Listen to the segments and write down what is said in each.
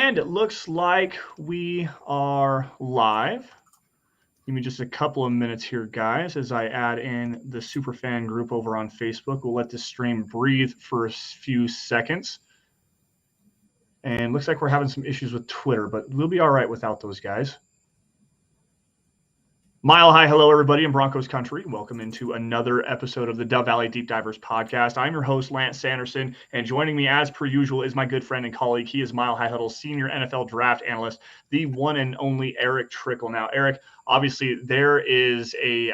And it looks like we are live. Give me just a couple of minutes here, guys, as I add in the Superfan group over on Facebook. We'll let this stream breathe for a few seconds. And looks like we're having some issues with Twitter, but we'll be all right without those guys. Mile high, hello, everybody in Broncos country. Welcome into another episode of the Dove Valley Deep Divers podcast. I'm your host, Lance Sanderson, and joining me as per usual is my good friend and colleague. He is Mile High Huddle senior NFL draft analyst, the one and only Erick Trickel. Now, Erick, obviously there is a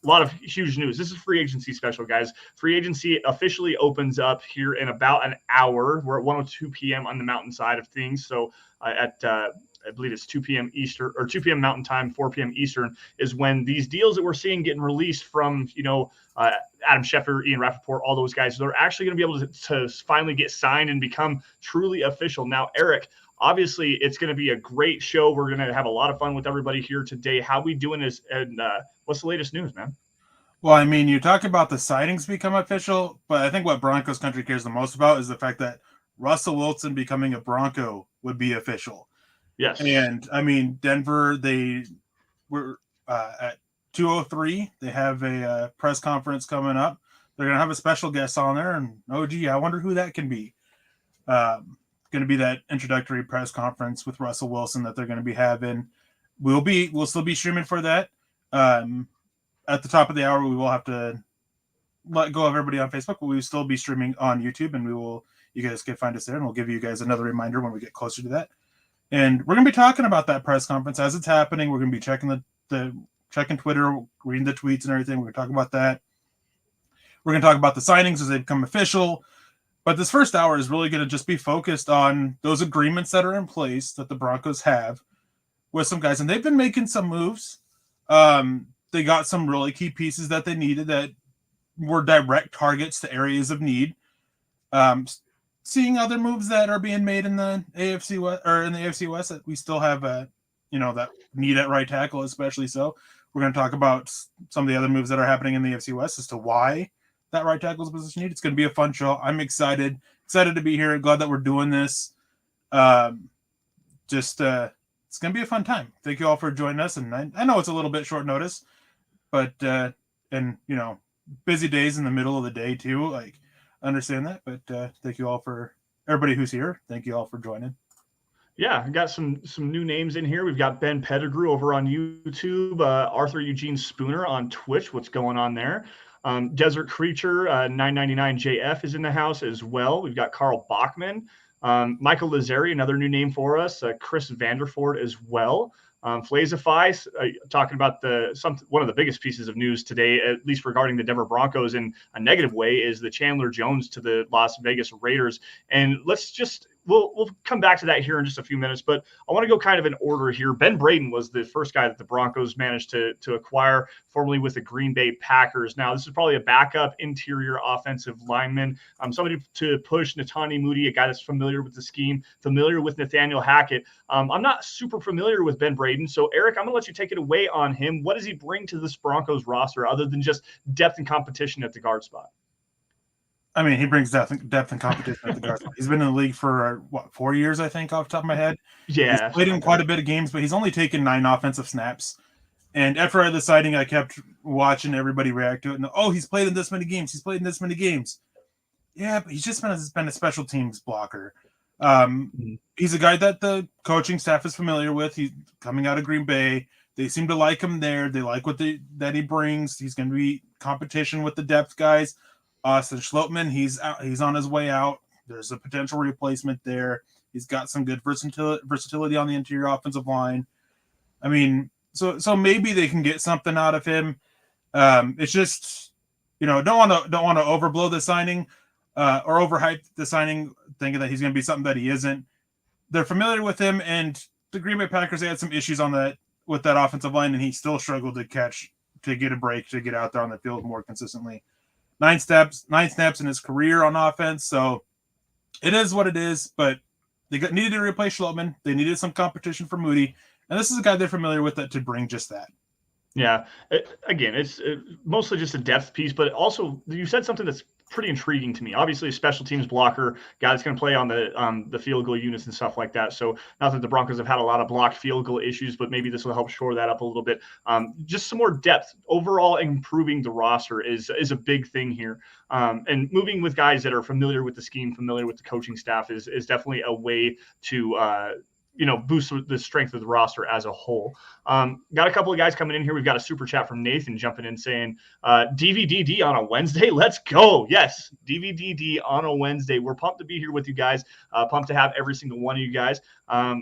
lot of huge news. This is free agency special, guys. Free agency officially opens up here in about an hour. We're at 1:02 p.m. on the mountain side of things. So I believe it's 2 p.m. Eastern or 2 p.m. Mountain Time, 4 p.m. Eastern is when these deals that we're seeing getting released from, Adam Schefter, Ian Rappaport, all those guys, they're actually going to be able to finally get signed and become truly official. Now, Erick, obviously it's going to be a great show. We're going to have a lot of fun with everybody here today. How we doing and what's the latest news, man? Well, I mean, you talk about the signings become official, but I think what Broncos country cares the most about is the fact that Russell Wilson becoming a Bronco would be official. Yes. And I mean, Denver, they were at 2:03. They have a press conference coming up. They're going to have a special guest on there. And, oh, gee, I wonder who that can be. Going to be that introductory press conference with Russell Wilson that they're going to be having. We'll still be streaming for that. At the top of the hour, we will have to let go of everybody on Facebook, but we will still be streaming on YouTube, and you guys can find us there, and we'll give you guys another reminder when we get closer to that. And we're going to be talking about that press conference as it's happening. We're going to be checking checking Twitter, reading the tweets and everything. We're going to talk about that. We're going to talk about the signings as they become official. But this first hour is really going to just be focused on those agreements that are in place that the Broncos have with some guys. And they've been making some moves. They got some really key pieces that they needed that were direct targets to areas of need. Seeing other moves that are being made in the AFC West or in the AFC West that we still have, that need at right tackle, especially so. We're going to talk about some of the other moves that are happening in the AFC West as to why that right tackle is a position need. It's going to be a fun show. I'm excited to be here. Glad that we're doing this. It's going to be a fun time. Thank you all for joining us. And I know it's a little bit short notice, but busy days in the middle of the day too. Like, understand that, but thank you all for everybody who's here. Thank you all for joining. Yeah, I got some new names in here. We've got Ben Pettigrew over on YouTube, Arthur Eugene Spooner on Twitch. What's going on there? Desert Creature 999 JF is in the house as well. We've got Carl Bachman, Michael Lazzari, another new name for us. Chris Vanderford as well. Flazify, talking about one of the biggest pieces of news today, at least regarding the Denver Broncos in a negative way, is the Chandler Jones to the Las Vegas Raiders. And we'll come back to that here in just a few minutes, but I want to go kind of in order here. Ben Braden was the first guy that the Broncos managed to acquire, formerly with the Green Bay Packers. Now, this is probably a backup interior offensive lineman, somebody to push Netani Moody, a guy that's familiar with the scheme, familiar with Nathaniel Hackett. I'm not super familiar with Ben Braden, so Erick, I'm going to let you take it away on him. What does he bring to this Broncos roster other than just depth and competition at the guard spot? I mean, he brings depth and competition at the guard spot. He's been in the league for, 4 years, I think, off the top of my head. Yeah. He's played in quite a bit of games, but he's only taken 9 offensive snaps. And after I had the sighting, I kept watching everybody react to it. And, he's played in this many games. He's played in this many games. Yeah, but he's just been a special teams blocker. He's a guy that the coaching staff is familiar with. He's coming out of Green Bay. They seem to like him there. They like that he brings. He's going to be competition with the depth guys. Austin Schlottman, he's on his way out. There's a potential replacement there. He's got some good versatility on the interior offensive line. I mean, so maybe they can get something out of him. It's just, don't want to overblow the signing or overhype the signing, thinking that he's going to be something that he isn't. They're familiar with him, and the Green Bay Packers, they had some issues with that offensive line, and he still struggled to get a break, to get out there on the field more consistently. 9 snaps in his career on offense, so it is what it is. But they needed to replace Schlottman. They needed some competition for Moody, and this is a guy they're familiar with to bring just that. Yeah, again, it's mostly just a depth piece, but also you said something that's pretty intriguing to me. Obviously, a special teams blocker, guy that's going to play on the field goal units and stuff like that. So not that the Broncos have had a lot of blocked field goal issues, but maybe this will help shore that up a little bit. Just some more depth. Overall, improving the roster is a big thing here. And moving with guys that are familiar with the scheme, familiar with the coaching staff is definitely a way to boost the strength of the roster as a whole. Got a couple of guys coming in here. We've got a super chat from Nathan jumping in saying, DVDD on a Wednesday. Let's go. Yes, DVDD on a Wednesday. We're pumped to be here with you guys. Pumped to have every single one of you guys.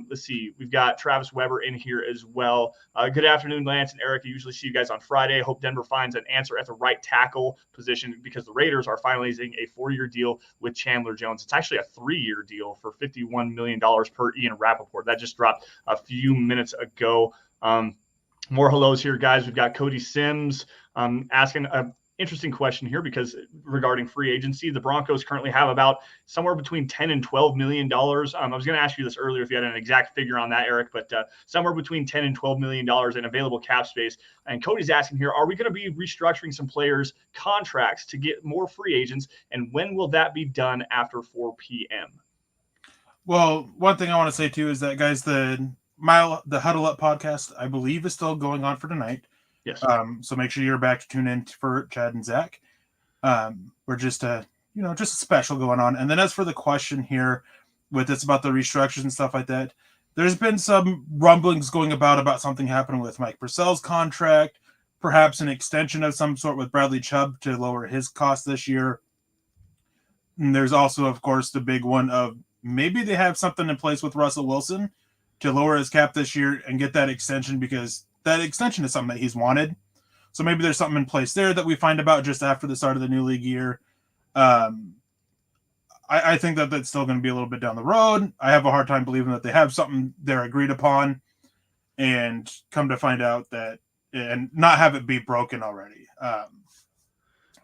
Let's see. We've got Travis Weber in here as well. Good afternoon, Lance and Eric. I usually see you guys on Friday. Hope Denver finds an answer at the right tackle position because the Raiders are finalizing a 4-year deal with Chandler Jones. It's actually a 3-year deal for $51 million per Ian Rappaport. That just dropped a few minutes ago. More hellos here, guys. We've got Cody Sims asking an interesting question here because regarding free agency, the Broncos currently have about somewhere between $10 and $12 million. I was going to ask you this earlier if you had an exact figure on that, Eric, but somewhere between $10 and $12 million in available cap space. And Cody's asking here, are we going to be restructuring some players' contracts to get more free agents? And when will that be done after 4 p.m.? Well, one thing I want to say too is that, guys, the Huddle Up podcast, I believe, is still going on for tonight. Yes. So make sure you're back to tune in for Chad and Zach. We're just a special going on. And then as for the question here, with it's about the restructures and stuff like that, there's been some rumblings going about something happening with Mike Purcell's contract, perhaps an extension of some sort with Bradley Chubb to lower his cost this year. And there's also, of course, the big one of maybe they have something in place with Russell Wilson to lower his cap this year and get that extension, because that extension is something that he's wanted. So maybe there's something in place there that we find about just after the start of the new league year. I think that that's still going to be a little bit down the road. I have a hard time believing that they have something they're agreed upon and come to find out that and not have it be broken already.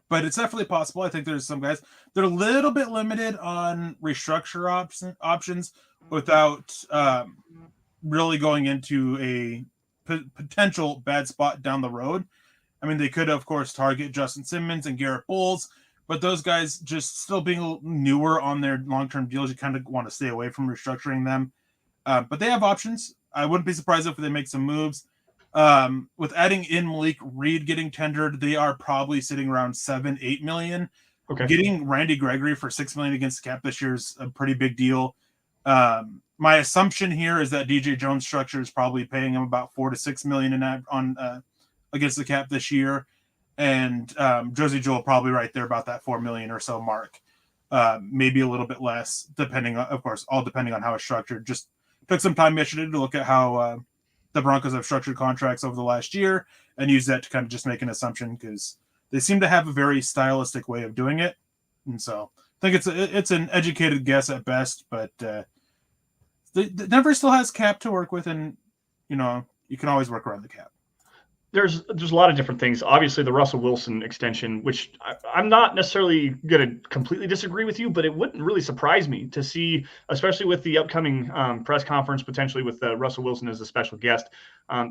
But it's definitely possible. I think there's some guys that are a little bit limited on restructure options without really going into a potential bad spot down the road. I mean, they could, of course, target Justin Simmons and Garrett Bowles, but those guys just still being newer on their long-term deals, you kind of want to stay away from restructuring them. But they have options. I wouldn't be surprised if they make some moves. With adding in Malik Reed getting tendered, they are probably sitting around $7-8 million. Okay. Getting Randy Gregory for $6 million against the cap this year is a pretty big deal. My assumption here is that DJ Jones' structure is probably paying him about $4-6 million against the cap this year, and Josie Jewell probably right there about that $4 million or so mark, maybe a little bit less, depending on, of course, all depending on how it's structured. Just took some time yesterday to look at how the Broncos have structured contracts over the last year and use that to kind of just make an assumption, because they seem to have a very stylistic way of doing it, and so I think it's an educated guess at best, but. The Denver still has cap to work with, and you can always work around the cap. There's a lot of different things. Obviously, the Russell Wilson extension, which I'm not necessarily going to completely disagree with you, but it wouldn't really surprise me to see, especially with the upcoming press conference, potentially with Russell Wilson as a special guest.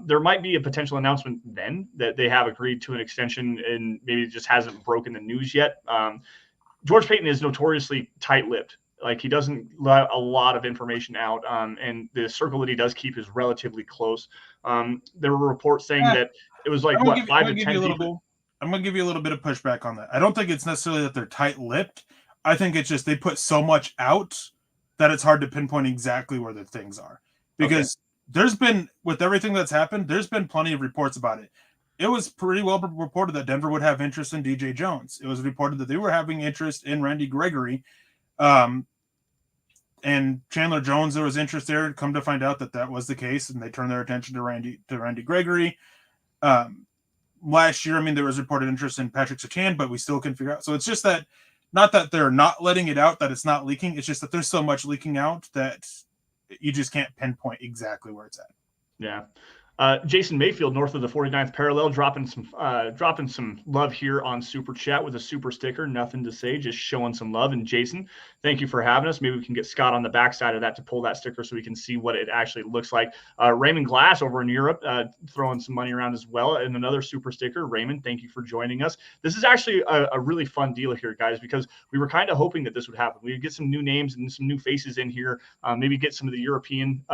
There might be a potential announcement then that they have agreed to an extension, and maybe it just hasn't broken the news yet. George Paton is notoriously tight-lipped. Like, he doesn't let a lot of information out, and the circle that he does keep is relatively close. There were reports saying that it was like, 5 to 10 people? I'm going to give you a little bit of pushback on that. I don't think it's necessarily that they're tight-lipped. I think it's just they put so much out that it's hard to pinpoint exactly where the things are. Because there's been, with everything that's happened, there's been plenty of reports about it. It was pretty well reported that Denver would have interest in DJ Jones. It was reported that they were having interest in Randy Gregory. And Chandler Jones, there was interest there. Come to find out that was the case, and they turned their attention to Randy Gregory. Last year, I mean, there was reported interest in Patrick Surtain, but we still can figure out. So it's just that, not that they're not letting it out, that it's not leaking. It's just that there's so much leaking out that you just can't pinpoint exactly where it's at. Yeah. Jason Mayfield, north of the 49th parallel, dropping some love here on Super Chat with a super sticker. Nothing to say, just showing some love. And Jason, thank you for having us. Maybe we can get Scott on the backside of that to pull that sticker so we can see what it actually looks like. Raymond Glass over in Europe, throwing some money around as well, and another super sticker. Raymond, thank you for joining us. This is actually a really fun deal here, guys, because we were kind of hoping that this would happen. We'd get some new names and some new faces in here, maybe get some of the European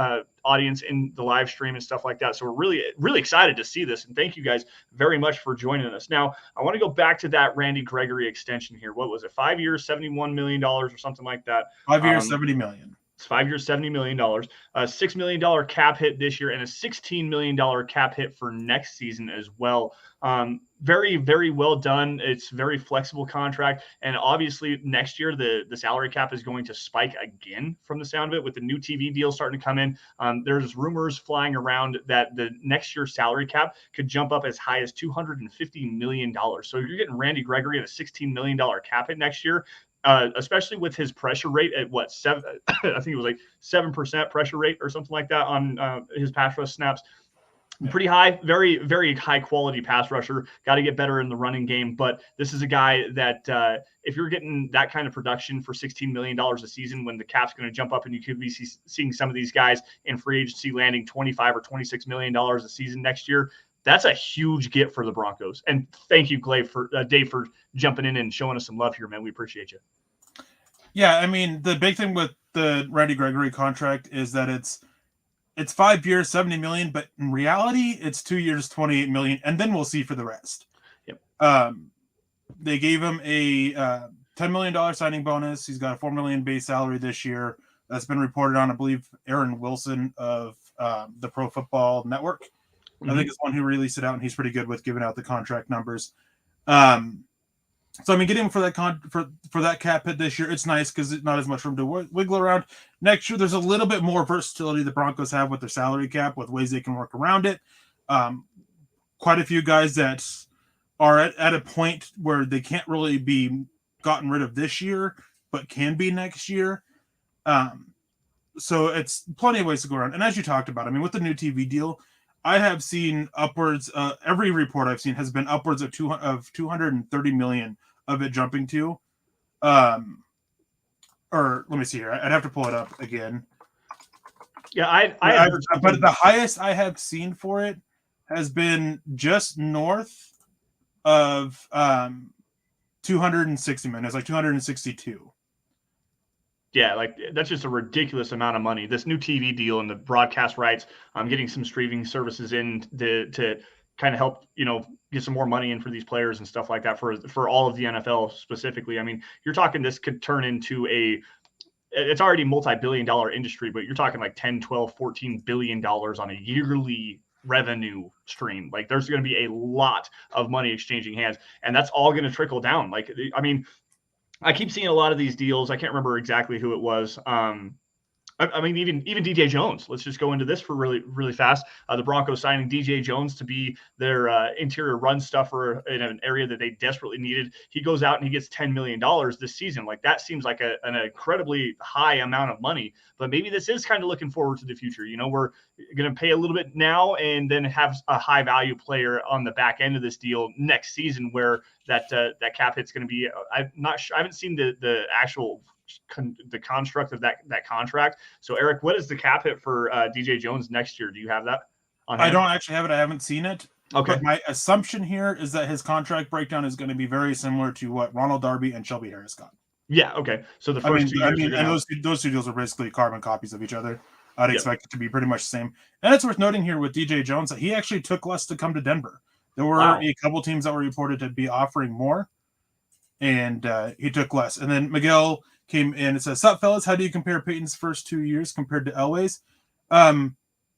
audience in the live stream and stuff like that. So we're really excited to see this, and thank you guys very much for joining us. Now I want to go back to that Randy Gregory extension here. What was it, 5 years, $71 million or something like that? 5 years, $70 million. It's 5 years, $70 million, a $6 million cap hit this year, and a $16 million cap hit for next season as well. Very, very well done. It's a very flexible contract. And obviously next year, the salary cap is going to spike again from the sound of it with the new TV deal starting to come in. There's rumors flying around that the next year's salary cap could jump up as high as $250 million. So you're getting Randy Gregory at a $16 million cap hit next year. Especially with his pressure rate at what, 7, I think it was like 7% pressure rate or something like that on his pass rush snaps. Pretty high, very, very high quality pass rusher. Got to get better in the running game. But this is a guy that if you're getting that kind of production for $16 million a season, when the cap's going to jump up and you could be seeing some of these guys in free agency landing $25 or $26 million a season next year, that's a huge get for the Broncos. And thank you, Dave, for jumping in and showing us some love here, man. We appreciate you. Yeah, I mean, the big thing with the Randy Gregory contract is that it's 5 years, $70 million, but in reality, it's 2 years, $28 million, and then we'll see for the rest. Yep. They gave him a $10 million signing bonus. He's got a $4 million base salary this year. That's been reported on, I believe, Aaron Wilson of the Pro Football Network. I think it's one who released it out, and he's pretty good with giving out the contract numbers. So I mean, getting him for that for that cap hit this year, it's nice because it's not as much room to wiggle around. Next year, there's a little bit more versatility the Broncos have with their salary cap, with ways they can work around it. Quite a few guys that are at a point where they can't really be gotten rid of this year, but can be next year. So it's plenty of ways to go around. And as you talked about, I mean, with the new TV deal, I have seen upwards. Every report I've seen has been upwards of 230 million of it jumping to. Or let me see here. I'd have to pull it up again. Yeah, but the highest I have seen for it has been just north of 260 million. It's like 262. Yeah, like that's just a ridiculous amount of money. This new TV deal and the broadcast rights, getting some streaming services in to kind of help, get some more money in for these players and stuff like that for all of the NFL specifically. I mean, you're talking this could turn into it's already multi-billion-dollar industry, but you're talking like 10, 12, 14 billion dollars on a yearly revenue stream. Like there's going to be a lot of money exchanging hands, and that's all going to trickle down. Like, I mean, I keep seeing a lot of these deals. I can't remember exactly who it was. I mean, even DJ Jones. Let's just go into this for really, really fast. The Broncos signing DJ Jones to be their interior run stuffer in an area that they desperately needed. He goes out and he gets $10 million this season. Like that seems like an incredibly high amount of money. But maybe this is kind of looking forward to the future. We're going to pay a little bit now and then have a high value player on the back end of this deal next season, where that cap hit's going to be. I'm not sure. I haven't seen the actual the construct of that contract. So Eric, what is the cap hit for DJ Jones next year? Do you have that on hand? I don't actually have it. I haven't seen it. Okay. But my assumption here is that his contract breakdown is going to be very similar to what Ronald Darby and Shelby Harris got. Yeah. Okay. So the first 2 years. And those two deals are basically carbon copies of each other. I'd expect it to be pretty much the same. And it's worth noting here with DJ Jones that he actually took less to come to Denver. There were a couple teams that were reported to be offering more, and he took less. And then Miguel came in and says, "Sup, fellas? How do you compare Paton's first 2 years compared to Elway's?"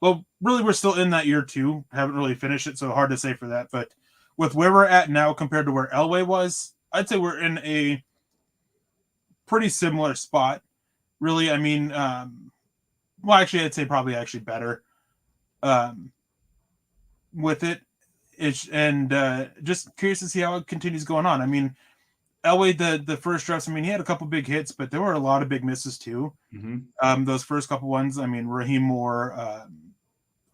Well, really, we're still in that year too. Haven't really finished it, so hard to say for that. But with where we're at now compared to where Elway was, I'd say we're in a pretty similar spot. Really, I mean, well, actually, I'd say probably actually better with it. Just curious to see how it continues going on. I mean, Elway, the first drafts, I mean, he had a couple big hits, but there were a lot of big misses too. Mm-hmm. Those first couple ones, I mean, Raheem Moore,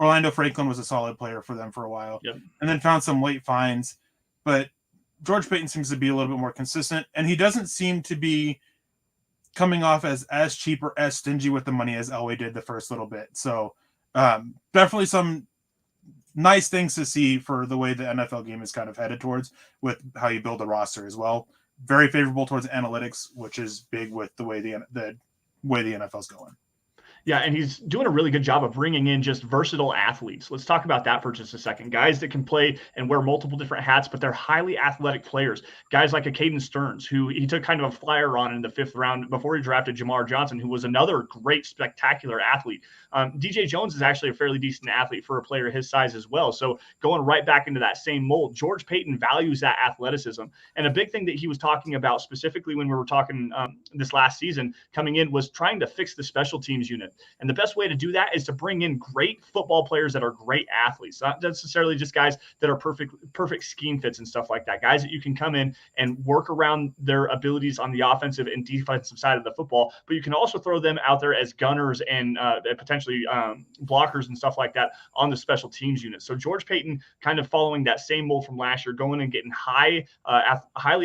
Orlando Franklin was a solid player for them for a while, Yep. and then found some late finds. But George Paton seems to be a little bit more consistent, and he doesn't seem to be coming off as cheap or as stingy with the money as Elway did the first little bit. So definitely some nice things to see for the way the NFL game is kind of headed towards with how you build a roster as well. Very favorable towards analytics, which is big with the way the NFL's going. Yeah, and he's doing a really good job of bringing in just versatile athletes. Let's talk about that for just a second. Guys that can play and wear multiple different hats, but they're highly athletic players. Guys like a Caden Stearns, who he took kind of a flyer on in the 5th round before he drafted Jamar Johnson, who was another great, spectacular athlete. DJ Jones is actually a fairly decent athlete for a player his size as well. So going right back into that same mold, George Paton values that athleticism. And a big thing that he was talking about specifically when we were talking this last season coming in was trying to fix the special teams unit. And the best way to do that is to bring in great football players that are great athletes, not necessarily just guys that are perfect scheme fits and stuff like that. Guys that you can come in and work around their abilities on the offensive and defensive side of the football, but you can also throw them out there as gunners and potentially blockers and stuff like that on the special teams unit. So George Paton kind of following that same mold from last year, going and getting highly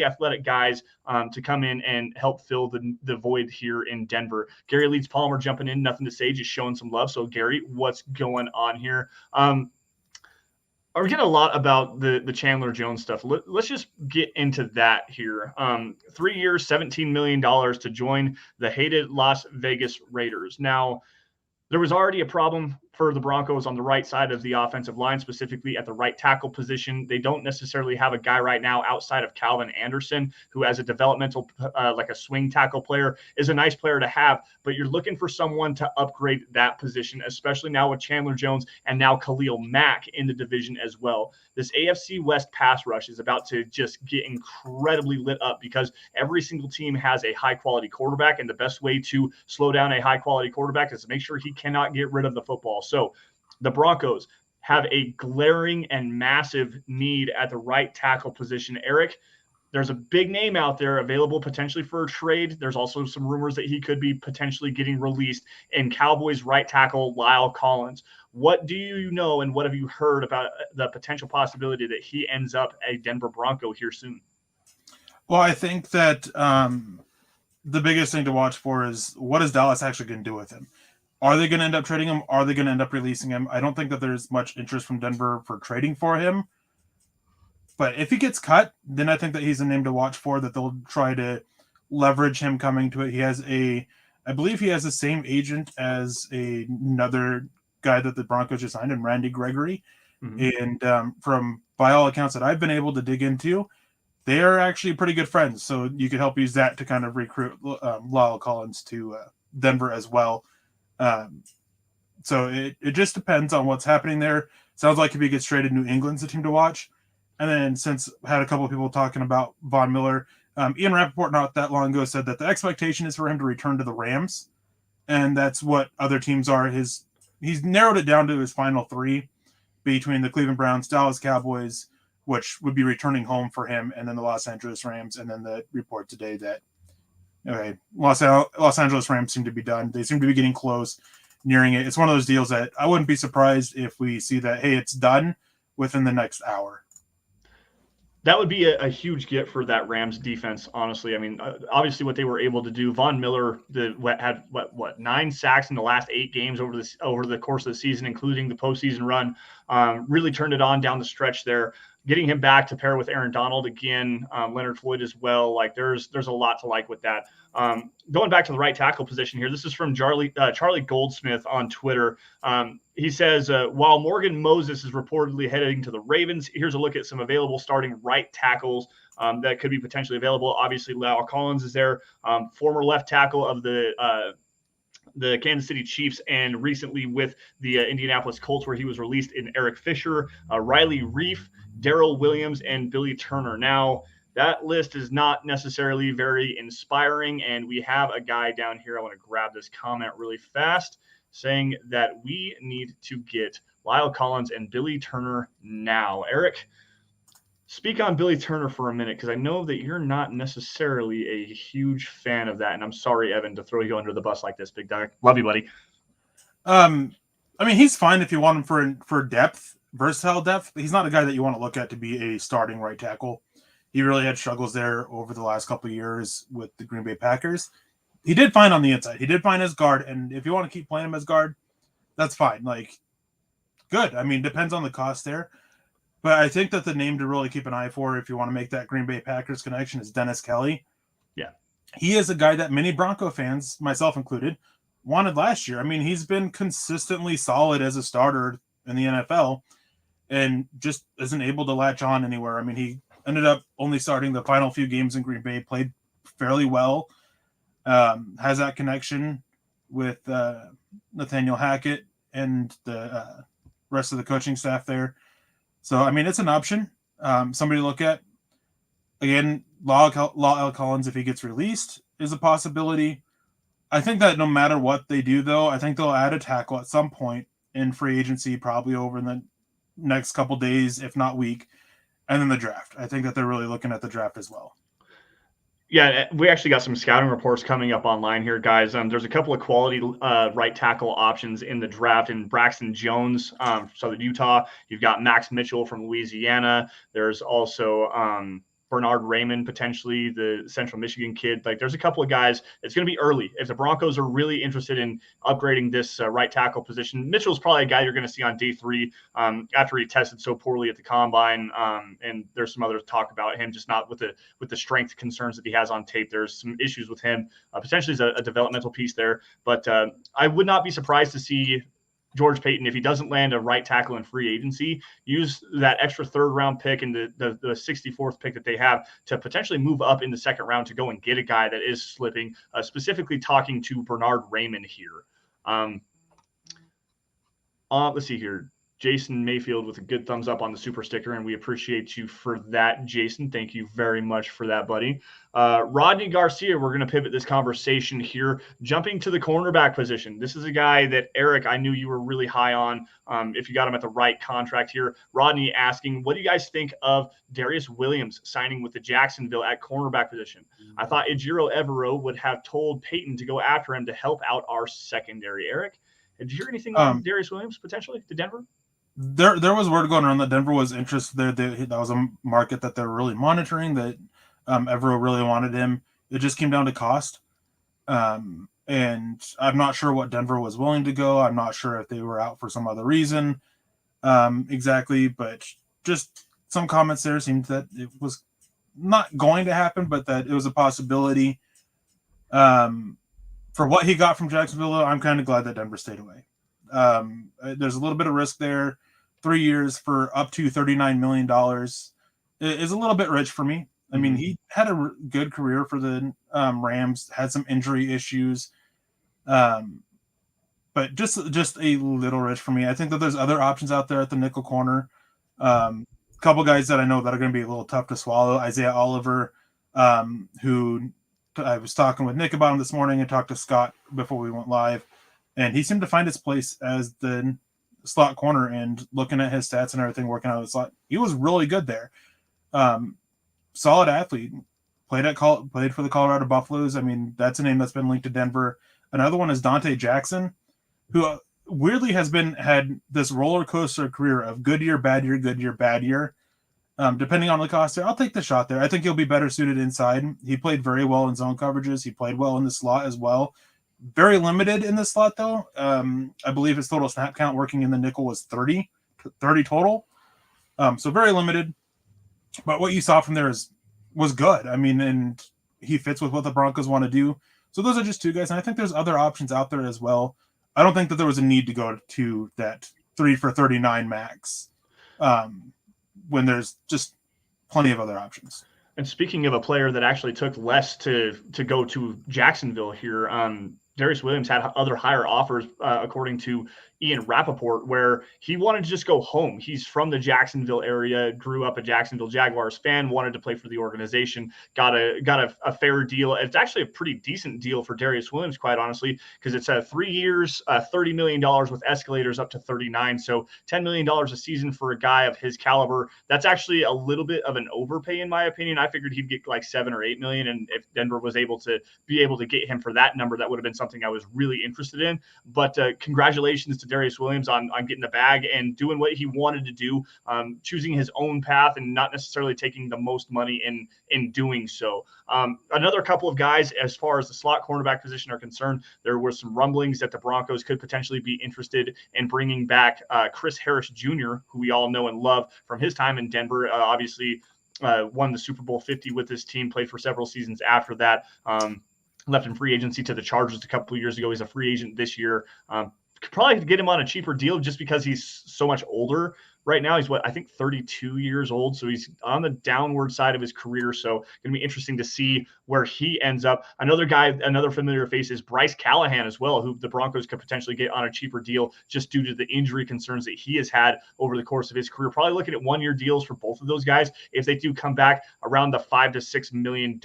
athletic guys to come in and help fill the void here in Denver. Gary Leeds Palmer jumping in, nothing to say, just showing some love. So Gary, what's going on here? We're getting a lot about the Chandler Jones stuff. Let's just get into that here. 3 years, $17 million to join the hated Las Vegas Raiders. Now, there was already a problem for the Broncos on the right side of the offensive line, specifically at the right tackle position. They don't necessarily have a guy right now outside of Calvin Anderson, who as a developmental, like a swing tackle player, is a nice player to have, but you're looking for someone to upgrade that position, especially now with Chandler Jones and now Khalil Mack in the division as well. This AFC West pass rush is about to just get incredibly lit up because every single team has a high-quality quarterback, and the best way to slow down a high-quality quarterback is to make sure he cannot get rid of the football. So the Broncos have a glaring and massive need at the right tackle position. Erick, there's a big name out there available potentially for a trade. There's also some rumors that he could be potentially getting released in Cowboys right tackle Lyle Collins. What do you know and what have you heard about the potential possibility that he ends up a Denver Bronco here soon? Well, I think that the biggest thing to watch for is what is Dallas actually going to do with him? Are they going to end up trading him? Are they going to end up releasing him? I don't think that there's much interest from Denver for trading for him. But if he gets cut, then I think that he's a name to watch for, that they'll try to leverage him coming to it. I believe he has the same agent as another guy that the Broncos just signed, and Randy Gregory. Mm-hmm. And by all accounts that I've been able to dig into, they are actually pretty good friends. So you could help use that to kind of recruit Lyle Collins to Denver as well. So it just depends on what's happening there. Sounds like if he gets traded, New England's the team to watch. And then since I had a couple of people talking about Von Miller, Ian Rappaport not that long ago said that the expectation is for him to return to the Rams. And that's what other teams are. He's narrowed it down to his final 3 between the Cleveland Browns, Dallas Cowboys, which would be returning home for him, and then the Los Angeles Rams. And then the report today that Los Angeles Rams seem to be done. They seem to be getting close, nearing it. It's one of those deals that I wouldn't be surprised if we see that, hey, it's done within the next hour. That would be a huge get for that Rams defense, honestly. I mean, obviously what they were able to do, Von Miller had 9 sacks in the last 8 games over the course of the season, including the postseason run. Really turned it on down the stretch there. Getting him back to pair with Aaron Donald again, Leonard Floyd as well. Like there's a lot to like with that. Going back to the right tackle position here, this is from Charlie Goldsmith on Twitter. He says, while Morgan Moses is reportedly heading to the Ravens, here's a look at some available starting right tackles that could be potentially available. Obviously, Lyle Collins is there, former left tackle of the Kansas City Chiefs, and recently with the Indianapolis Colts, where he was released in Eric Fisher, Riley Reif, Darrell Williams, and Billy Turner. Now, that list is not necessarily very inspiring, and we have a guy down here. I want to grab this comment really fast saying that we need to get Lyle Collins and Billy Turner now. Erick, speak on Billy Turner for a minute, because I know that you're not necessarily a huge fan of that, and I'm sorry, Evan, to throw you under the bus like this, big dog. Love you, buddy. I mean, he's fine if you want him for depth, versatile depth. But he's not a guy that you want to look at to be a starting right tackle. He really had struggles there over the last couple of years with the Green Bay Packers. He did fine on the inside. He did fine as guard, and if you want to keep playing him as guard, that's fine. Like, good. I mean, depends on the cost there. But I think that the name to really keep an eye for if you want to make that Green Bay Packers connection is Dennis Kelly. Yeah. He is a guy that many Bronco fans, myself included, wanted last year. I mean, he's been consistently solid as a starter in the NFL and just isn't able to latch on anywhere. I mean, he ended up only starting the final few games in Green Bay, played fairly well, has that connection with Nathaniel Hackett and the rest of the coaching staff there. So, I mean, it's an option. Somebody to look at. Again, Law L. Collins, if he gets released, is a possibility. I think that no matter what they do, though, I think they'll add a tackle at some point in free agency, probably over in the next couple days, if not week, and then the draft. I think that they're really looking at the draft as well. Yeah, we actually got some scouting reports coming up online here, guys. There's a couple of quality right tackle options in the draft. In Braxton Jones from Southern Utah, you've got Max Mitchell from Louisiana. There's also Bernard Raymond, potentially the Central Michigan kid. Like, there's a couple of guys. It's going to be early. If the Broncos are really interested in upgrading this right tackle position, Mitchell's probably a guy you're going to see on day 3 after he tested so poorly at the combine. And there's some other talk about him just not with the strength concerns that he has on tape. There's some issues with him. Potentially is a developmental piece there. But I would not be surprised to see George Paton, if he doesn't land a right tackle in free agency, use that extra 3rd round pick and the 64th pick that they have to potentially move up in the 2nd round to go and get a guy that is slipping, specifically talking to Bernard Raymond here. Let's see here. Jason Mayfield with a good thumbs up on the super sticker, and we appreciate you for that, Jason. Thank you very much for that, buddy. Rodney Garcia, we're going to pivot this conversation here, jumping to the cornerback position. This is a guy that, Eric, I knew you were really high on if you got him at the right contract here. Rodney asking, what do you guys think of Darius Williams signing with the Jacksonville at cornerback position? I thought Ejiro Evero would have told Paton to go after him to help out our secondary. Eric, did you hear anything on Darius Williams potentially to Denver? There was word going around that Denver was interested there. That was a market that they're really monitoring, that Evero really wanted him. It just came down to cost. And I'm not sure what Denver was willing to go. I'm not sure if they were out for some other reason exactly, but just some comments there seemed that it was not going to happen, but that it was a possibility. For what he got from Jacksonville, I'm kind of glad that Denver stayed away. There's a little bit of risk there. 3 years for up to $39 million is a little bit rich for me. I mean, he had a good career for the Rams, had some injury issues, but just a little rich for me. I think that there's other options out there at the nickel corner. A couple guys that I know that are going to be a little tough to swallow. Isaiah Oliver, who I was talking with Nick about him this morning and talked to Scott before we went live. And he seemed to find his place as the slot corner, and looking at his stats and everything, working out of the slot, he was really good there. Solid athlete, played for the Colorado Buffaloes. I mean, that's a name that's been linked to Denver. Another one is Dante Jackson, who weirdly had this roller coaster career of good year, bad year, good year, bad year. Depending on the cost there, I'll take the shot there. I think he'll be better suited inside. He played very well in zone coverages. He played well in the slot as well. Very limited in the slot, though. I believe his total snap count working in the nickel was 30 total. So very limited. But what you saw from there was good. I mean, and he fits with what the Broncos want to do. So those are just 2 guys. And I think there's other options out there as well. I don't think that there was a need to go to that 3 for $39 max when there's just plenty of other options. And speaking of a player that actually took less to go to Jacksonville here, Darius Williams had other higher offers, according to Ian Rappaport, where he wanted to just go home. He's from the Jacksonville area, grew up a Jacksonville Jaguars fan, wanted to play for the organization, got a fair deal. It's actually a pretty decent deal for Darius Williams, quite honestly, because it's 3 years, $30 million with escalators up to 39. So $10 million a season for a guy of his caliber. That's actually a little bit of an overpay, in my opinion. I figured he'd get like $7 or $8 million. And if Denver was able to get him for that number, that would have been something something I was really interested in. But congratulations to Darius Williams on getting the bag and doing what he wanted to do, choosing his own path and not necessarily taking the most money in doing so. Another couple of guys, as far as the slot cornerback position are concerned, there were some rumblings that the Broncos could potentially be interested in bringing back Chris Harris Jr., who we all know and love from his time in Denver. Obviously, won the Super Bowl 50 with this team, played for several seasons after that. Left in free agency to the Chargers a couple of years ago. He's a free agent this year. Could probably get him on a cheaper deal just because he's so much older. Right now, he's 32 years old. So he's on the downward side of his career. So going to be interesting to see where he ends up. Another guy, another familiar face is Bryce Callahan as well, who the Broncos could potentially get on a cheaper deal just due to the injury concerns that he has had over the course of his career. Probably looking at 1 year deals for both of those guys if they do come back around the $5 to $6 million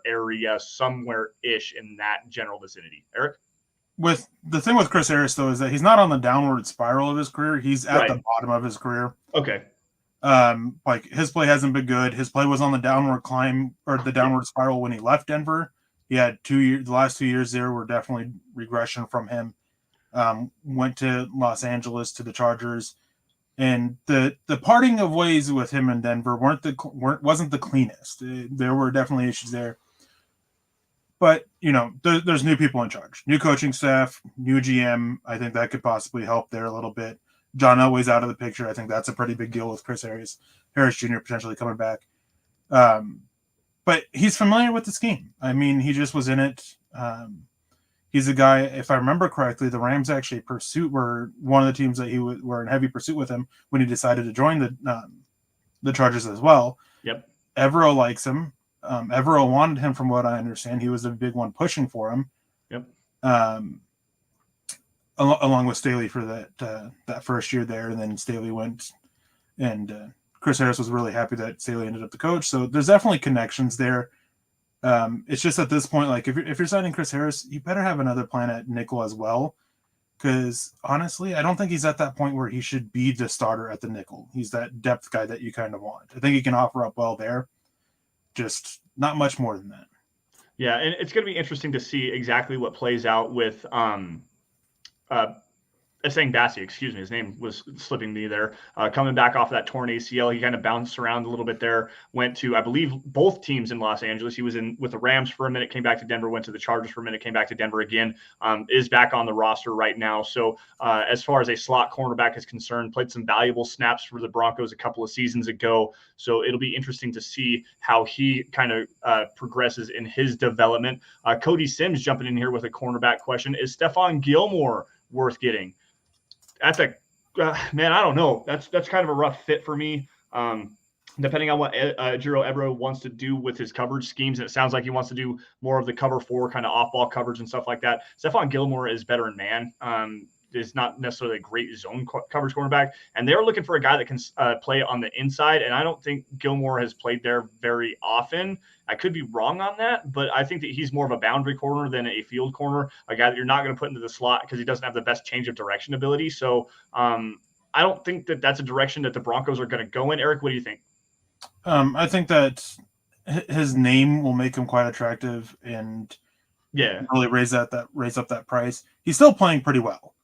area, somewhere ish in that general vicinity. Eric? With the thing with Chris Harris, though, is that he's not on the downward spiral of his career. He's at the bottom of his career. Okay. Like his play hasn't been good. His play was on the downward climb or the downward spiral when he left Denver. He had 2 years. The last 2 years there were definitely regression from him. Went to Los Angeles to the Chargers, and the parting of ways with him in Denver wasn't the cleanest. There were definitely issues there. But, there's new people in charge, new coaching staff, new GM. I think that could possibly help there a little bit. John Elway's out of the picture. I think that's a pretty big deal with Chris Harris Jr. potentially coming back. But he's familiar with the scheme. I mean, he just was in it. He's a guy, if I remember correctly, the Rams actually were one of the teams that were in heavy pursuit with him when he decided to join the Chargers as well. Yep. Evero likes him. Evero wanted him, from what I understand. He was a big one pushing for him. Yep. Along with Staley for that first year there, and then Staley went, and Chris Harris was really happy that Staley ended up the coach. So there's definitely connections there. It's just at this point, like if you're signing Chris Harris, you better have another plan at nickel as well, because honestly, I don't think he's at that point where he should be the starter at the nickel. He's that depth guy that you kind of want. I think he can offer up well there. Just not much more than that. Yeah, and it's going to be interesting to see exactly what plays out with saying Bassie, excuse me, his name was slipping me there. Coming back off that torn ACL, he kind of bounced around a little bit there. Went to, I believe, both teams in Los Angeles. He was in with the Rams for a minute, came back to Denver, went to the Chargers for a minute, came back to Denver again. Is back on the roster right now. So as far as a slot cornerback is concerned, played some valuable snaps for the Broncos a couple of seasons ago. So it'll be interesting to see how he kind of progresses in his development. Cody Sims jumping in here with a cornerback question: is Stefan Gilmore worth getting? That's man, I don't know. That's kind of a rough fit for me. Depending on what Jiro Evero wants to do with his coverage schemes, and it sounds like he wants to do more of the cover four kind of off-ball coverage and stuff like that. Stefan Gilmore is better in man. Is not necessarily a great zone coverage cornerback, and they're looking for a guy that can play on the inside, and I don't think Gilmore has played there very often. I could be wrong on that, but I think that he's more of a boundary corner than a field corner, a guy that you're not going to put into the slot because he doesn't have the best change of direction ability. So I don't think that that's a direction that the Broncos are going to go in. Eric, what do you think? I think that his name will make him quite attractive and really raise up that price. He's still playing pretty well.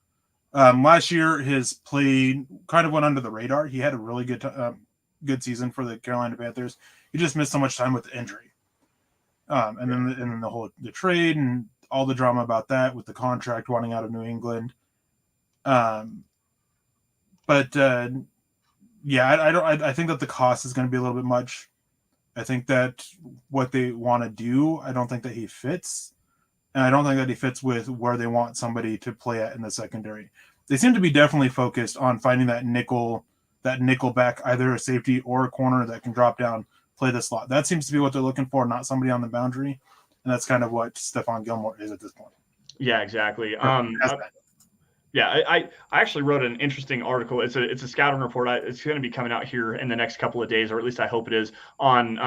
Last year, his play kind of went under the radar. He had a really good season for the Carolina Panthers. He just missed so much time with the injury, and then the trade and all the drama about that with the contract wanting out of New England. I think that the cost is going to be a little bit much. I think that what they want to do, I don't think that he fits. And I don't think that he fits with where they want somebody to play at in the secondary. They seem to be definitely focused on finding that nickel back, either a safety or a corner that can drop down, play the slot. That seems to be what they're looking for, not somebody on the boundary. And that's kind of what Stefan Gilmore is at this point. Yeah, exactly. I actually wrote an interesting article. It's a scouting report. It's going to be coming out here in the next couple of days, or at least I hope it is, on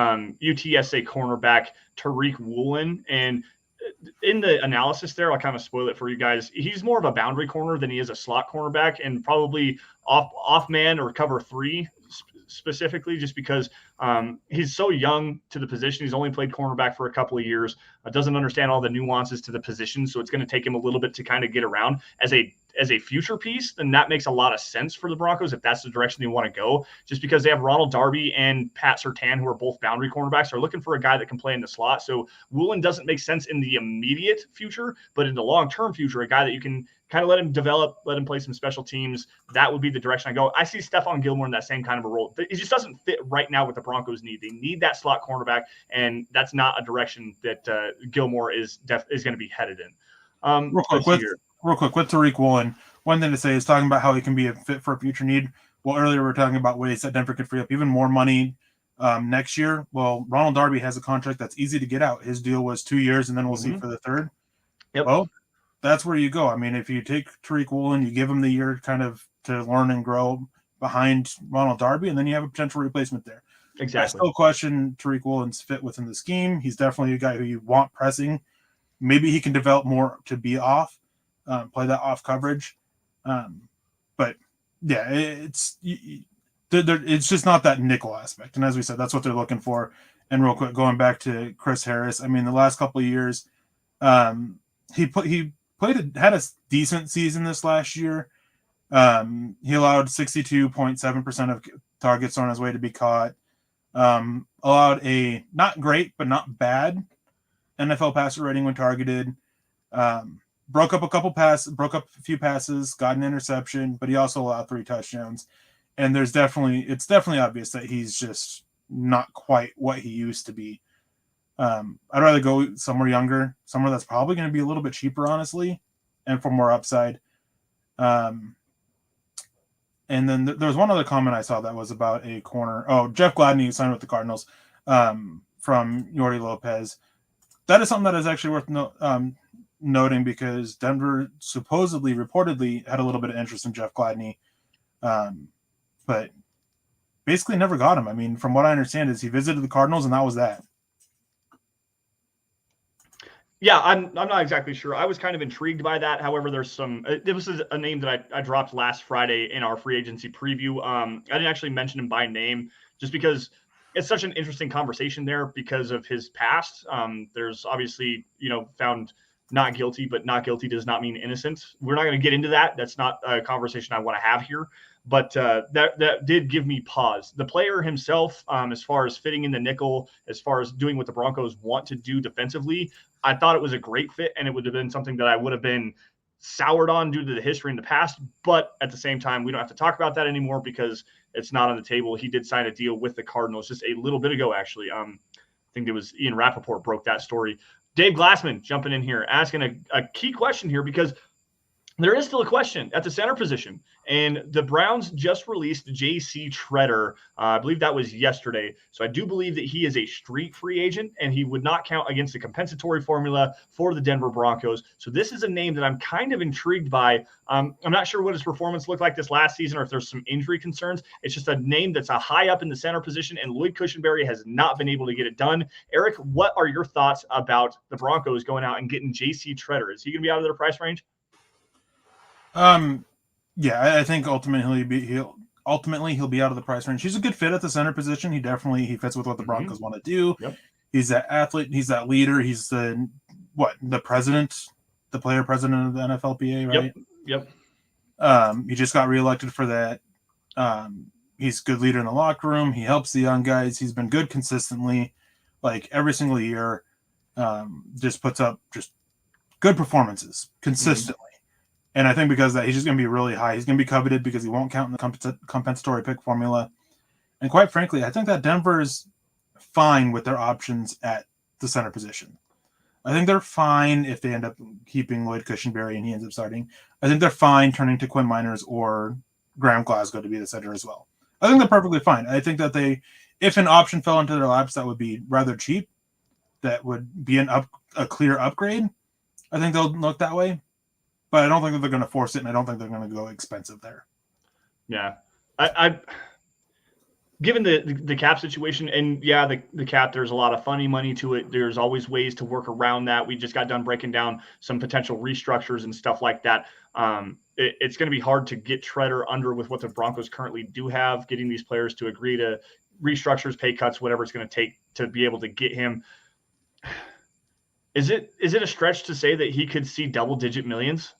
UTSA cornerback Tariq Woolen. And in the analysis there, I'll kind of spoil it for you guys. He's more of a boundary corner than he is a slot cornerback, and probably off man or cover three specifically, just because he's so young to the position. He's only played cornerback for a couple of years, doesn't understand all the nuances to the position. So it's going to take him a little bit to kind of get around as a future piece. Then that makes a lot of sense for the Broncos if that's the direction they want to go, just because they have Ronald Darby and Pat Surtain, who are both boundary cornerbacks, are looking for a guy that can play in the slot. So Woolen doesn't make sense in the immediate future, but in the long-term future, a guy that you can kind of let him develop, let him play some special teams. That would be the direction I go. I see Stefan Gilmore in that same kind of a role. It just doesn't fit right now what the Broncos need. They need that slot cornerback, and that's not a direction that Gilmore is going to be headed in. Real quick, with Tariq Woolen, one thing to say is talking about how he can be a fit for a future need. Well, earlier we were talking about ways that Denver could free up even more money next year. Well, Ronald Darby has a contract that's easy to get out. His deal was 2 years, and then we'll see for the third. Yep. Well, that's where you go. I mean, if you take Tariq Woolen, you give him the year kind of to learn and grow behind Ronald Darby, and then you have a potential replacement there. Exactly. I still question Tariq Woolen's fit within the scheme. He's definitely a guy who you want pressing. Maybe he can develop more to be off, play that off coverage. But yeah, it's just not that nickel aspect. And as we said, that's what they're looking for. And real quick, going back to Chris Harris, I mean, the last couple of years, he had a decent season this last year. He allowed 62.7% of targets on his way to be caught. Allowed a not great but not bad NFL passer rating when targeted. Broke up a few passes, got an interception, but he also allowed 3 touchdowns. And it's definitely obvious that he's just not quite what he used to be. I'd rather go somewhere younger, somewhere that's probably going to be a little bit cheaper, honestly, and for more upside. And then there was one other comment I saw that was about a corner. Oh, Jeff Gladney signed with the Cardinals from Yordi Lopez. That is something that is actually worth noting because Denver reportedly had a little bit of interest in Jeff Gladney, but basically never got him. I mean, from what I understand is he visited the Cardinals and that was that. Yeah, I'm not exactly sure. I was kind of intrigued by that. However, there's some. This is a name that I dropped last Friday in our free agency preview. I didn't actually mention him by name just because it's such an interesting conversation there because of his past. There's obviously found not guilty, but not guilty does not mean innocent. We're not going to get into that. That's not a conversation I want to have here. But that did give me pause. The player himself, as far as fitting in the nickel, as far as doing what the Broncos want to do defensively, I thought it was a great fit, and it would have been something that I would have been soured on due to the history in the past. But at the same time, we don't have to talk about that anymore because it's not on the table. He did sign a deal with the Cardinals just a little bit ago, actually. I think it was Ian Rappaport broke that story. Dave Glassman jumping in here, asking a key question here because there is still a question at the center position. And the Browns just released J.C. Tretter. I believe that was yesterday. So I do believe that he is a street free agent, and he would not count against the compensatory formula for the Denver Broncos. So this is a name that I'm kind of intrigued by. I'm not sure what his performance looked like this last season or if there's some injury concerns. It's just a name that's a high up in the center position, and Lloyd Cushenberry has not been able to get it done. Eric, what are your thoughts about the Broncos going out and getting J.C. Tretter? Is he going to be out of their price range? Yeah, I think ultimately he'll be out of the price range. He's a good fit at the center position. He fits with what the Broncos want to do. Yep. He's that athlete. He's that leader. He's the player president of the NFLPA, right? Yep. He just got reelected for that. He's a good leader in the locker room. He helps the young guys. He's been good consistently, like every single year. Just puts up just good performances consistently. And I think because of that, he's just going to be really high. He's going to be coveted because he won't count in the compensatory pick formula. And quite frankly, I think that Denver's fine with their options at the center position. I think they're fine if they end up keeping Lloyd Cushenberry and he ends up starting. I think they're fine turning to Quinn Miners or Graham Glasgow to be the center as well. I think they're perfectly fine. I think that if an option fell into their laps that would be rather cheap, that would be a clear upgrade, I think they'll look that way. But I don't think that they're going to force it, and I don't think they're going to go expensive there. Yeah. I given the cap situation, and yeah, the cap, there's a lot of funny money to it. There's always ways to work around that. We just got done breaking down some potential restructures and stuff like that. it's going to be hard to get Treader under with what the Broncos currently do have, getting these players to agree to restructures, pay cuts, whatever it's going to take to be able to get him. Is it a stretch to say that he could see double-digit millions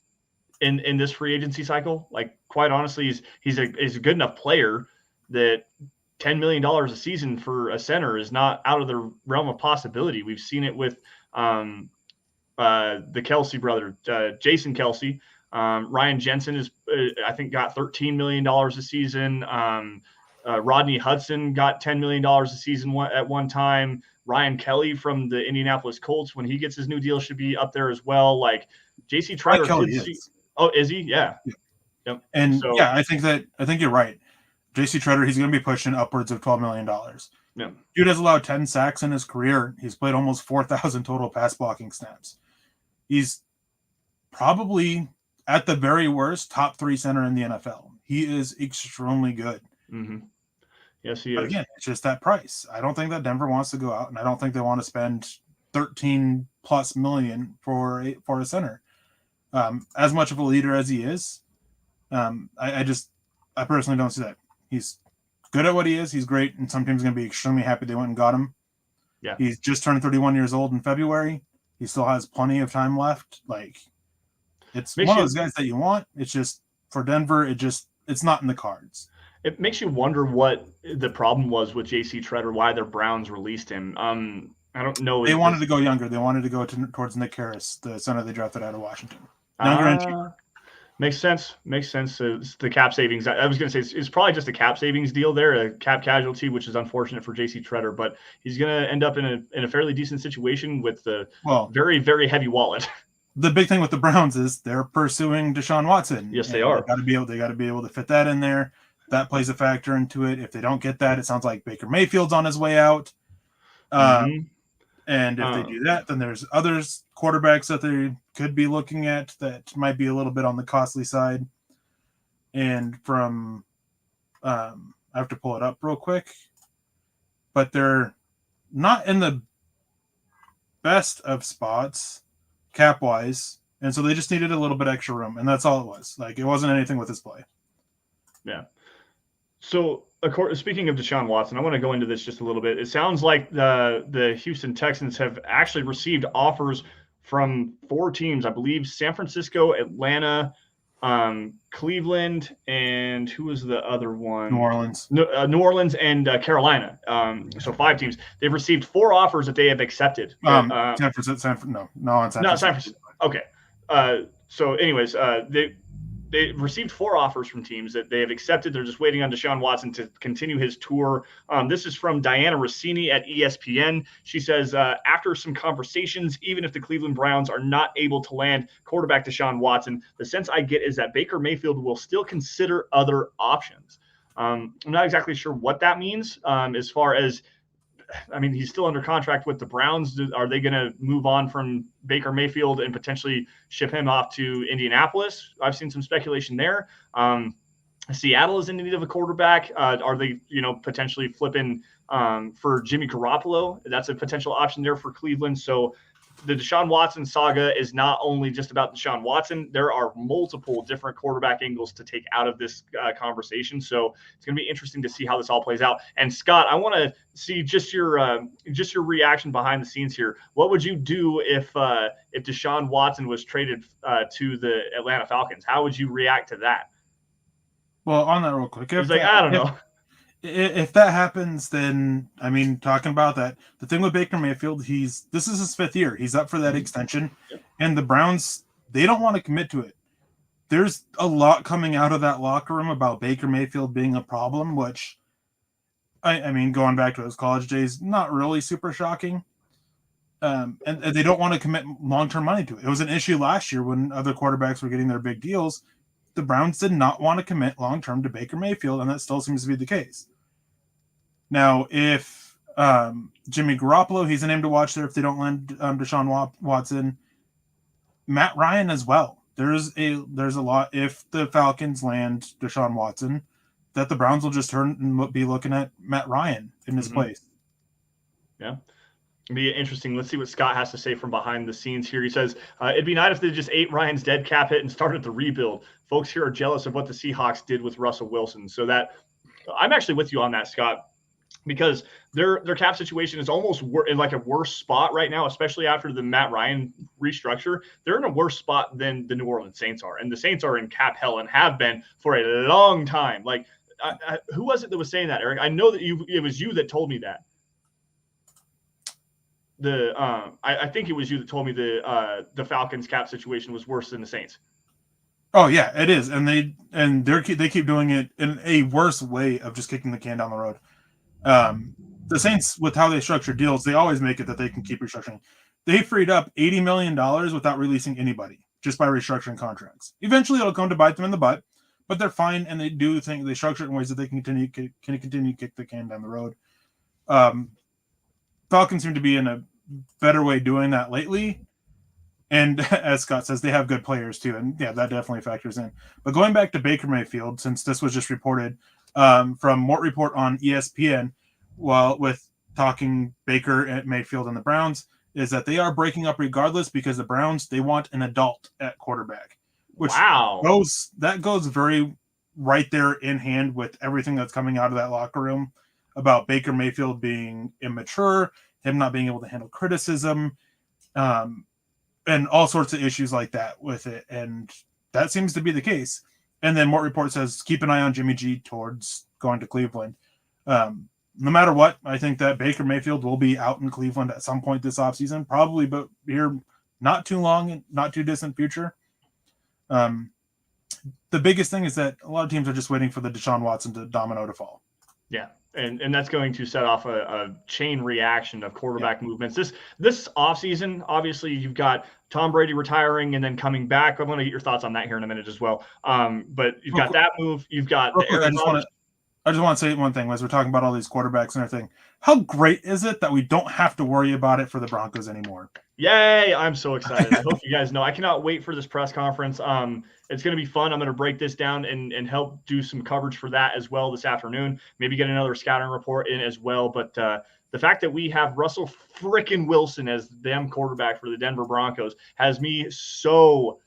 in this free agency cycle? Like, quite honestly, he's a good enough player that $10 million a season for a center is not out of the realm of possibility. We've seen it with the Kelsey brother, Jason Kelsey. Ryan Jensen is, I think, got $13 million a season. Rodney Hudson got $10 million a season at one time. Ryan Kelly from the Indianapolis Colts, when he gets his new deal, should be up there as well. Like, J.C. Treader could see. Oh, is he? Yeah. Yep. And so, I think you're right. J.C. Treader, he's going to be pushing upwards of $12 million. Yeah. Dude has allowed 10 sacks in his career. He's played almost 4,000 total pass blocking snaps. He's probably, at the very worst, top 3 center in the NFL. He is extremely good. Mm-hmm. Yes, he is. But again, it's just that price. I don't think that Denver wants to go out, and I don't think they want to spend $13+ million for a center. As much of a leader as he is, I personally don't see that. He's good at what he is. He's great, and some teams are going to be extremely happy they went and got him. Yeah, he's just turned 31 years old in February. He still has plenty of time left. Like, it's one of those guys that you want. It's just for Denver, it's not in the cards. It makes you wonder what the problem was with J.C. Treader, why the Browns released him. I don't know. They wanted to go younger. They wanted to go towards Nick Harris, the center they drafted out of Washington. Younger and cheaper. Makes sense. It's the cap savings. I was going to say it's probably just a cap savings deal there, a cap casualty, which is unfortunate for J.C. Treader, but he's going to end up in a fairly decent situation with the very, very heavy wallet. The big thing with the Browns is they're pursuing Deshaun Watson. Yes, they are. They got to be able to fit that in there. That plays a factor into it. If they don't get that, it sounds like Baker Mayfield's on his way out. And if they do that, then there's others quarterbacks that they could be looking at that might be a little bit on the costly side. And from, I have to pull it up real quick, but they're not in the best of spots cap wise. And so they just needed a little bit extra room. And that's all it was. Like, it wasn't anything with his play. Yeah. So, speaking of Deshaun Watson, I want to go into this just a little bit. It sounds like the Houston Texans have actually received offers from 4 teams, I believe: San Francisco, Atlanta, Cleveland, and who was the other one? New Orleans. New Orleans and Carolina. So 5 teams. They've received 4 offers that they have accepted. San Francisco. Not San Francisco. Okay. So, anyways, they received 4 offers from teams that they have accepted. They're just waiting on Deshaun Watson to continue his tour. This is from Diana Rossini at ESPN. She says, after some conversations, even if the Cleveland Browns are not able to land quarterback Deshaun Watson, the sense I get is that Baker Mayfield will still consider other options. I'm not exactly sure what that means as far as, I mean, he's still under contract with the Browns. Are they going to move on from Baker Mayfield and potentially ship him off to Indianapolis? I've seen some speculation there. Seattle is in need of a quarterback. Are they, potentially flipping for Jimmy Garoppolo? That's a potential option there for Cleveland. So the Deshaun Watson saga is not only just about Deshaun Watson. There are multiple different quarterback angles to take out of this conversation. So it's going to be interesting to see how this all plays out. And Scott, I want to see just your reaction behind the scenes here. What would you do if Deshaun Watson was traded to the Atlanta Falcons? How would you react to that? Well, on that real quick, I don't know. If that happens, then, I mean, talking about that, the thing with Baker Mayfield, this is his 5th year. He's up for that extension. Yep. And the Browns, they don't want to commit to it. There's a lot coming out of that locker room about Baker Mayfield being a problem, which, I mean, going back to his college days, not really super shocking. And they don't want to commit long-term money to it. It was an issue last year when other quarterbacks were getting their big deals. The Browns did not want to commit long-term to Baker Mayfield, and that still seems to be the case. Now, if Jimmy Garoppolo, he's a name to watch there if they don't land Deshaun Watson. Matt Ryan as well. There's a lot, if the Falcons land Deshaun Watson, that the Browns will just turn and be looking at Matt Ryan in his place. Yeah. Be interesting. Let's see what Scott has to say from behind the scenes here. He says, it'd be nice if they just ate Ryan's dead cap hit and started the rebuild. Folks here are jealous of what the Seahawks did with Russell Wilson. So that I'm actually with you on that, Scott, because their cap situation is almost in like a worse spot right now, especially after the Matt Ryan restructure. They're in a worse spot than the New Orleans Saints are. And the Saints are in cap hell and have been for a long time. Like, who was it that was saying that, Eric? I know that it was you that told me that. I think it was you that told me the Falcons cap situation was worse than the Saints. Oh yeah, it is, and they keep doing it in a worse way of just kicking the can down the road. The Saints, with how they structure deals, they always make it that they can keep restructuring. They freed up $80 million without releasing anybody, just by restructuring contracts. Eventually, it'll come to bite them in the butt, but they're fine, and they do think they structure it in ways that they can continue to kick the can down the road. Falcons seem to be in a better way doing that lately. And as Scott says, they have good players too. And yeah, that definitely factors in. But going back to Baker Mayfield, since this was just reported from Mort Report on ESPN, while with talking Baker and Mayfield and the Browns, is that they are breaking up regardless because the Browns, they want an adult at quarterback. Which that goes very right there in hand with everything that's coming out of that locker room about Baker Mayfield being immature, him not being able to handle criticism, and all sorts of issues like that with it. And that seems to be the case. And then Mort Report says, keep an eye on Jimmy G towards going to Cleveland. No matter what, I think that Baker Mayfield will be out in Cleveland at some point this offseason, probably, but here not too long, not too distant future. The biggest thing is that a lot of teams are just waiting for the Deshaun Watson domino to fall. Yeah. And that's going to set off a chain reaction of quarterback movements. This offseason, obviously, you've got Tom Brady retiring and then coming back. I'm going to get your thoughts on that here in a minute as well. But you've got that move. You've got the Erick. I just want to say one thing as we're talking about all these quarterbacks and everything. How great is it that we don't have to worry about it for the Broncos anymore? Yay! I'm so excited. I hope you guys know. I cannot wait for this press conference. It's going to be fun. I'm going to break this down and help do some coverage for that as well this afternoon. Maybe get another scouting report in as well. But the fact that we have Russell frickin' Wilson as them quarterback for the Denver Broncos has me so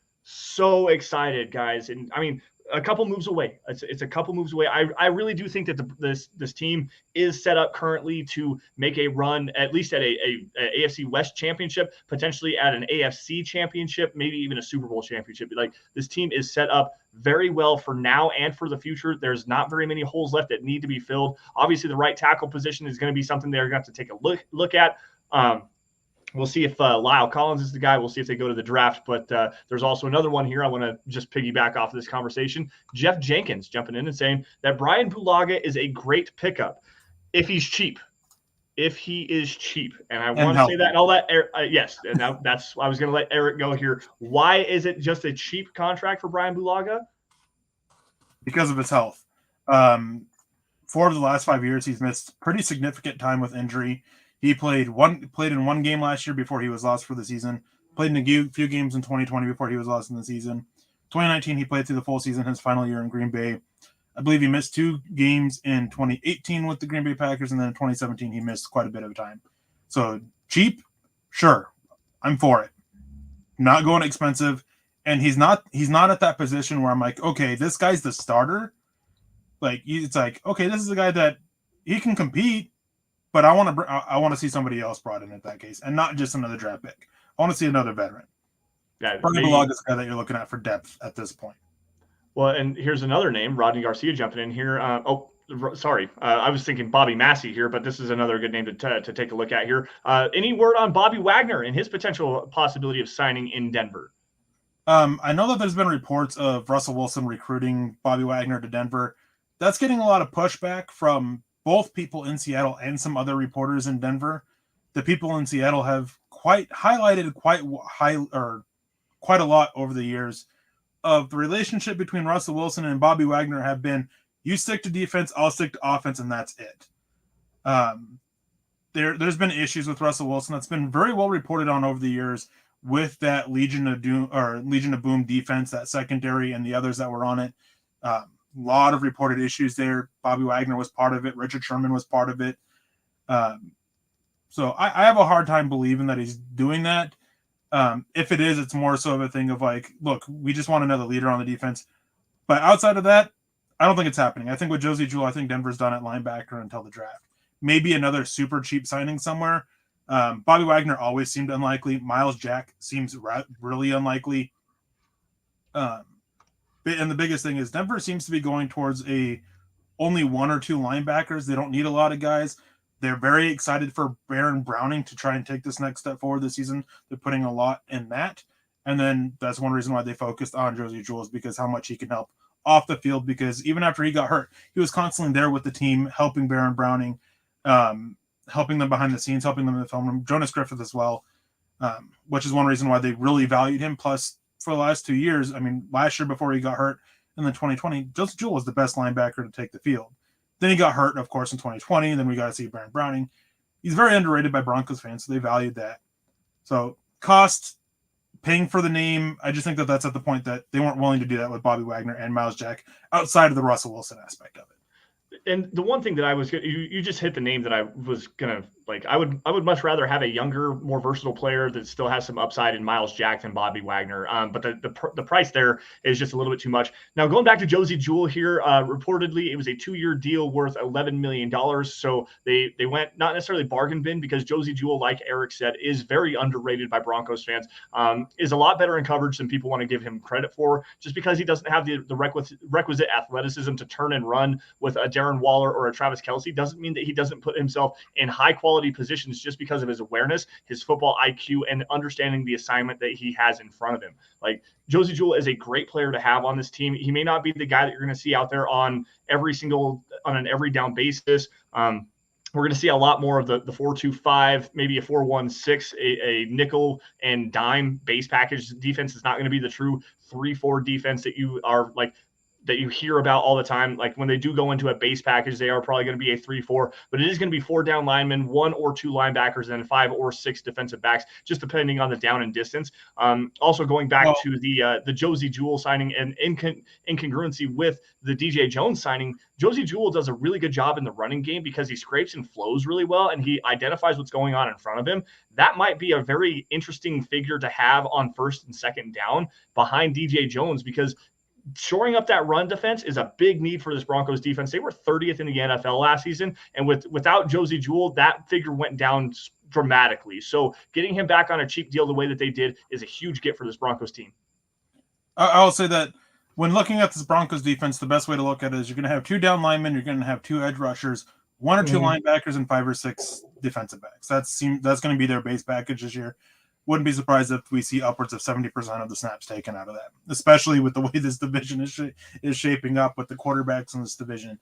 excited, guys. And I mean, a couple moves away. It's a couple moves away. I really do think that this team is set up currently to make a run, at least at a AFC West championship, potentially at an AFC championship, maybe even a Super Bowl championship. Like, this team is set up very well for now and for the future. There's not very many holes left that need to be filled. Obviously, the right tackle position is going to be something they're going to have to take a look at. We'll see if Lyle Collins is the guy. We'll see if they go to the draft. But there's also another one here. I want to just piggyback off of this conversation. Jeff Jenkins jumping in and saying that Brian Bulaga is a great pickup if he's cheap. If he is cheap. And I want to say that and all that. Yes. And that's I was going to let Eric go here. Why is it just a cheap contract for Brian Bulaga? Because of his health. 4 of the last 5 years, he's missed pretty significant time with injury. He played in one game last year before he was lost for the season. Played in a few games in 2020 before he was lost in the season. 2019, he played through the full season, his final year in Green Bay. I believe he missed 2 games in 2018 with the Green Bay Packers, and then in 2017, he missed quite a bit of time. So cheap, sure, I'm for it. Not going expensive, and he's not at that position where I'm like, okay, this guy's the starter. Like, it's like, okay, this is a guy that he can compete. But I want to see somebody else brought in that case, and not just another draft pick. I want to see another veteran. Yeah, Brian Bulaga is the guy that you're looking at for depth at this point. Well, and here's another name, Rodney Garcia jumping in here. Sorry, I was thinking Bobby Massey here, but this is another good name to take a look at here. Any word on Bobby Wagner and his potential possibility of signing in Denver? I know that there's been reports of Russell Wilson recruiting Bobby Wagner to Denver. That's getting a lot of pushback from both people in Seattle and some other reporters in Denver. The people in Seattle have highlighted quite a lot over the years of the relationship between Russell Wilson and Bobby Wagner have been, you stick to defense, I'll stick to offense, and that's it. There's been issues with Russell Wilson that's been very well reported on over the years with that Legion of Boom defense, that secondary, and the others that were on it. Lot of reported issues there. Bobby Wagner was part of it. Richard Sherman was part of it. So I have a hard time believing that he's doing that. If it is, it's more so of a thing of like, look, we just want another leader on the defense. But outside of that, I don't think it's happening. I think with Josie Jewell, I think Denver's done at linebacker until the draft. Maybe another super cheap signing somewhere. Bobby Wagner always seemed unlikely. Miles Jack seems really unlikely. And the biggest thing is Denver seems to be going towards only one or two linebackers. They don't need a lot of guys. They're very excited for Baron Browning to try and take this next step forward this season. They're putting a lot in that. And then that's one reason why they focused on Josie Jewell, is because how much he can help off the field, because even after he got hurt, he was constantly there with the team, helping Baron Browning, helping them behind the scenes, helping them in the film room. Jonas Griffith as well, which is one reason why they really valued him. Plus, for the last 2 years, I mean, last year before he got hurt, and then 2020, Josie Jewell was the best linebacker to take the field. Then he got hurt, of course, in 2020, and then we got to see Baron Browning. He's very underrated by Broncos fans, so they valued that. So cost, paying for the name, I just think that that's at the point that they weren't willing to do that with Bobby Wagner and Miles Jack outside of the Russell Wilson aspect of it. And the one thing that I was you just hit the name that I was gonna like. I would much rather have a younger, more versatile player that still has some upside in Miles Jack than Bobby Wagner. But the price there is just a little bit too much. Now going back to Josie Jewell here, reportedly it was a 2-year deal worth $11 million. So they went not necessarily bargain bin, because Josie Jewell, like Erick said, is very underrated by Broncos fans. Is a lot better in coverage than people want to give him credit for, just because he doesn't have the requisite athleticism to turn and run with a Darren Waller or a Travis Kelce. Doesn't mean that he doesn't put himself in high quality positions just because of his awareness, his football IQ, and understanding the assignment that he has in front of him. Like, Josie Jewell is a great player to have on this team. He may not be the guy that you're going to see out there on an every down basis. We're going to see a lot more of the 4-2-5, maybe a 4-1-6, a nickel and dime base package defense. Is not going to be the true 3-4 defense that you hear about all the time. Like, when they do go into a base package, they are probably going to be a 3-4, but it is going to be 4 down linemen, 1 or 2 linebackers, and 5 or 6 defensive backs, just depending on the down and distance. Also going back to the Josie Jewell signing and incongruency with the DJ Jones signing, Josie Jewell does a really good job in the running game because he scrapes and flows really well, and he identifies what's going on in front of him. That might be a very interesting figure to have on first and second down behind DJ Jones, because shoring up that run defense is a big need for this Broncos defense. They were 30th in the NFL last season, and without Josie Jewell, that figure went down dramatically. So getting him back on a cheap deal the way that they did is a huge get for this Broncos team. I'll say that when looking at this Broncos defense, the best way to look at it is you're going to have 2 down linemen, you're going to have 2 edge rushers, 1 or 2 linebackers, and 5 or 6 defensive backs. That's going to be their base package this year. Wouldn't be surprised if we see upwards of 70% of the snaps taken out of that, especially with the way this division is shaping up with the quarterbacks in this division.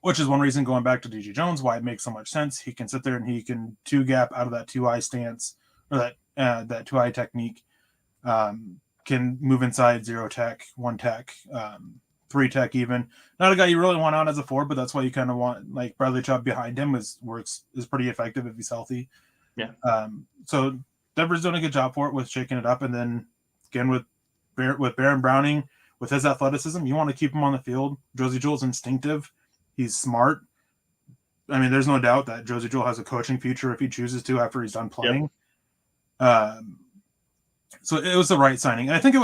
Which is one reason, going back to DJ Jones, why it makes so much sense. He can sit there and he can 2-gap out of that 2-eye stance, or that 2-eye technique. Can move inside 0 tech, 1 tech, 3 tech even. Not a guy you really want out as a 4, but that's why you kind of want, like, Bradley Chubb behind him is pretty effective if he's healthy. Yeah. So Denver's doing a good job for it with shaking it up, and then again with Baron Browning, with his athleticism, you want to keep him on the field. Josie Jewell's instinctive. He's smart. I mean, there's no doubt that Josie Jewell has a coaching future if he chooses to after he's done playing. Yep. So it was the right signing, and I think it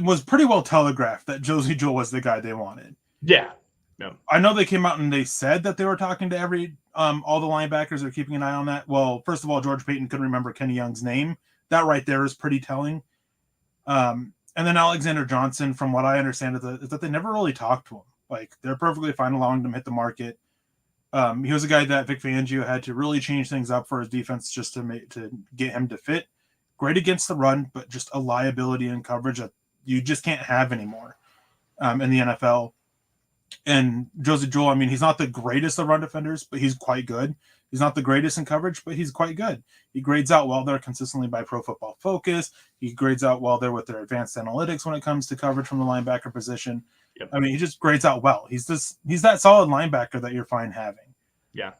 was pretty well telegraphed that Josie Jewell was the guy they wanted. Yeah. No. I know they came out and they said that they were talking to all the linebackers. They're keeping an eye on that. Well, first of all, George Paton couldn't remember Kenny Young's name. That right there is pretty telling. And then Alexander Johnson, from what I understand, is that they never really talked to him. Like, they're perfectly fine allowing him to hit the market. He was a guy that Vic Fangio had to really change things up for his defense just to get him to fit. Great against the run, but just a liability in coverage that you just can't have anymore in the NFL. And Josie Jewell, I mean, he's not the greatest of run defenders, but he's quite good. He's not the greatest in coverage, but he's quite good. He grades out well there consistently by Pro Football Focus. He grades out well there with their advanced analytics when it comes to coverage from the linebacker position. Yep. I mean, he just grades out well. He's that solid linebacker that you're fine having. Yeah.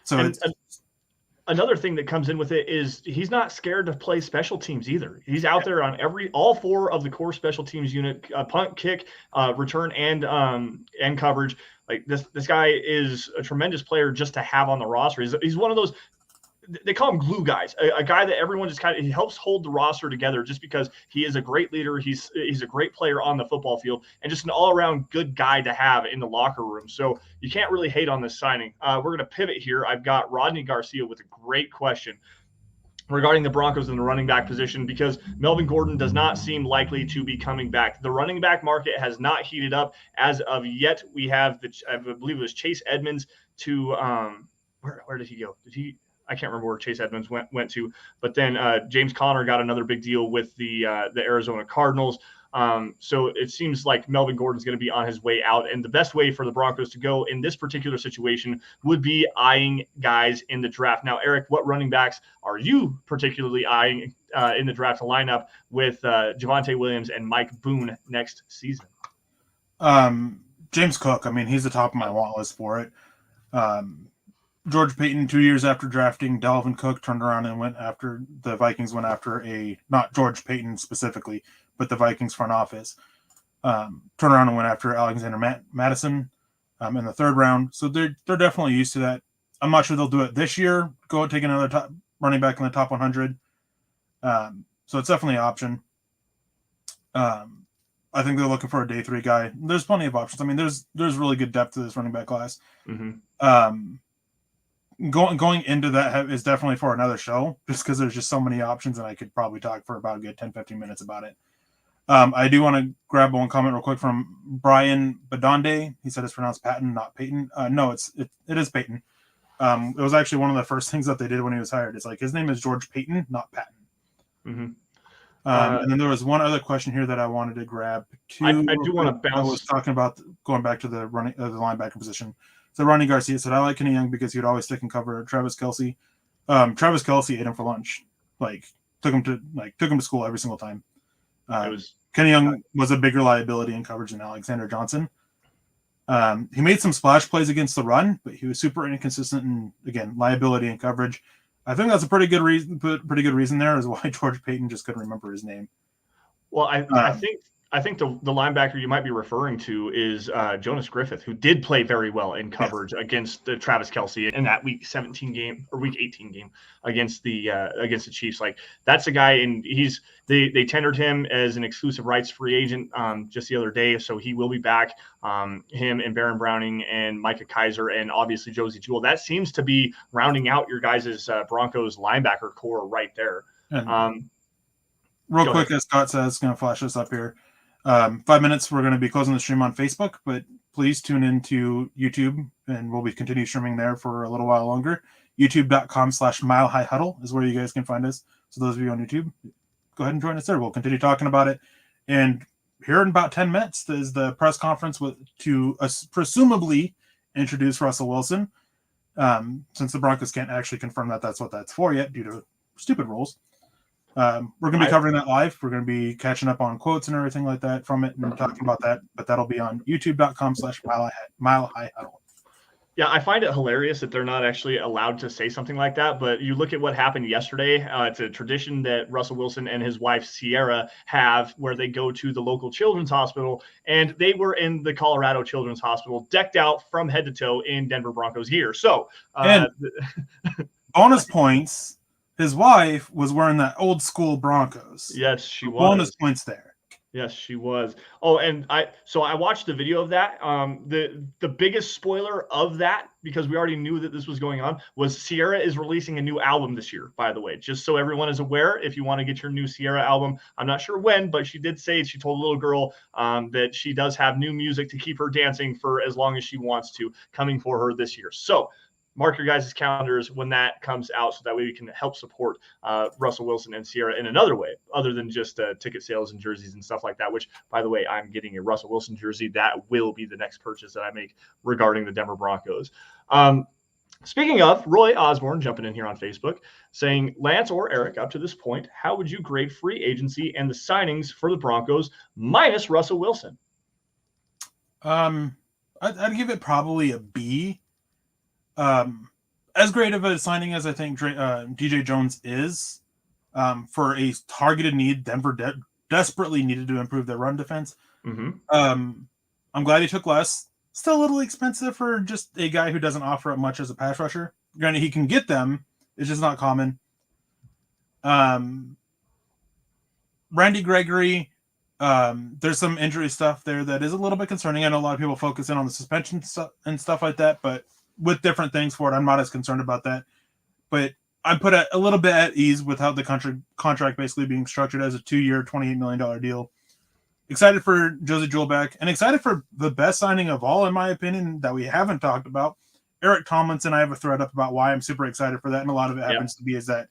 So another thing that comes in with it is he's not scared to play special teams either. He's out there on all 4 of the core special teams unit, punt, kick, return, and coverage. Like this guy is a tremendous player just to have on the roster. He's one of those, they call him glue guys, a guy that everyone just he helps hold the roster together just because he is a great leader. He's a great player on the football field and just an all-around good guy to have in the locker room. So you can't really hate on this signing. We're going to pivot here. I've got Rodney Garcia with a great question regarding the Broncos in the running back position, because Melvin Gordon does not seem likely to be coming back. The running back market has not heated up as of yet. We have I believe it was Chase Edmonds to where did he go? I can't remember where Chase Edmonds went to, but then James Conner got another big deal with the Arizona Cardinals. So it seems like Melvin Gordon's going to be on his way out, and the best way for the Broncos to go in this particular situation would be eyeing guys in the draft. Now, Eric, what running backs are you particularly eyeing in the draft to line up with Javonte Williams and Mike Boone next season? James Cook. I mean, he's the top of my want list for it. George Paton, 2 years after drafting Dalvin Cook, turned around and the Vikings went after not George Paton specifically, but the Vikings front office, turned around and went after Alexander Madison in the 3rd round. So they're definitely used to that. I'm not sure they'll do it this year. Go take another top running back in the top 100. So it's definitely an option. I think they're looking for a day 3 guy. There's plenty of options. I mean, there's really good depth to this running back class. Mm-hmm. Going into that is definitely for another show, just because there's just so many options, and I could probably talk for about a good 10-15 minutes about it. I do want to grab one comment real quick from Brian Badonde. He said it's pronounced Paton, not Peyton. No, it is Peyton. It was actually one of the first things that they did when he was hired. It's like his name is George Paton, not Paton. Mm-hmm. And then there was one other question here that I wanted to grab too. I do want to bounce. I was talking about going back to the linebacker position. So Rodney Garcia said, I like Kenny Young because he would always stick and cover Travis Kelce. Travis Kelce ate him for lunch. Like took him to school every single time. Kenny Young was a bigger liability in coverage than Alexander Johnson. He made some splash plays against the run, but he was super inconsistent and again liability in coverage. I think that's a pretty good reason there is why George Paton just couldn't remember his name. Well, I think the linebacker you might be referring to is Jonas Griffith, who did play very well in coverage against Travis Kelce in that Week 17 game or Week 18 game against the Chiefs. Like that's a guy, and they tendered him as an exclusive rights free agent just the other day, so he will be back. Him and Baron Browning and Micah Kaiser and obviously Josie Jewell. That seems to be rounding out your guys' Broncos linebacker core right there. Real quick, as Scott says, going to flash this up here. 5 minutes, we're going to be closing the stream on Facebook, but please tune into YouTube and we'll be continue streaming there for a little while longer. YouTube.com/Mile High Huddle is where you guys can find us. So those of you on YouTube, go ahead and join us there. We'll continue talking about it. And here in about 10 minutes is the press conference to presumably introduce Russell Wilson. Since the Broncos can't actually confirm that that's what that's for yet due to stupid rules. We're going to be covering that live. We're going to be catching up on quotes and everything like that from it and talking about that. But that'll be on youtube.com/Mile High Huddle. Yeah, I find it hilarious that they're not actually allowed to say something like that. But you look at what happened yesterday. It's a tradition that Russell Wilson and his wife Sierra have where they go to the local children's hospital. And they were in the Colorado Children's Hospital, decked out from head to toe in Denver Broncos gear. So bonus points. His wife was wearing that old school Broncos. Yes, she was. Bonus points there. Yes, she was. Oh, and I watched the video of that. The biggest spoiler of that, because we already knew that this was going on, was Sierra is releasing a new album this year, by the way. Just so everyone is aware, if you want to get your new Sierra album, I'm not sure when, but she did say she told a little girl that she does have new music to keep her dancing for as long as she wants to coming for her this year. So mark your guys' calendars when that comes out so that way we can help support Russell Wilson and Sierra in another way other than just ticket sales and jerseys and stuff like that, which, by the way, I'm getting a Russell Wilson jersey. That will be the next purchase that I make regarding the Denver Broncos. Speaking of, Roy Osborne jumping in here on Facebook saying, Lance or Eric, up to this point, how would you grade free agency and the signings for the Broncos minus Russell Wilson? I'd give it probably a B. as great of a signing as I think DJ Jones is, for a targeted need, Denver desperately needed to improve their run defense. Mm-hmm. I'm glad he took less. Still a little expensive for just a guy who doesn't offer up much as a pass rusher. Granted, he can get them. It's just not common. Randy Gregory, there's some injury stuff there that is a little bit concerning. I know a lot of people focus in on the suspension and stuff like that, but with different things for it, I'm not as concerned about that. But I'm put a little bit at ease with how the contract basically being structured as a 2-year, $28 million deal. Excited for Josie Jewell back, and excited for the best signing of all, in my opinion, that we haven't talked about. Eric Tomlinson. I have a thread up about why I'm super excited for that, and a lot of it happens to be is that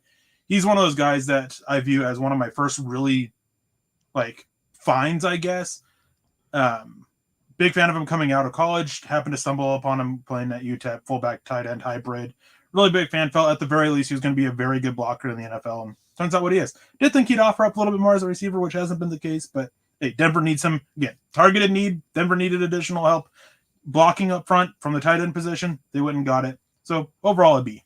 he's one of those guys that I view as one of my first really finds, I guess. Big fan of him coming out of college. Happened to stumble upon him playing at UTEP, fullback tight end hybrid. Really big fan. Felt at the very least he was going to be a very good blocker in the NFL, and turns out what he is. Did think he'd offer up a little bit more as a receiver, which hasn't been the case, but hey, Denver needs him. Again, targeted need. Denver needed additional help blocking up front from the tight end position. They went and got it. So overall, a B.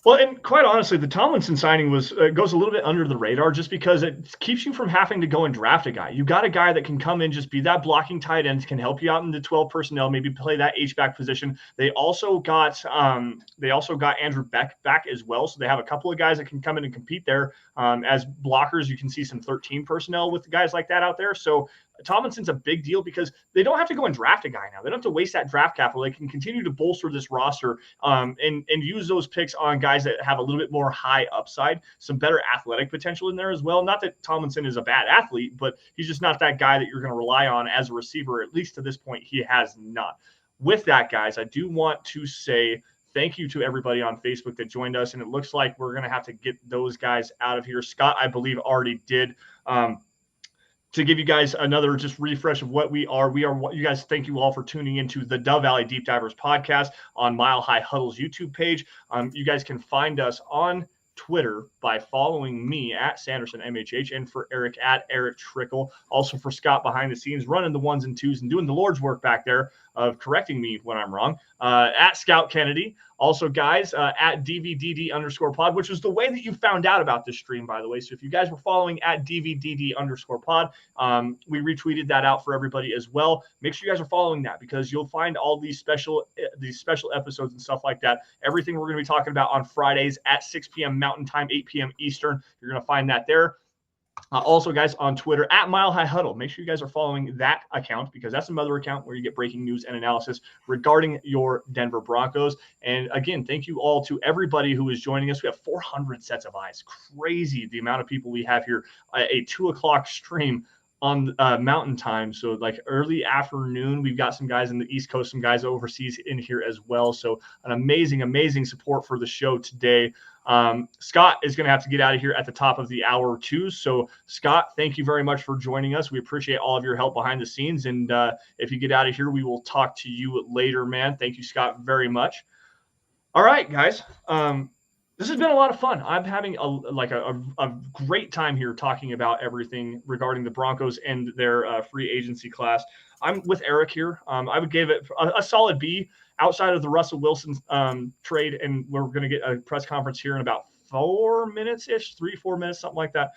Well, and quite honestly, the Tomlinson signing goes a little bit under the radar just because it keeps you from having to go and draft a guy. You got a guy that can come in, just be that blocking tight end, can help you out in the 12 personnel, maybe play that H-back position. They also got Andrew Beck back as well, so they have a couple of guys that can come in and compete there as blockers. You can see some 13 personnel with guys like that out there. So Tomlinson's a big deal because they don't have to go and draft a guy now. They don't have to waste that draft capital. They can continue to bolster this roster and use those picks on guys that have a little bit more high upside, some better athletic potential in there as well. Not that Tomlinson is a bad athlete, but he's just not that guy that you're going to rely on as a receiver. At least to this point, he has not. With that, guys, I do want to say thank you to everybody on Facebook that joined us, and it looks like we're going to have to get those guys out of here. Scott, I believe, already did. To give you guys another just refresh of what we are, you guys, thank you all for tuning into the Dove Valley Deep Divers podcast on Mile High Huddle's YouTube page. You guys can find us on Twitter by following me at Sanderson MHH, and for Eric at Erick Trickel. Also for Scott behind the scenes, running the 1s and 2s and doing the Lord's work back there of correcting me when I'm wrong, at Scout Kennedy. Also, guys, at DVDD_pod, which is the way that you found out about this stream, by the way. So if you guys were following at DVDD_pod, we retweeted that out for everybody as well. Make sure you guys are following that because you'll find all these special episodes and stuff like that. Everything we're going to be talking about on Fridays at 6 p.m. Mountain Time, 8 p.m. Eastern. You're going to find that there. Also, guys, on Twitter, at Mile High Huddle. Make sure you guys are following that account because that's another account where you get breaking news and analysis regarding your Denver Broncos. And again, thank you all to everybody who is joining us. We have 400 sets of eyes. Crazy the amount of people we have here. A 2 o'clock stream on Mountain Time. So like early afternoon, we've got some guys in the East Coast, some guys overseas in here as well. So an amazing support for the show today. Scott is going to have to get out of here at the top of the hour too. So Scott, thank you very much for joining us. We appreciate all of your help behind the scenes. And if you get out of here, we will talk to you later, man. Thank you, Scott, very much. All right, guys. This has been a lot of fun. I'm having a great time here talking about everything regarding the Broncos and their free agency class. I'm with Eric here. I would give it a solid B outside of the Russell Wilson trade, and we're going to get a press conference here in about 4 minutes-ish, 3-4 minutes, something like that.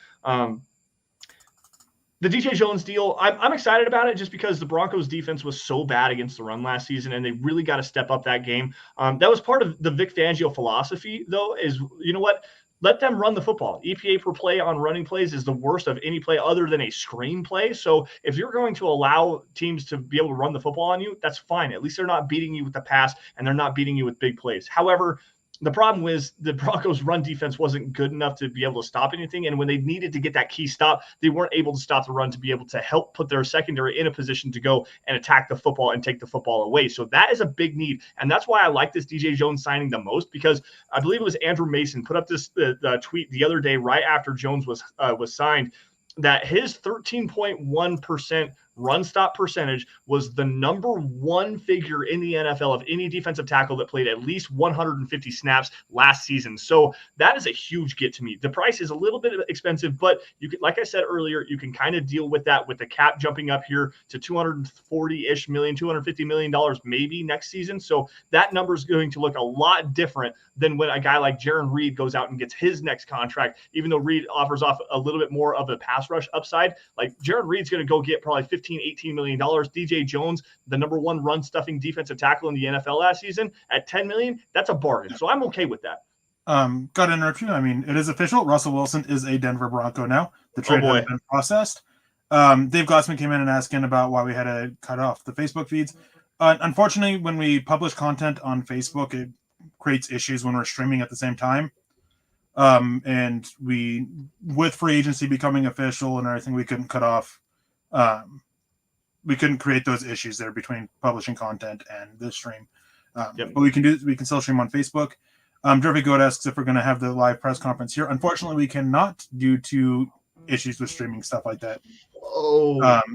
The DJ Jones deal, I'm excited about it just because the Broncos defense was so bad against the run last season, and they really got to step up that game. That was part of the Vic Fangio philosophy, though, is, you know what? Let them run the football. EPA per play on running plays is the worst of any play other than a screen play. So if you're going to allow teams to be able to run the football on you, that's fine. At least they're not beating you with the pass, and they're not beating you with big plays. However, the problem is the Broncos' run defense wasn't good enough to be able to stop anything. And when they needed to get that key stop, they weren't able to stop the run to be able to help put their secondary in a position to go and attack the football and take the football away. So that is a big need. And that's why I like this DJ Jones signing the most, because I believe it was Andrew Mason put up this tweet the other day right after Jones was signed, that his 13.1% run stop percentage was the number one figure in the NFL of any defensive tackle that played at least 150 snaps last season. So that is a huge get to me. The price is a little bit expensive, but you can, like I said earlier, you can kind of deal with that with the cap jumping up here to $240-ish million, $250 million maybe next season. So that number is going to look a lot different than when a guy like Jarran Reed goes out and gets his next contract, even though Reed offers off a little bit more of a pass rush upside. Like Jarran Reed's going to go get probably $15-18 million. DJ Jones, the number one run stuffing defensive tackle in the NFL last season at $10 million, that's a bargain. So I'm okay with that. Got to interrupt you. I mean, it is official. Russell Wilson is a Denver Bronco now. The trade has been processed. Dave Glassman came in and asking about why we had to cut off the Facebook feeds. Unfortunately, when we publish content on Facebook, it creates issues when we're streaming at the same time. And we, with free agency becoming official and everything, we couldn't cut off. We couldn't create those issues there between publishing content and the stream. But we can still stream on Facebook. Jervy Goat asks if we're going to have the live press conference here. Unfortunately, we cannot due to issues with streaming stuff like that.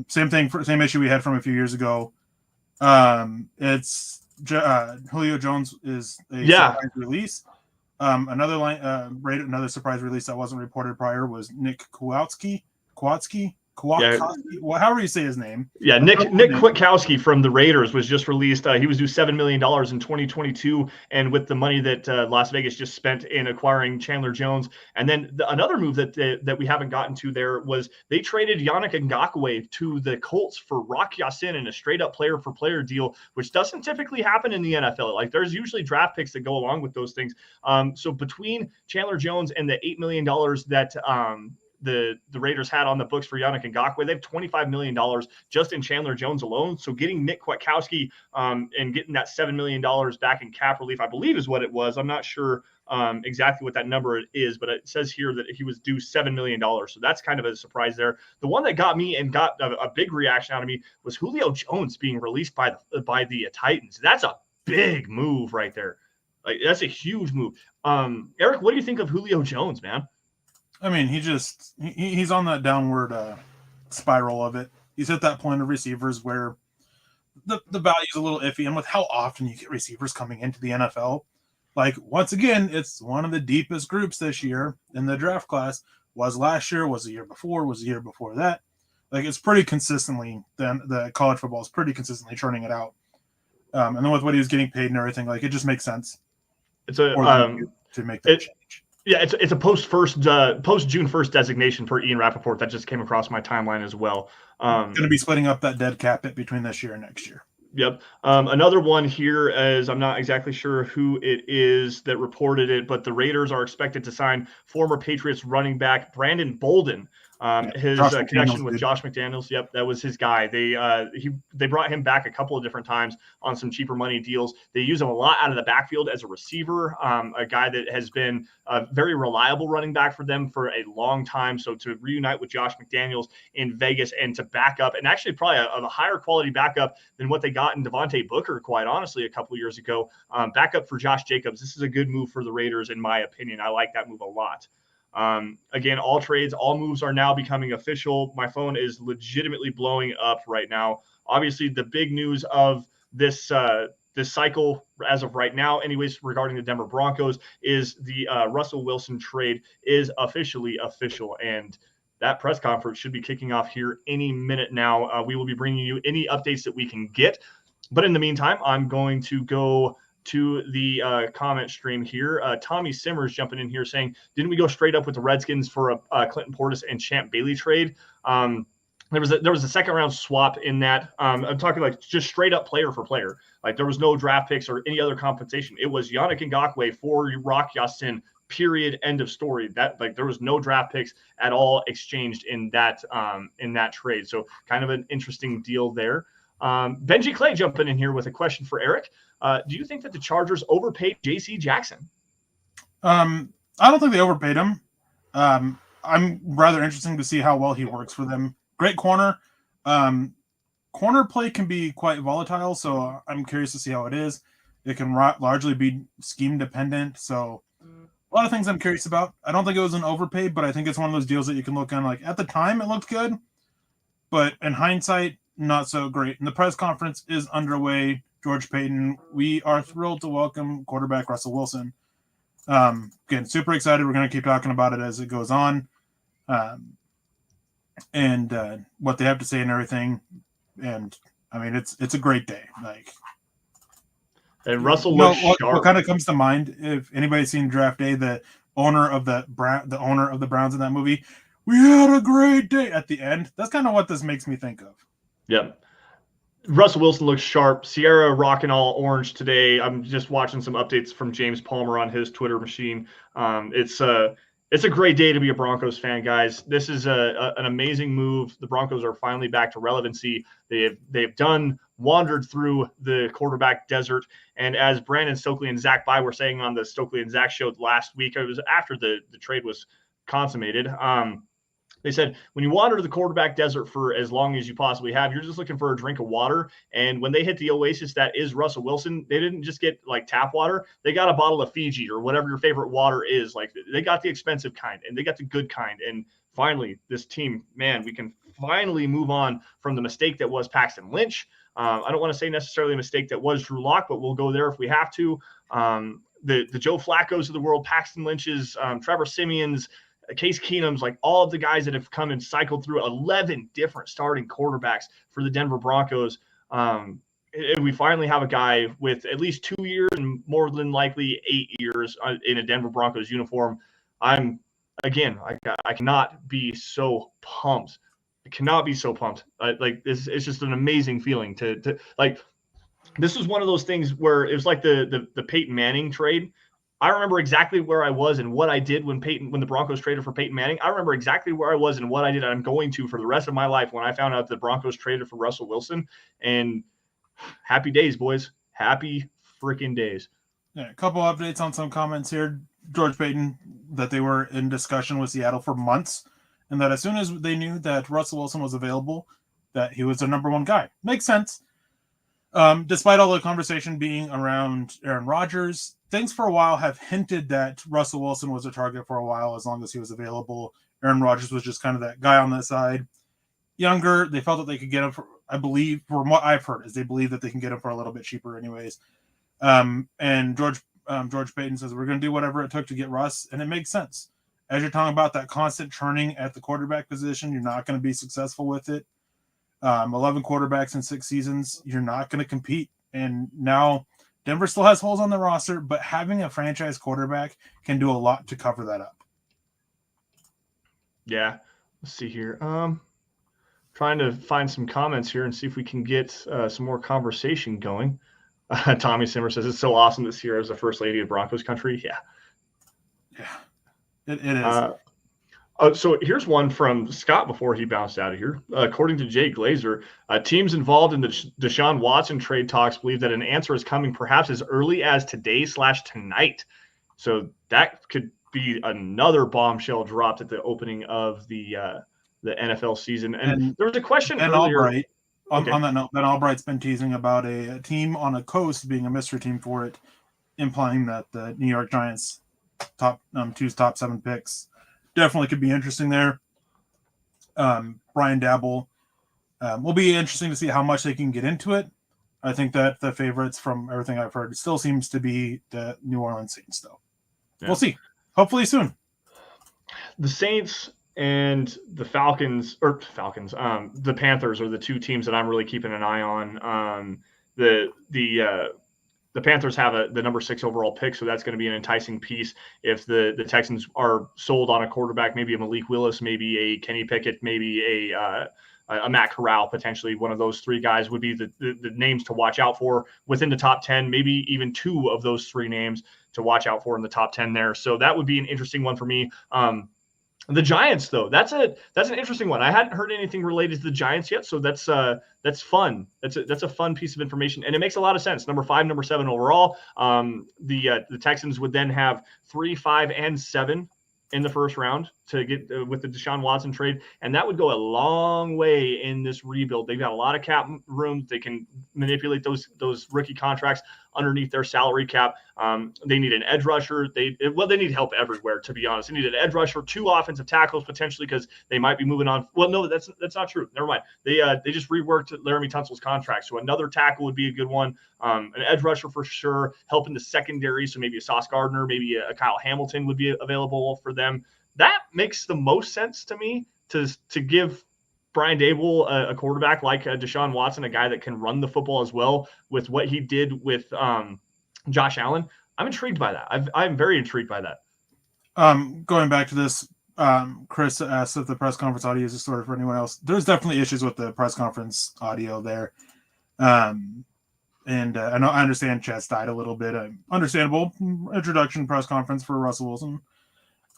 Same issue we had from a few years ago. It's Julio Jones is a surprise release. Another surprise release that wasn't reported prior was Nick Kwiatkowski. However you say his name. Yeah, Nick Kwiatkowski from the Raiders was just released. He was due $7 million in 2022, and with the money that Las Vegas just spent in acquiring Chandler Jones. And then another move that we haven't gotten to there was they traded Yannick Ngakoue to the Colts for Rock Ya-Sin in a straight-up player-for-player deal, which doesn't typically happen in the NFL. Like, there's usually draft picks that go along with those things. So between Chandler Jones and the $8 million that the Raiders had on the books for Yannick Ngakoue, they have $25 million just in Chandler Jones alone. So getting Nick Kwiatkowski and getting that $7 million back in cap relief, I believe is what it was. I'm not sure exactly what that number is, but it says here that he was due $7 million. So that's kind of a surprise there. The one that got me and got a big reaction out of me was Julio Jones being released by the Titans. That's a big move right there. Like, that's a huge move. Eric, what do you think of Julio Jones, man? I mean, he's on that downward spiral of it. He's at that point of receivers where the value is a little iffy, and with how often you get receivers coming into the NFL, like, once again, it's one of the deepest groups this year in the draft class. Was last year, was the year before, was the year before that. Like, it's pretty consistently, the college football is pretty consistently churning it out. And then with what he was getting paid and everything, like, it just makes sense. It's a to make that change. Yeah, it's a post June 1st designation for Ian Rappaport that just came across my timeline as well. Going to be splitting up that dead cap hit between this year and next year. Yep. Another one here is, I'm not exactly sure who it is that reported it, but the Raiders are expected to sign former Patriots running back Brandon Bolden. His connection with Josh McDaniels. Yep, that was his guy. They brought him back a couple of different times on some cheaper money deals. They use him a lot out of the backfield as a receiver, a guy that has been a very reliable running back for them for a long time. So to reunite with Josh McDaniels in Vegas and to back up, and actually probably a higher quality backup than what they got in Devontae Booker, quite honestly, a couple of years ago. Backup for Josh Jacobs. This is a good move for the Raiders, in my opinion. I like that move a lot. Again, all moves are now becoming official. My phone is legitimately blowing up right now. Obviously, the big news of this cycle as of right now, anyways, regarding the Denver Broncos, is the Russell Wilson trade is officially official. And that press conference should be kicking off here any minute now. We will be bringing you any updates that we can get. But in the meantime, I'm going to go to the comment stream here. Tommy Simmers jumping in here saying, didn't we go straight up with the Redskins for a Clinton Portis and Champ Bailey trade? There was a second round swap in that. I'm talking like just straight up player for player. Like, there was no draft picks or any other compensation. It was Yannick Ngakoue for Rock Ya-Sin, period, end of story. That, like, there was no draft picks at all exchanged in that trade. So kind of an interesting deal there. Benji Clay jumping in here with a question for Eric. Do you think that the Chargers overpaid J.C. Jackson? I don't think they overpaid him. I'm rather interested to see how well he works for them. Great corner. Corner play can be quite volatile, so I'm curious to see how it is. It can largely be scheme dependent, so a lot of things I'm curious about. I don't think it was an overpay, but I think it's one of those deals that you can look on, like, at the time it looked good, but in hindsight, not so great. And the press conference is underway. George Paton, we are thrilled to welcome quarterback Russell Wilson. Again, super excited. We're going to keep talking about it as it goes on, and what they have to say and everything. And I mean, it's a great day. Like, and Russell looks sharp. What kind of comes to mind if anybody's seen Draft Day? The owner of the Browns in that movie. We had a great day at the end. That's kind of what this makes me think of. Yep. Russell Wilson looks sharp. Sierra rocking all orange today. I'm just watching some updates from James Palmer on his Twitter machine. It's a great day to be a Broncos fan, guys. This is an amazing move. The Broncos are finally back to relevancy. They've wandered through the quarterback desert. And as Brandon Stokely and Zach By were saying on the Stokely and Zach show last week, it was after the trade was consummated. They said, when you wander the quarterback desert for as long as you possibly have, you're just looking for a drink of water. And when they hit the oasis that is Russell Wilson, they didn't just get like tap water. They got a bottle of Fiji or whatever your favorite water is. Like, they got the expensive kind and they got the good kind. And finally, this team, man, we can finally move on from the mistake that was Paxton Lynch. I don't want to say necessarily a mistake that was Drew Lock, but we'll go there if we have to. The Joe Flacco's of the world, Paxton Lynch's, Trevor Simeon's, Case Keenum's, like all of the guys that have come and cycled through 11 different starting quarterbacks for the Denver Broncos. And we finally have a guy with at least 2 years and more than likely 8 years in a Denver Broncos uniform. I cannot be so pumped. I cannot be so pumped. Like, this, it's just an amazing feeling to like. This was one of those things where it was like the Peyton Manning trade. I remember exactly where I was and what I did when the Broncos traded for Peyton Manning. I remember exactly where I was and what I did. I'm going to for the rest of my life when I found out the Broncos traded for Russell Wilson. And happy days, boys. Happy freaking days. Yeah, a couple updates on some comments here. George Paton, that they were in discussion with Seattle for months, and that as soon as they knew that Russell Wilson was available, that he was their number one guy. Makes sense. Despite all the conversation being around Aaron Rodgers, things for a while have hinted that Russell Wilson was a target for a while as long as he was available. Aaron Rodgers was just kind of that guy on that side. Younger, they felt that they could get him for, I believe, from what I've heard, is they believe that they can get him for a little bit cheaper anyways. And George Paton says, we're going to do whatever it took to get Russ, and it makes sense. As you're talking about that constant churning at the quarterback position, you're not going to be successful with it. 11 quarterbacks in 6 seasons, you're not going to compete. And now Denver still has holes on the roster, but having a franchise quarterback can do a lot to cover that up. Yeah. Let's see here. Trying to find some comments here and see if we can get some more conversation going. Tommy Simmer says, it's so awesome that Sierra is the first lady of Broncos country. Yeah, it is. So here's one from Scott before he bounced out of here. According to Jay Glazer, teams involved in the Deshaun Watson trade talks believe that an answer is coming perhaps as early as today/tonight. So that could be another bombshell dropped at the opening of the NFL season. And there was a question earlier. Albright, on that note, Ben Albright's been teasing about a team on a coast being a mystery team for it, implying that the New York Giants top 7 picks definitely could be interesting there. Brian Dabble will be interesting to see how much they can get into it. I think that the favorites, from everything I've heard, still seems to be the New Orleans Saints, though. Yeah. We'll see. Hopefully soon. The Saints and the the Panthers are the two teams that I'm really keeping an eye on. The Panthers have the number 6 overall pick, so that's going to be an enticing piece. If the Texans are sold on a quarterback, maybe a Malik Willis, maybe a Kenny Pickett, maybe a Matt Corral, potentially one of those 3 guys would be the names to watch out for within the top 10, maybe even 2 of those 3 names to watch out for in the top 10 there. So that would be an interesting one for me. The Giants, though, that's an interesting one. I hadn't heard anything related to the Giants yet, so that's fun. That's a fun piece of information, and it makes a lot of sense. Number 5, number 7 overall. The Texans would then have 3, 5, and 7 in the first round. to get with the Deshaun Watson trade, and that would go a long way in this rebuild. They've got a lot of cap room. They can manipulate those rookie contracts underneath their salary cap. They need an edge rusher. They need help everywhere, to be honest. They need an edge rusher, 2 offensive tackles potentially, because they might be moving on. Well, no, that's not true. Never mind. They just reworked Laramie Tunsil's contract, so another tackle would be a good one. An edge rusher for sure, helping the secondary. So maybe a Sauce Gardner, maybe a Kyle Hamilton would be available for them. That makes the most sense to me to give Brian Dable a quarterback like Deshaun Watson, a guy that can run the football as well, with what he did with Josh Allen. I'm intrigued by that. I'm very intrigued by that. Going back to this, Chris asked if the press conference audio is distorted for anyone else. There's definitely issues with the press conference audio there. And I understand Chat's died a little bit. Understandable introduction press conference for Russell Wilson.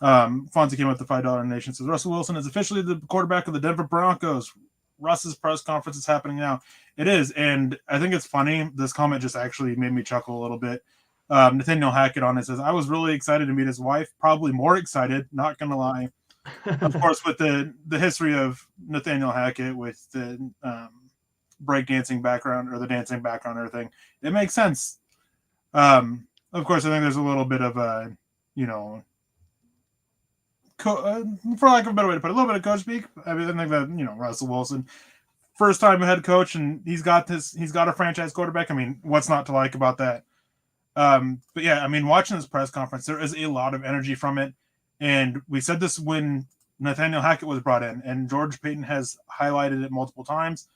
Fonzie came up with the $5 donation, says Russell Wilson is officially the quarterback of the Denver Broncos. Russ's press conference is happening now. It is, and I think it's funny. This comment just actually made me chuckle a little bit. Nathaniel Hackett on it says, I was really excited to meet his wife, probably more excited, not going to lie. Of course, with the history of Nathaniel Hackett with the breakdancing background or the dancing background or everything, it makes sense. Of course, I think there's a little bit of a, for lack of a better way to put it, a little bit of coach speak. I think that, Russell Wilson, first time head coach, and he's got a franchise quarterback. I mean, what's not to like about that? But yeah, I mean, watching this press conference, there is a lot of energy from it. And we said this when Nathaniel Hackett was brought in, and George Paton has highlighted it multiple times.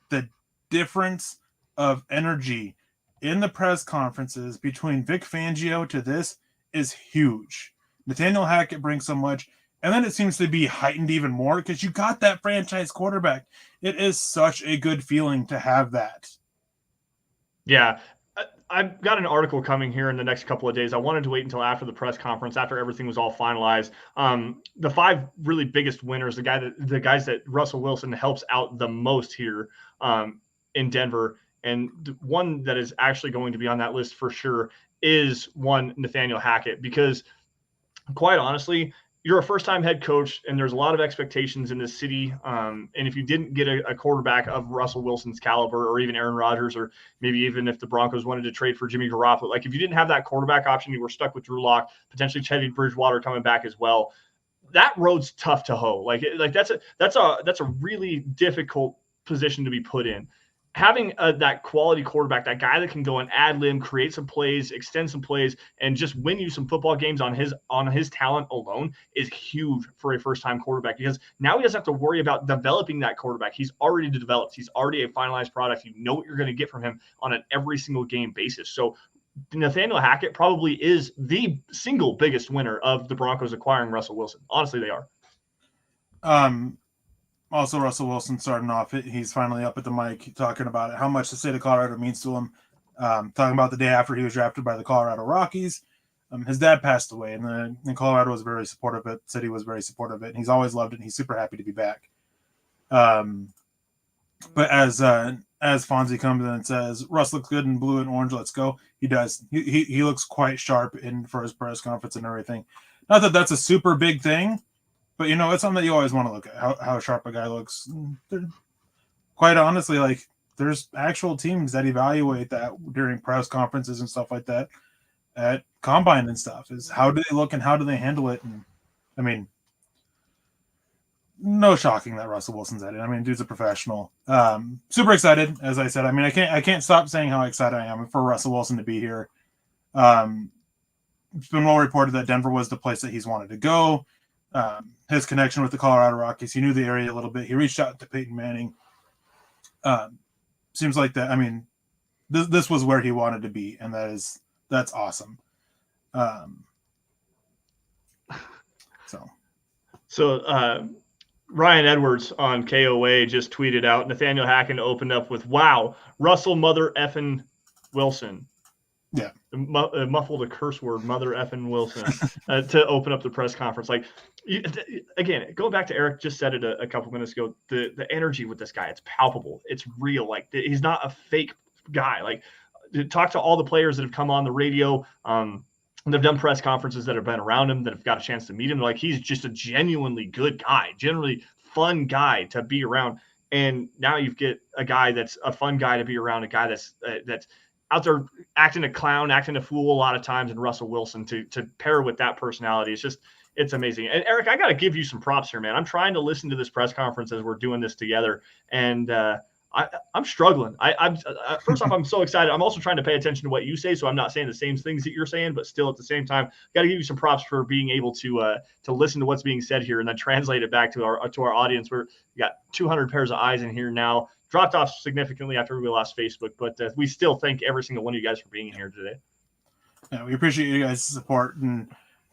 The difference of energy in the press conferences between Vic Fangio to this is huge. Nathaniel Hackett brings so much, and then it seems to be heightened even more because you got that franchise quarterback. It is such a good feeling to have that. Yeah. I've got an article coming here in the next couple of days. I wanted to wait until after the press conference, after everything was all finalized. The 5 really biggest winners, the guys that Russell Wilson helps out the most here in Denver, and the one that is actually going to be on that list for sure is one Nathaniel Hackett, because quite honestly, you're a first-time head coach, and there's a lot of expectations in this city. And if you didn't get a quarterback of Russell Wilson's caliber, or even Aaron Rodgers, or maybe even if the Broncos wanted to trade for Jimmy Garoppolo, like if you didn't have that quarterback option, you were stuck with Drew Lock, potentially Teddy Bridgewater coming back as well. That road's tough to hoe. Like that's a really difficult position to be put in. Having that quality quarterback, that guy that can go and ad lib, create some plays, extend some plays, and just win you some football games on his talent alone is huge for a first-time quarterback, because now he doesn't have to worry about developing that quarterback. He's already developed. He's already a finalized product. You know what you're going to get from him on an every single game basis. So Nathaniel Hackett probably is the single biggest winner of the Broncos acquiring Russell Wilson. Honestly, they are. Also, Russell Wilson starting off, he's finally up at the mic talking about it, how much the state of Colorado means to him. Talking about the day after he was drafted by the Colorado Rockies. His dad passed away, and Colorado was very supportive of it. City was very supportive of it, and he's always loved it, and he's super happy to be back. But as Fonzie comes in and says, Russ looks good in blue and orange, let's go. He does. He looks quite sharp for his press conference and everything. Not that that's a super big thing, but, it's something that you always want to look at, how sharp a guy looks. Quite honestly, like, there's actual teams that evaluate that during press conferences and stuff like that at Combine and stuff, is how do they look and how do they handle it? And, I mean, no shocking that Russell Wilson's at it. I mean, dude's a professional. Super excited, as I said. I mean, I can't stop saying how excited I am for Russell Wilson to be here. It's been well reported that Denver was the place that he's wanted to go. His connection with the Colorado Rockies, he knew the area a little bit. He reached out to Peyton Manning. Seems like that. I mean, this was where he wanted to be, and that's awesome. So Ryan Edwards on KOA just tweeted out, Nathaniel Hackett opened up with, "Wow, Russell mother effing Wilson." Yeah. Muffled a curse word, mother effing Wilson, to open up the press conference. Like, again, going back to Eric just said it a couple minutes ago, the energy with this guy, it's palpable. It's real. Like, he's not a fake guy. Like, talk to all the players that have come on the radio. And they've done press conferences that have been around him that have got a chance to meet him. Like, he's just a genuinely good guy, generally fun guy to be around. And now you get a guy that's a fun guy to be around, a guy that's out there acting a clown, acting a fool a lot of times, and Russell Wilson to pair with that personality. It's amazing. And Eric, I got to give you some props here, man. I'm trying to listen to this press conference as we're doing this together, and I'm struggling. I'm first off, I'm so excited. I'm also trying to pay attention to what you say, so I'm not saying the same things that you're saying, but still at the same time, got to give you some props for being able to listen to what's being said here and then translate it back to our audience. We got 200 pairs of eyes in here now. Dropped off significantly after we lost Facebook, but we still thank every single one of you guys for being here today. Yeah, we appreciate you guys' support. And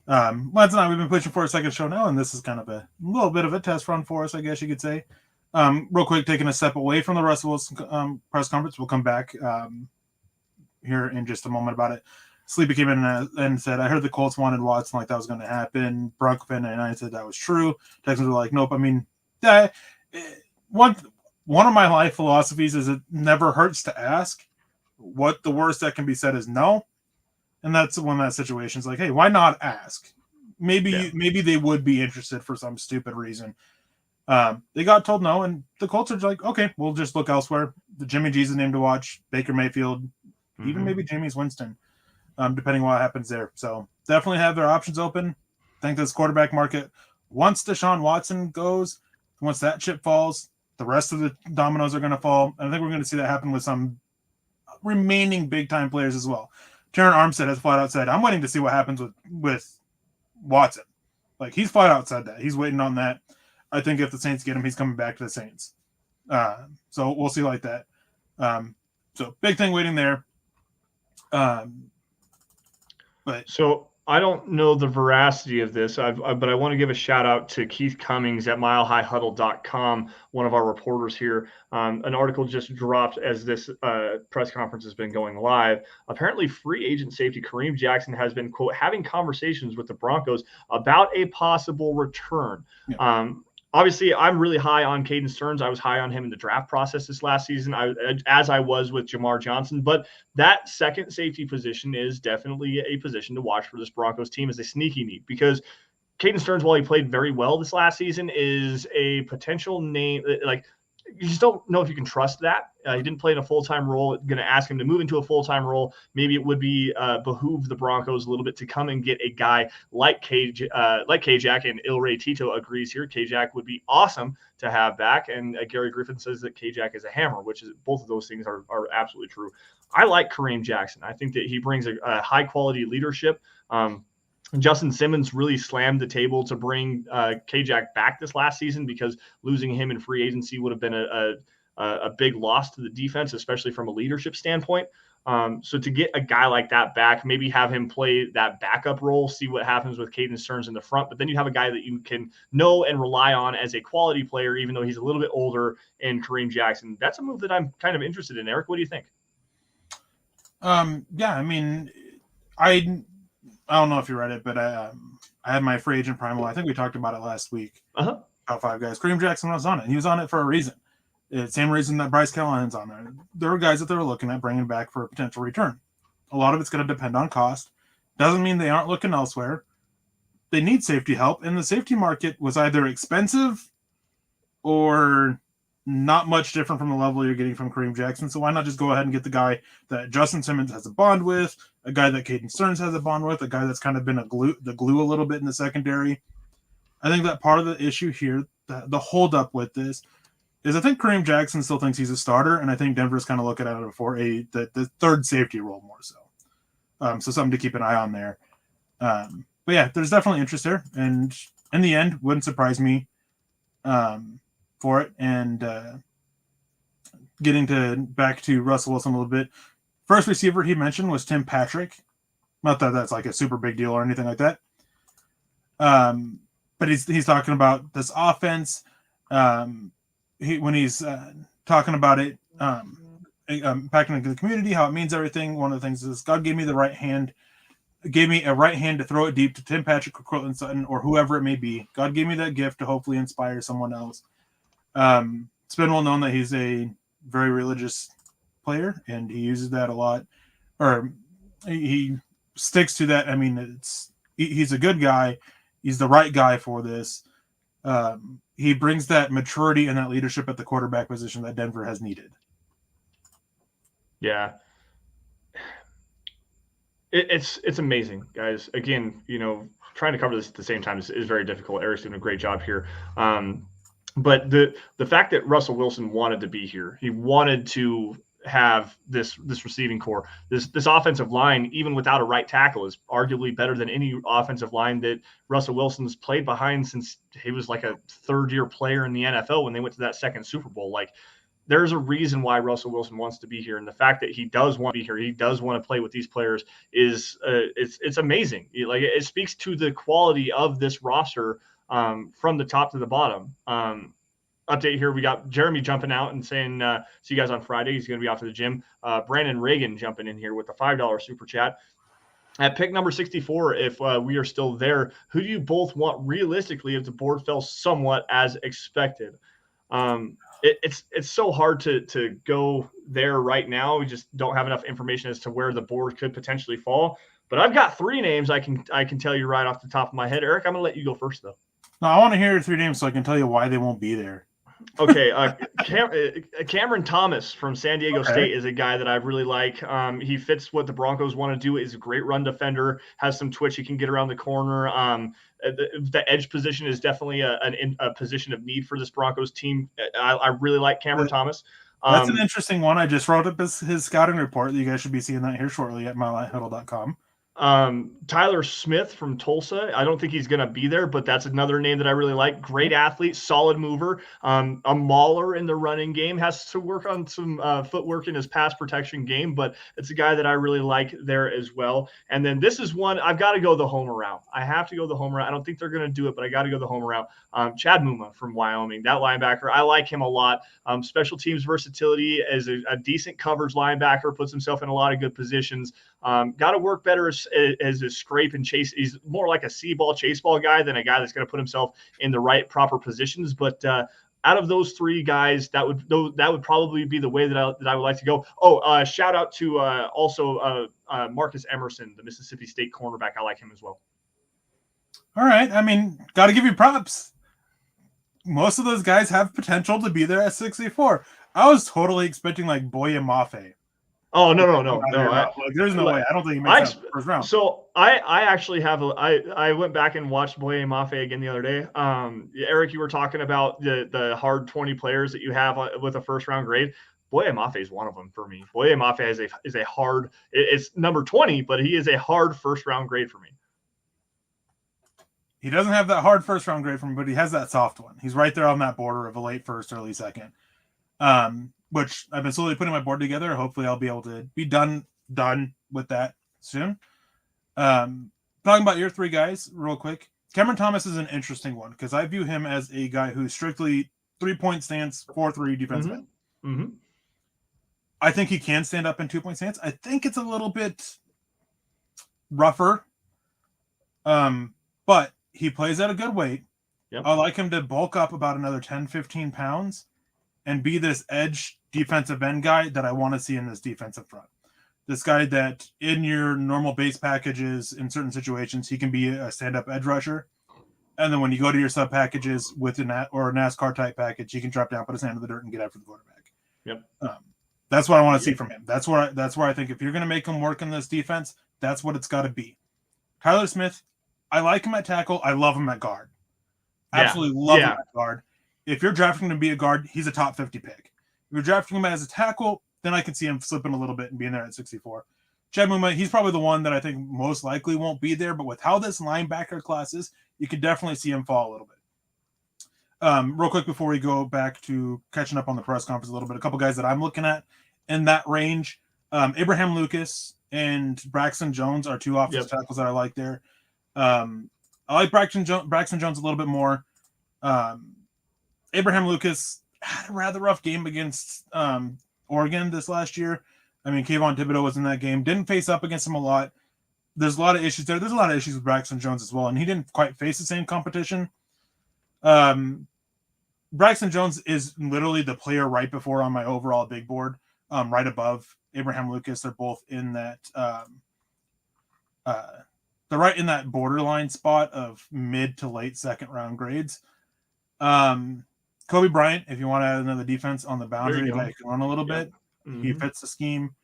Lance and I, we've been pushing for a second show now, and this is kind of a little bit of a test run for us, I guess you could say. Real quick, taking a step away from the Russell Wilson press conference. We'll come back here in just a moment about it. Sleepy came in and said, I heard the Colts wanted Watson, like that was going to happen. Bronco fan and I said that was true. Texans were like, nope. I mean, one of my life philosophies is it never hurts to ask. What the worst that can be said is no. And that's one of that situations like, hey, why not ask? Maybe they would be interested for some stupid reason. They got told no, and the Colts are like, okay, we'll just look elsewhere. The Jimmy G's a name to watch, Baker Mayfield, even maybe Jameis Winston, depending on what happens there. So definitely have their options open. I think this quarterback market, once Deshaun Watson goes, once that chip falls, the rest of the dominoes are going to fall. And I think we're going to see that happen with some remaining big-time players as well. Terran Armstead has flat out said, I'm waiting to see what happens with Watson. Like, he's flat out said that. He's waiting on that. I think if the Saints get him, he's coming back to the Saints. So we'll see like that. So big thing waiting there. But so I don't know the veracity of this, but I want to give a shout out to Keith Cummings at milehighhuddle.com, one of our reporters here. An article just dropped as this press conference has been going live. Apparently, free agent safety Kareem Jackson has been, quote, having conversations with the Broncos about a possible return. Yeah. Obviously, I'm really high on Caden Stearns. I was high on him in the draft process this last season, as I was with Jamar Johnson. But that second safety position is definitely a position to watch for this Broncos team as a sneaky need, because Caden Stearns, while he played very well this last season, is a potential name. Like, you just don't know if you can trust that. He didn't play in a full-time role. Going to ask him to move into a full-time role. Maybe it would be behoove the Broncos a little bit to come and get a guy like K-Jack, and Ilray Tito agrees here. K-Jack would be awesome to have back, and Gary Griffin says that K-Jack is a hammer, which is, both of those things are absolutely true. I like Kareem Jackson. I think that he brings a high-quality leadership. Justin Simmons really slammed the table to bring K-Jack back this last season, because losing him in free agency would have been a big loss to the defense, especially from a leadership standpoint. So to get a guy like that back, maybe have him play that backup role, see what happens with Caden Stearns in the front, but then you have a guy that you can know and rely on as a quality player, even though he's a little bit older, in Kareem Jackson. That's a move that I'm kind of interested in. Eric, what do you think? Yeah, I mean, I don't know if you read it, but I had my free agent primal. I think we talked about it last week. Top 5 guys. Kareem Jackson was on it. He was on it for a reason. Same reason that Bryce Callahan's on there. There were guys that they were looking at bringing back for a potential return. A lot of it's going to depend on cost. Doesn't mean they aren't looking elsewhere. They need safety help, and the safety market was either expensive or not much different from the level you're getting from Kareem Jackson. So why not just go ahead and get the guy that Justin Simmons has a bond with, a guy that Caden Stearns has a bond with, a guy that's kind of been the glue a little bit in the secondary. I think that part of the issue here, the holdup with this, is I think Kareem Jackson still thinks he's a starter, and I think Denver's kind of looking at it for the third safety role more so. So something to keep an eye on there. But yeah, there's definitely interest there, and in the end, wouldn't surprise me for it. And getting back to Russell Wilson a little bit, first receiver he mentioned was Tim Patrick. Not that that's like a super big deal or anything like that. But he's talking about this offense. When he's talking about it, impacting the community, how it means everything. One of the things is God gave me a right hand to throw it deep to Tim Patrick or Cortland Sutton or whoever it may be. God gave me that gift to hopefully inspire someone else. It's been well known that he's a very religious player, and he uses that a lot. Or he sticks to that. I mean, he's a good guy. He's the right guy for this. He brings that maturity and that leadership at the quarterback position that Denver has needed. Yeah. It's amazing, guys. Again, trying to cover this at the same time is very difficult. Erick's doing a great job here. But the fact that Russell Wilson wanted to be here, he wanted to have this receiving core, this offensive line, even without a right tackle, is arguably better than any offensive line that Russell Wilson's played behind since he was like a third-year player in the NFL when they went to that second Super Bowl. Like, there's a reason why Russell Wilson wants to be here, and the fact that he does want to be here, he does want to play with these players, is it's amazing. It speaks to the quality of this roster from the top to the bottom. Update here, we got Jeremy jumping out and saying, see you guys on Friday. He's going to be off to the gym. Brandon Reagan jumping in here with a $5 super chat. At pick number 64, if we are still there, who do you both want realistically if the board fell somewhat as expected? It's so hard to go there right now. We just don't have enough information as to where the board could potentially fall. But I've got 3 names I can tell you right off the top of my head. Eric, I'm going to let you go first, though. No, I want to hear your 3 names so I can tell you why they won't be there. Okay, Cameron Thomas from San Diego State is a guy that I really like. He fits what the Broncos want to do. Is a great run defender, has some twitch. He can get around the corner. The edge position is definitely a position of need for this Broncos team. I really like Cameron Thomas. That's an interesting one. I just wrote up his scouting report. You guys should be seeing that here shortly at myhuddle.com. Tyler Smith from Tulsa. I don't think he's going to be there, but that's another name that I really like. Great athlete, solid mover, a mauler in the running game, has to work on some footwork in his pass protection game, but it's a guy that I really like there as well. And then this is one, I've got to go the homer route. I have to go the homer route. I don't think they're going to do it, but I got to go the homer route. Chad Muma from Wyoming, that linebacker, I like him a lot. Special teams versatility as a decent coverage linebacker, puts himself in a lot of good positions. Got to work better as a scrape and chase. He's more like a see-ball, chase-ball guy than a guy that's going to put himself in the right, proper positions. But out of those 3 guys, that would probably be the way that I would like to go. Oh, shout out to also Marcus Emerson, the Mississippi State cornerback. I like him as well. All right. I mean, got to give you props. Most of those guys have potential to be there at 64. I was totally expecting like Boye Mafe. Oh, no. There's no way. I don't think he makes that first round. So I actually have I went back and watched Boye Mafe again the other day. Eric, you were talking about the hard 20 players that you have with a first round grade. Boye Mafe is one of them for me. Boye Mafe is a hard. It's number 20, but he is a hard first round grade for me. He doesn't have that hard first round grade for me, but he has that soft one. He's right there on that border of a late first, early second. Which I've been slowly putting my board together. Hopefully I'll be able to be done with that soon. Talking about your 3 guys real quick. Cameron Thomas is an interesting one because I view him as a guy who's strictly 3-point stance, 4-3 defensive end. Mm-hmm. I think he can stand up in 2-point stance. I think it's a little bit rougher. But he plays at a good weight. Yep. I like him to bulk up about another 10, 15 pounds and be this edge defensive end guy that I want to see in this defensive front. This guy that in your normal base packages, in certain situations, he can be a stand-up edge rusher. And then when you go to your sub packages with a NASCAR type package, he can drop down, put his hand in the dirt, and get after the quarterback. Yep. That's what I want to see from him. That's where I think if you're going to make him work in this defense, that's what it's got to be. Tyler Smith, I like him at tackle. I love him at guard. Absolutely love him at guard. If you're drafting him to be a guard, he's a top 50 pick. If you're drafting him as a tackle, then I can see him slipping a little bit and being there at 64. Chad Muma, he's probably the one that I think most likely won't be there, but with how this linebacker class is, you could definitely see him fall a little bit. Real quick before we go back to catching up on the press conference a little bit, a couple guys that I'm looking at in that range. Abraham Lucas and Braxton Jones are 2 offensive tackles that I like there. I like Braxton Jones a little bit more. Abraham Lucas had a rather rough game against Oregon this last year. I mean, Kayvon Thibodeau was in that game. Didn't face up against him a lot. There's a lot of issues there. There's a lot of issues with Braxton Jones as well, and he didn't quite face the same competition. Braxton Jones is literally the player right before on my overall big board, right above Abraham Lucas. They're both in that they're right in that borderline spot of mid to late second round grades. Kobe Bryant, if you want to add another defense on the boundary, guy can run a little bit. Mm-hmm. He fits the scheme.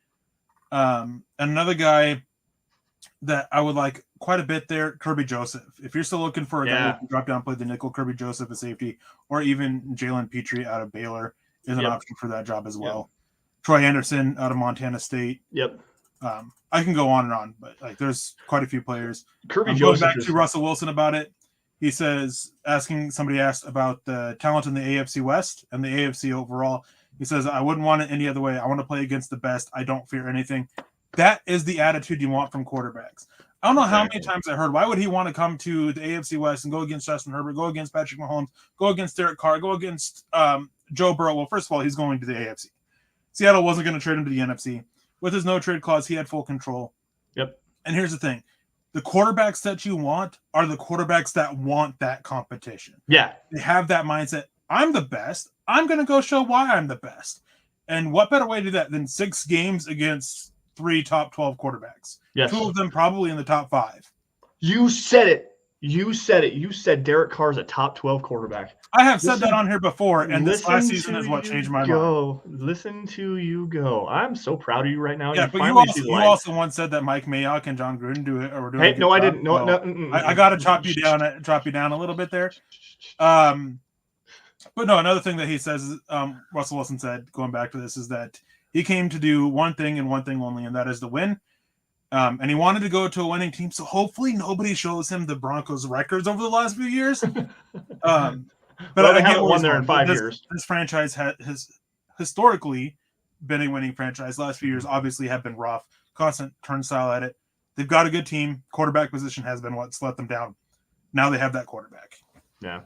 And another guy that I would like quite a bit there, Kirby Joseph. If you're still looking for a guy who can drop down, play the nickel, Kirby Joseph a safety, or even Jalen Petrie out of Baylor is an option for that job as well. Troy Anderson out of Montana State. I can go on and on, but like there's quite a few players. Kirby Joseph. Going back to Russell Wilson about it. He says, somebody asked about the talent in the AFC West and the AFC overall. He says, I wouldn't want it any other way. I want to play against the best. I don't fear anything. That is the attitude you want from quarterbacks. I don't know how many times I heard, why would he want to come to the AFC West and go against Justin Herbert, go against Patrick Mahomes, go against Derek Carr, go against Joe Burrow? Well, first of all, he's going to the AFC. Seattle wasn't going to trade him to the NFC. With his no-trade clause, he had full control. And here's the thing. The quarterbacks that you want are the quarterbacks that want that competition. They have that mindset. I'm the best. I'm going to go show why I'm the best. And what better way to do that than 6 games against 3 top 12 quarterbacks? 2 of them probably in the top 5. You said it. You said Derek Carr is a top 12 quarterback. I have said that on here before, and this last season is what changed my mind. Listen to you go. I'm so proud of you right now. Yeah, but you also once said that Mike Mayock and John Gruden do it. Or doing hey, no, I didn't. No, I got to drop you down a little bit there. But no, another thing that he says is, Russell Wilson said, going back to this, is that he came to do one thing and one thing only, and that is to win. And he wanted to go to a winning team, so hopefully nobody shows him the Broncos records over the last few years. But I haven't won there in 5 years. This franchise has historically been a winning franchise. Last few years obviously have been rough. Constant turnstile at it. They've got a good team. Quarterback position has been what's let them down. Now they have that quarterback. Yeah.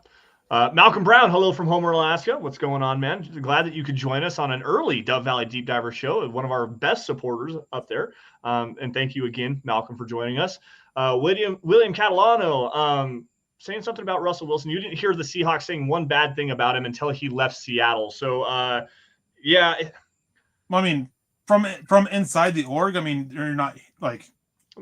Malcolm Brown, hello from Homer, Alaska. What's going on, man? Glad that you could join us on an early Dove Valley Deep Diver show. One of our best supporters up there. And thank you again, Malcolm, for joining us. William Catalano saying something about Russell Wilson. You didn't hear the Seahawks saying one bad thing about him until he left Seattle. So, yeah. I mean, from inside the org, I mean, you're not like.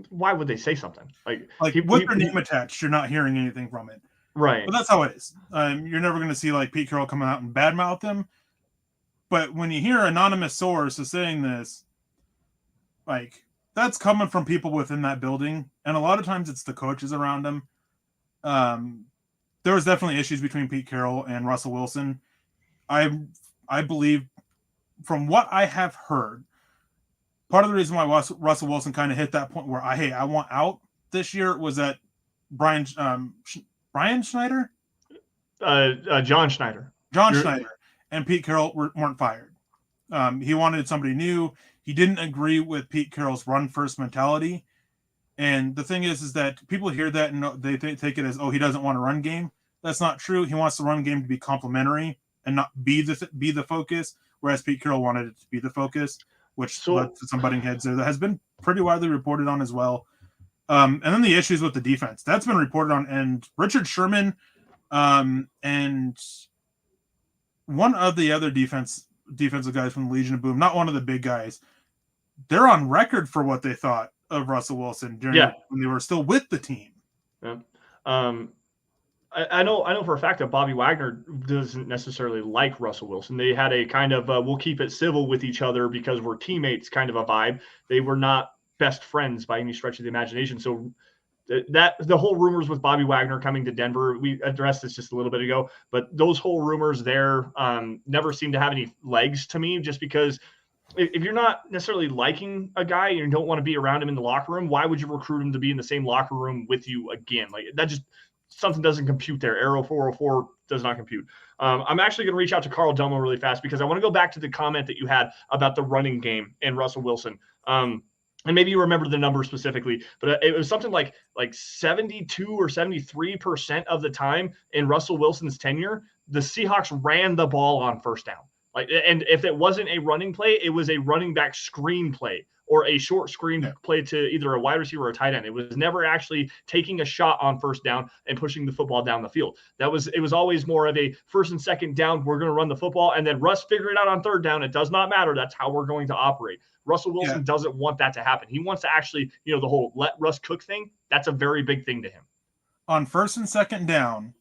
Why would they say something like with their name attached? You're not hearing anything from it. Right. But that's how it is. You're never going to see like Pete Carroll coming out and badmouth him. But when you hear anonymous source is saying this, like that's coming from people within that building. And a lot of times it's the coaches around him. There was definitely issues between Pete Carroll and Russell Wilson. I believe from what I have heard, part of the reason why Russell Wilson kind of hit that point where I want out this year was that Brian Schneider? John Schneider. Schneider and Pete Carroll weren't fired. He wanted somebody new. He didn't agree with Pete Carroll's run-first mentality. And the thing is that people hear that and they take it as, he doesn't want a run game. That's not true. He wants the run game to be complementary and not be the focus, whereas Pete Carroll wanted it to be the focus, which led to some butting heads there. That has been pretty widely reported on as well. And then the issues with the defense that's been reported on, and Richard Sherman, and one of the other defensive guys from the Legion of Boom, not one of the big guys, they're on record for what they thought of Russell Wilson when they were still with the team. Yeah. I know for a fact that Bobby Wagner doesn't necessarily like Russell Wilson. They had a kind of we'll keep it civil with each other because we're teammates kind of a vibe. They were not best friends by any stretch of the imagination. So that the whole rumors with Bobby Wagner coming to Denver, we addressed this just a little bit ago, but those whole rumors there never seem to have any legs to me, just because if you're not necessarily liking a guy and you don't want to be around him in the locker room, why would you recruit him to be in the same locker room with you again? Like that just something doesn't compute there. Arrow 404 does not compute. I'm actually going to reach out to Carl Delmo really fast because I want to go back to the comment that you had about the running game and Russell Wilson. And maybe you remember the number specifically, but it was something like 72 or 73% of the time in Russell Wilson's tenure, the Seahawks ran the ball on first down. And if it wasn't a running play, it was a running back screen play or a short screen play to either a wide receiver or a tight end. It was never actually taking a shot on first down and pushing the football down the field. It was always more of a first and second down. We're going to run the football, and then Russ figure it out on third down. It does not matter. That's how we're going to operate. Russell Wilson doesn't want that to happen. He wants to actually, the whole let Russ cook thing. That's a very big thing to him. On first and second down,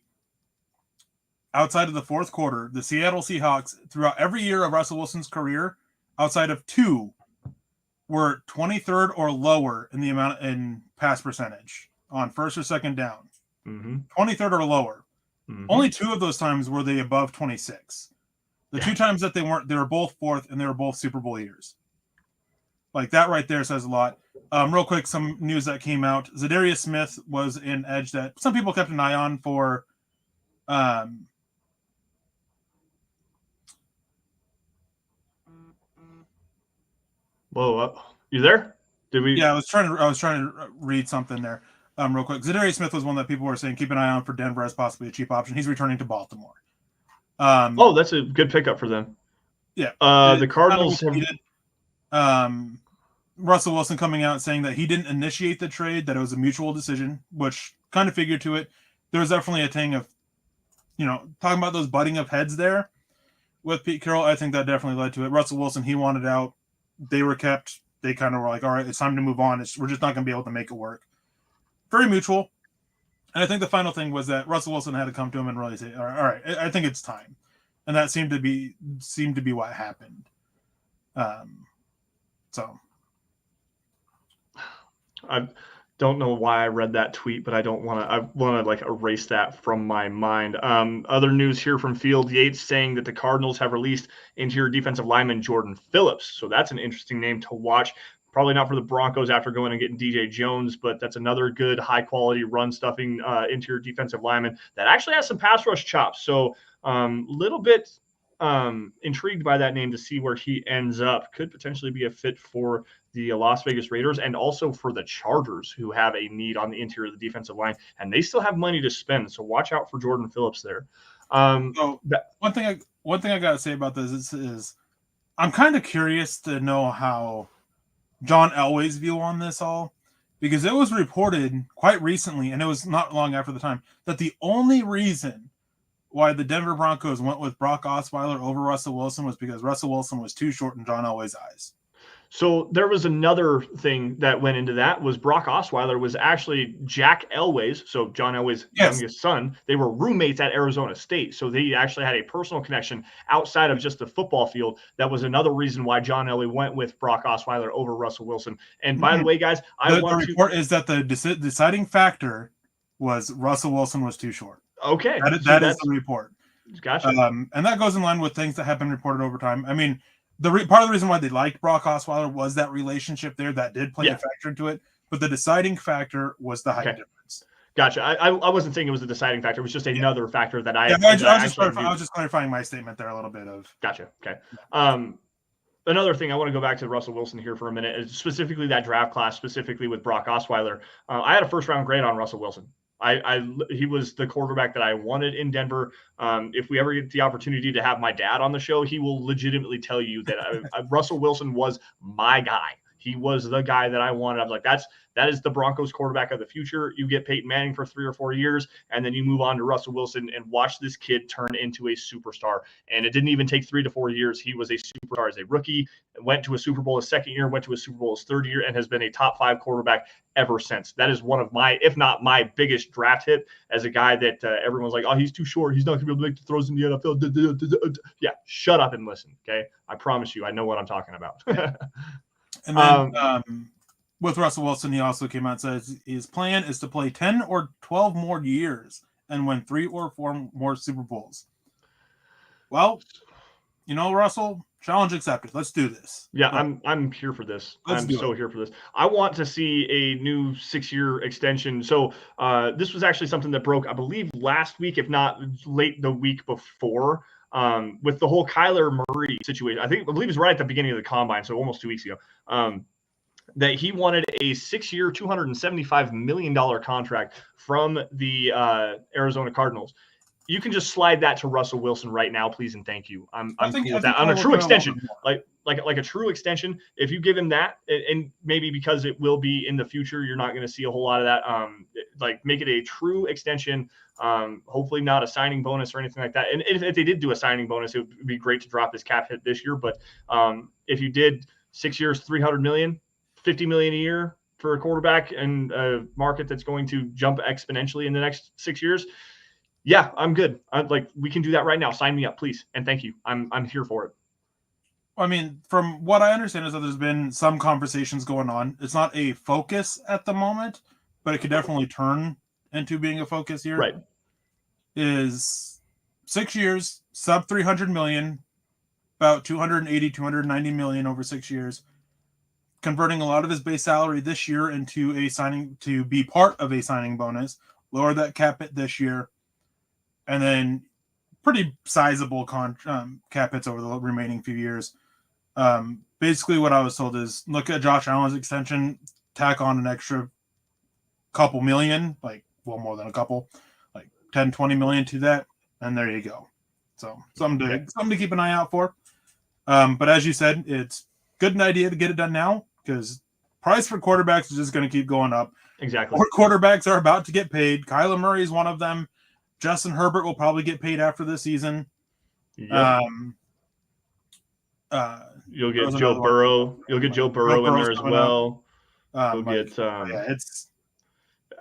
outside of the fourth quarter, the Seattle Seahawks, throughout every year of Russell Wilson's career, outside of 2, were 23rd or lower in the amount in pass percentage on first or second down. 23rd or lower. Only 2 of those times were they above 26. The 2 times that they weren't, they were both fourth, and they were both Super Bowl years. Like, that right there says a lot. Real quick, some news that came out. Zadarius Smith was an edge that some people kept an eye on for Whoa, you there? Did we? Yeah, I was trying to read something there, real quick. Zadarius Smith was one that people were saying keep an eye on for Denver as possibly a cheap option. He's returning to Baltimore. That's a good pickup for them. Yeah. The Cardinals Russell Wilson coming out saying that he didn't initiate the trade, that it was a mutual decision, which kind of figured to it. There was definitely a thing of, talking about those butting of heads there with Pete Carroll. I think that definitely led to it. Russell Wilson, he wanted out. They were kept. They kind of were like, all right, it's time to move on. We're just not going to be able to make it work. Very mutual. And I think the final thing was that Russell Wilson had to come to him and really say, all right, I think it's time. And that seemed to be what happened. So. I don't know why I read that tweet, but I want to erase that from my mind. Other news here from Field Yates saying that the Cardinals have released interior defensive lineman Jordan Phillips. So that's an interesting name to watch. Probably not for the Broncos after going and getting DJ Jones, but that's another good high quality run stuffing interior defensive lineman that actually has some pass rush chops. So little bit intrigued by that name to see where he ends up. Could potentially be a fit for the Las Vegas Raiders and also for the Chargers, who have a need on the interior of the defensive line, and they still have money to spend. So watch out for Jordan Phillips there. One thing I gotta say about this is I'm kind of curious to know how John Elway's view on this all, because it was reported quite recently, and it was not long after the time, that the only reason why the Denver Broncos went with Brock Osweiler over Russell Wilson was because Russell Wilson was too short in John Elway's eyes. So there was another thing that went into that was Brock Osweiler was actually Jack Elway's, so John Elway's youngest son. They were roommates at Arizona State. So they actually had a personal connection outside of just the football field. That was another reason why John Elway went with Brock Osweiler over Russell Wilson. And by the way, guys, the report is that the deciding factor was Russell Wilson was too short. Okay. That is the report. Gotcha. And that goes in line with things that have been reported over time. I mean, part of the reason why they liked Brock Osweiler was that relationship there that did play a factor into it, but the deciding factor was the height difference. Gotcha. I wasn't saying it was a deciding factor. It was just another factor that I was just clarifying my statement there a little bit of. Gotcha. Okay. Another thing, I want to go back to Russell Wilson here for a minute, is specifically that draft class, specifically with Brock Osweiler. I had a first-round grade on Russell Wilson. He was the quarterback that I wanted in Denver. If we ever get the opportunity to have my dad on the show, he will legitimately tell you that Russell Wilson was my guy. He was the guy that I wanted. I was like, that is the Broncos quarterback of the future. You get Peyton Manning for 3 or 4 years, and then you move on to Russell Wilson and watch this kid turn into a superstar. And it didn't even take 3 to 4 years. He was a superstar as a rookie, went to a Super Bowl his second year, went to a Super Bowl his third year, and has been a top 5 quarterback ever since. That is one of my, if not my biggest draft hit, as a guy that everyone's like, oh, he's too short. He's not going to be able to make the throws in the NFL. Yeah, shut up and listen, okay? I promise you, I know what I'm talking about. And then with Russell Wilson, he also came out and says his plan is to play 10 or 12 more years and win 3 or 4 more Super Bowls. Well, Russell, challenge accepted. Let's do this. Yeah, I'm here for this. I'm so here for this. I want to see a new 6-year extension. So this was actually something that broke, I believe, last week, if not late the week before. With the whole Kyler Murray situation. I believe it was right at the beginning of the combine, so almost 2 weeks ago, that he wanted a 6-year, $275 million contract from the Arizona Cardinals. you can just slide that to Russell Wilson right now, please and thank you. I'm cool with that. On we'll a true extension, a like a true extension, if you give him that, and maybe because it will be in the future, you're not going to see a whole lot of that. Like make it a true extension. Hopefully not a signing bonus or anything like that. And if they did do a signing bonus, it would be great to drop his cap hit this year. But if you did 6 years, $300 million, $50 million a year for a quarterback and a market that's going to jump exponentially in the next 6 years. Yeah, I'm good. We can do that right now. Sign me up, please. And thank you. I'm here for it. I mean, from what I understand is that there's been some conversations going on. It's not a focus at the moment, but it could definitely turn into being a focus here. Right. Is 6 years, sub 300 million, about 280, 290 million over 6 years, converting a lot of his base salary this year into a signing to be part of a signing bonus, lower that cap hit this year. And then pretty sizable cap hits over the remaining few years. Basically what I was told is look at Josh Allen's extension, tack on an extra couple million, more than a couple, 10, 20 million to that. And there you go. So something to keep an eye out for. But as you said, it's good an idea to get it done now because price for quarterbacks is just going to keep going up. Exactly. More quarterbacks are about to get paid. Kyler Murray is one of them. Justin Herbert will probably get paid after this season. Yep. You'll get Joe Burrow. You'll get Joe Burrow in there as well. You'll get.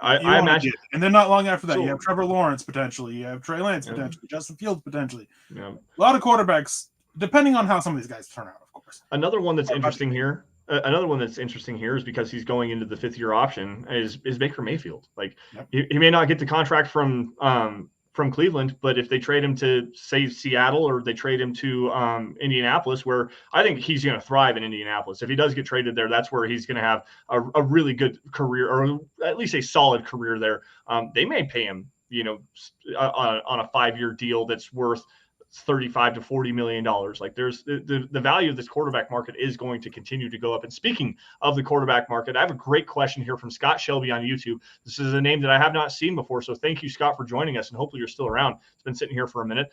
I imagine, and then not long after that, you have Trevor Lawrence potentially. You have Trey Lance potentially. Justin Fields potentially. Yeah. A lot of quarterbacks, depending on how some of these guys turn out, of course. Another one that's interesting here. Is because he's going into the 5th year option is Baker Mayfield. He may not get the contract from Cleveland, but if they trade him to say Seattle or they trade him to Indianapolis, where I think he's going to thrive in Indianapolis. If he does get traded there, that's where he's going to have a really good career, or at least a solid career there. They may pay him, on a 5-year deal that's worth $35 to $40 million. There's the value of this quarterback market is going to continue to go up. And speaking of the quarterback market, I have a great question here from Scott Shelby on YouTube. This is a name that I have not seen before. So thank you, Scott, for joining us. And hopefully you're still around. It's been sitting here for a minute.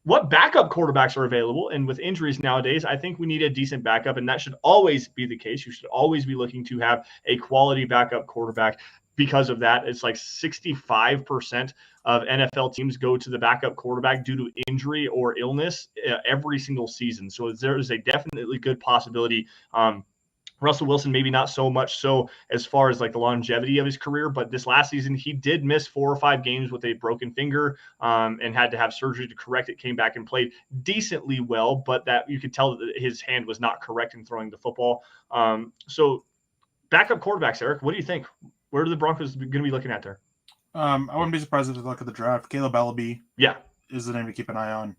What backup quarterbacks are available? And with injuries nowadays, I think we need a decent backup, and that should always be the case. You should always be looking to have a quality backup quarterback. Because of that, it's 65% of NFL teams go to the backup quarterback due to injury or illness every single season. So there is a definitely good possibility. Russell Wilson, maybe not so much so as far as the longevity of his career, but this last season he did miss 4 or 5 games with a broken finger and had to have surgery to correct it, came back and played decently well, but that you could tell that his hand was not correct in throwing the football. So backup quarterbacks, Eric, what do you think? Where are the Broncos going to be looking at there? I wouldn't be surprised if they look at the draft. Caleb Ellaby is the name to keep an eye on.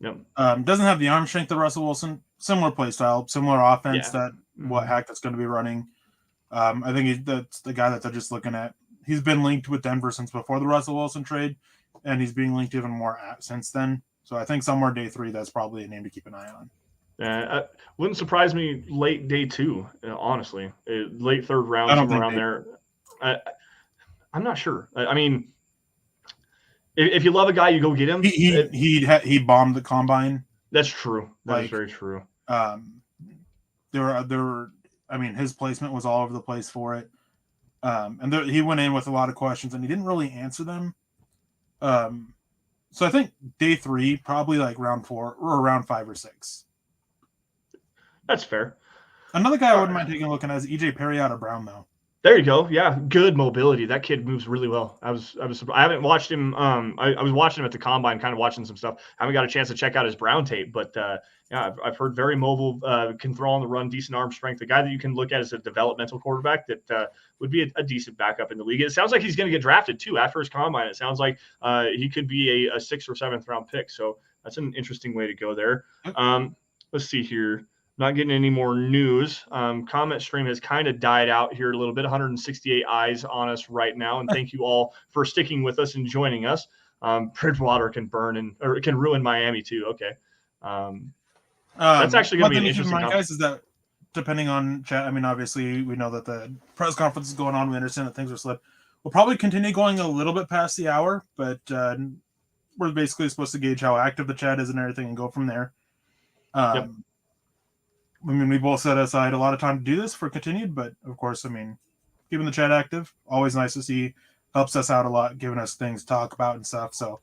Yep. Doesn't have the arm strength of Russell Wilson. Similar play style, similar offense Hackett's going to be running. I think that's the guy that they're just looking at. He's been linked with Denver since before the Russell Wilson trade, and he's being linked even more since then. So I think somewhere day 3, that's probably a name to keep an eye on. Wouldn't surprise me late day 2, honestly. Late 3rd round, somewhere around there. I'm not sure. I mean, if you love a guy, you go get him. He bombed the combine. That's true. That is very true. His placement was all over the place for it. And he went in with a lot of questions, and he didn't really answer them. So I think day 3, probably round 4 or around 5 or 6. That's fair. Another guy I wouldn't mind taking a look at is EJ Perry out of Brown, though. There you go. Yeah, good mobility. That kid moves really well. I haven't watched him. I was watching him at the combine, kind of watching some stuff. I haven't got a chance to check out his Brown tape, but I've heard very mobile, can throw on the run, decent arm strength. The guy that you can look at as a developmental quarterback that would be a decent backup in the league. It sounds like he's going to get drafted too after his combine. It sounds like he could be a 6th or 7th round pick. So that's an interesting way to go there. Let's see here. Not getting any more news. Comment stream has kind of died out here a little bit. 168 eyes on us right now, and thank you all for sticking with us and joining us. Bridgewater can can ruin Miami too. Okay, that's actually going to be an interesting. One thing to keep in mind, guys, is that depending on chat, obviously we know that the press conference is going on. We understand that things are slipped. We'll probably continue going a little bit past the hour, but we're basically supposed to gauge how active the chat is and everything and go from there. Yep. I mean, we both set aside a lot of time to do this for continued, but of course, I mean, keeping the chat active, always nice to see, helps us out a lot, giving us things to talk about and stuff. So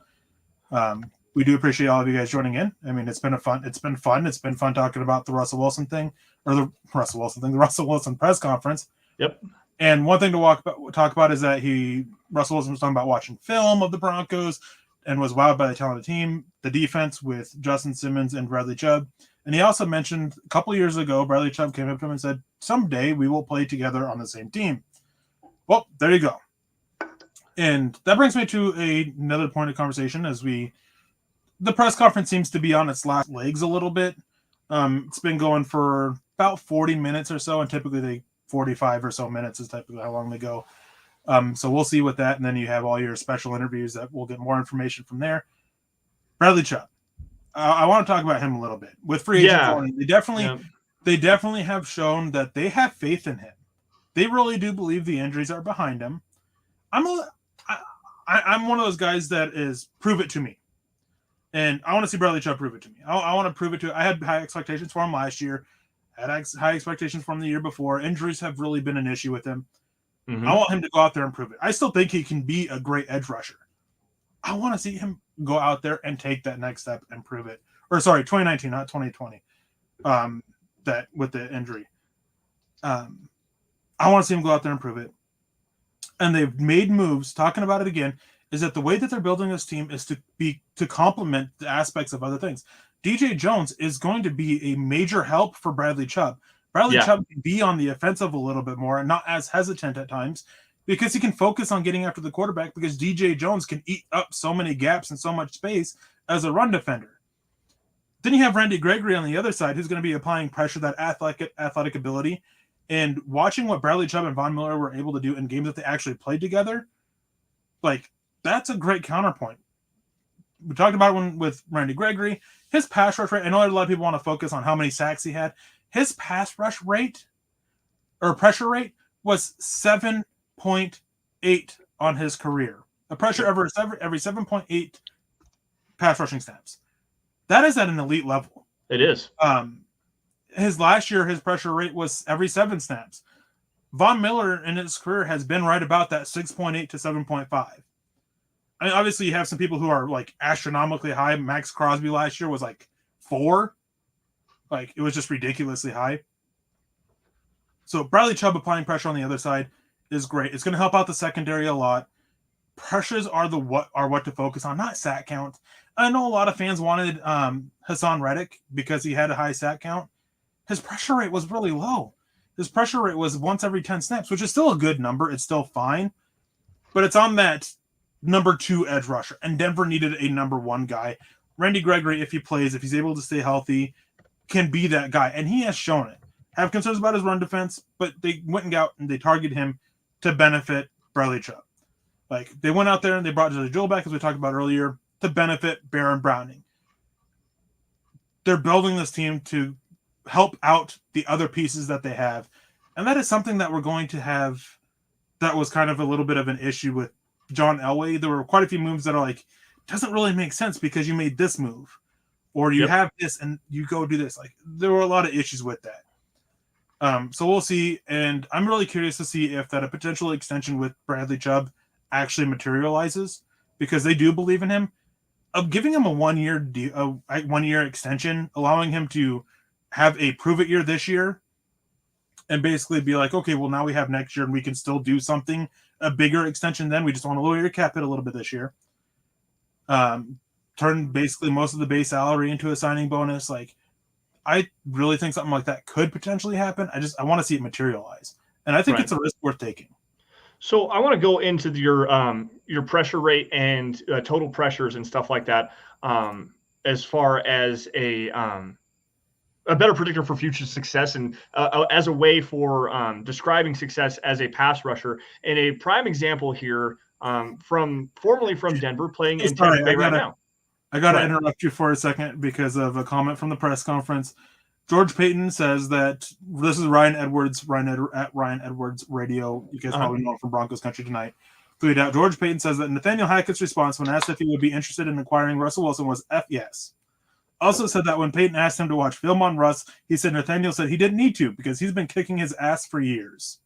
we do appreciate all of you guys joining in. I mean, it's been fun. It's been fun talking about the Russell Wilson the Russell Wilson press conference. Yep. And one thing to talk about is that Russell Wilson was talking about watching film of the Broncos and was wowed by the talented team, the defense with Justin Simmons and Bradley Chubb. And he also mentioned a couple years ago, Bradley Chubb came up to him and said, someday we will play together on the same team. Well, there you go. And that brings me to another point of conversation the press conference seems to be on its last legs a little bit. It's been going for about 40 minutes or so, and typically 45 or so minutes is typically how long they go. So we'll see with that. And then you have all your special interviews that we'll get more information from there. Bradley Chubb. I want to talk about him a little bit. With free agent joining, they definitely have shown that they have faith in him. They really do believe the injuries are behind him. I'm one of those guys that is prove it to me. And I want to see Bradley Chubb prove it to me. I want to prove it to. I had high expectations for him last year. Had high expectations for him the year before. Injuries have really been an issue with him. Mm-hmm. I want him to go out there and prove it. I still think he can be a great edge rusher. I want to see him go out there and take that next step and prove it. Or sorry, 2019, not 2020. That with the injury. I want to see him go out there and prove it. And they've made moves, talking about it again, is that the way that they're building this team is to complement the aspects of other things. DJ Jones is going to be a major help for Bradley Chubb. Bradley Chubb can be on the offensive a little bit more and not as hesitant at times because he can focus on getting after the quarterback because DJ Jones can eat up so many gaps and so much space as a run defender. Then you have Randy Gregory on the other side who's going to be applying pressure, that athletic ability. And watching what Bradley Chubb and Von Miller were able to do in games that they actually played together, like, that's a great counterpoint. We talked about it with Randy Gregory. His pass rush rate, I know a lot of people want to focus on how many sacks he had. His pass rush rate or pressure rate was 7.8 on his career. A pressure every 7.8 pass rushing snaps. That is at an elite level. It is. His last year, his pressure rate was every 7 snaps. Von Miller in his career has been right about that 6.8 to 7.5. I mean, obviously, you have some people who are like astronomically high. Max Crosby last year was like 4. Like, it was just ridiculously high. So Bradley Chubb applying pressure on the other side is great. It's going to help out the secondary a lot. Pressures are what to focus on, not sack count. I know a lot of fans wanted Hassan Reddick because he had a high sack count. His pressure rate was really low. His pressure rate was once every 10 snaps, which is still a good number. It's still fine. But it's on that number 2 edge rusher. And Denver needed a number 1 guy. Randy Gregory, if he's able to stay healthy, can be that guy. And he has shown it. Have concerns about his run defense, but they went out and they targeted him to benefit Bradley Chubb. Like, they went out there and they brought Jody Joel back, as we talked about earlier, to benefit Baron Browning. They're building this team to help out the other pieces that they have. And that is something that we're going to have that was kind of a little bit of an issue with John Elway. There were quite a few moves that are like, doesn't really make sense because you made this move. Or you have this and you go do this. Like, there were a lot of issues with that. So we'll see. And I'm really curious to see if that a potential extension with Bradley Chubb actually materializes because they do believe in him. Giving him a 1-year extension, allowing him to have a prove it year this year and basically be like, okay, well, now we have next year and we can still do something, a bigger extension then. We just want to lower your cap hit a little bit this year. Turn basically most of the base salary into a signing bonus. Like, I really think something like that could potentially happen. I want to see it materialize. And I think it's a risk worth taking. So I want to go into your pressure rate and total pressures and stuff like that as far as a better predictor for future success and as a way for describing success as a pass rusher. And a prime example here formerly from Denver playing in Tampa Bay right now. I got to interrupt you for a second because of a comment from the press conference. George Paton says that this is Ryan Edwards, at Ryan Edwards Radio. You guys probably know him from Broncos Country Tonight. Tweet out. George Paton says that Nathaniel Hackett's response when asked if he would be interested in acquiring Russell Wilson was F yes. Also said that when Paton asked him to watch film on Russ, he said Nathaniel said he didn't need to because he's been kicking his ass for years.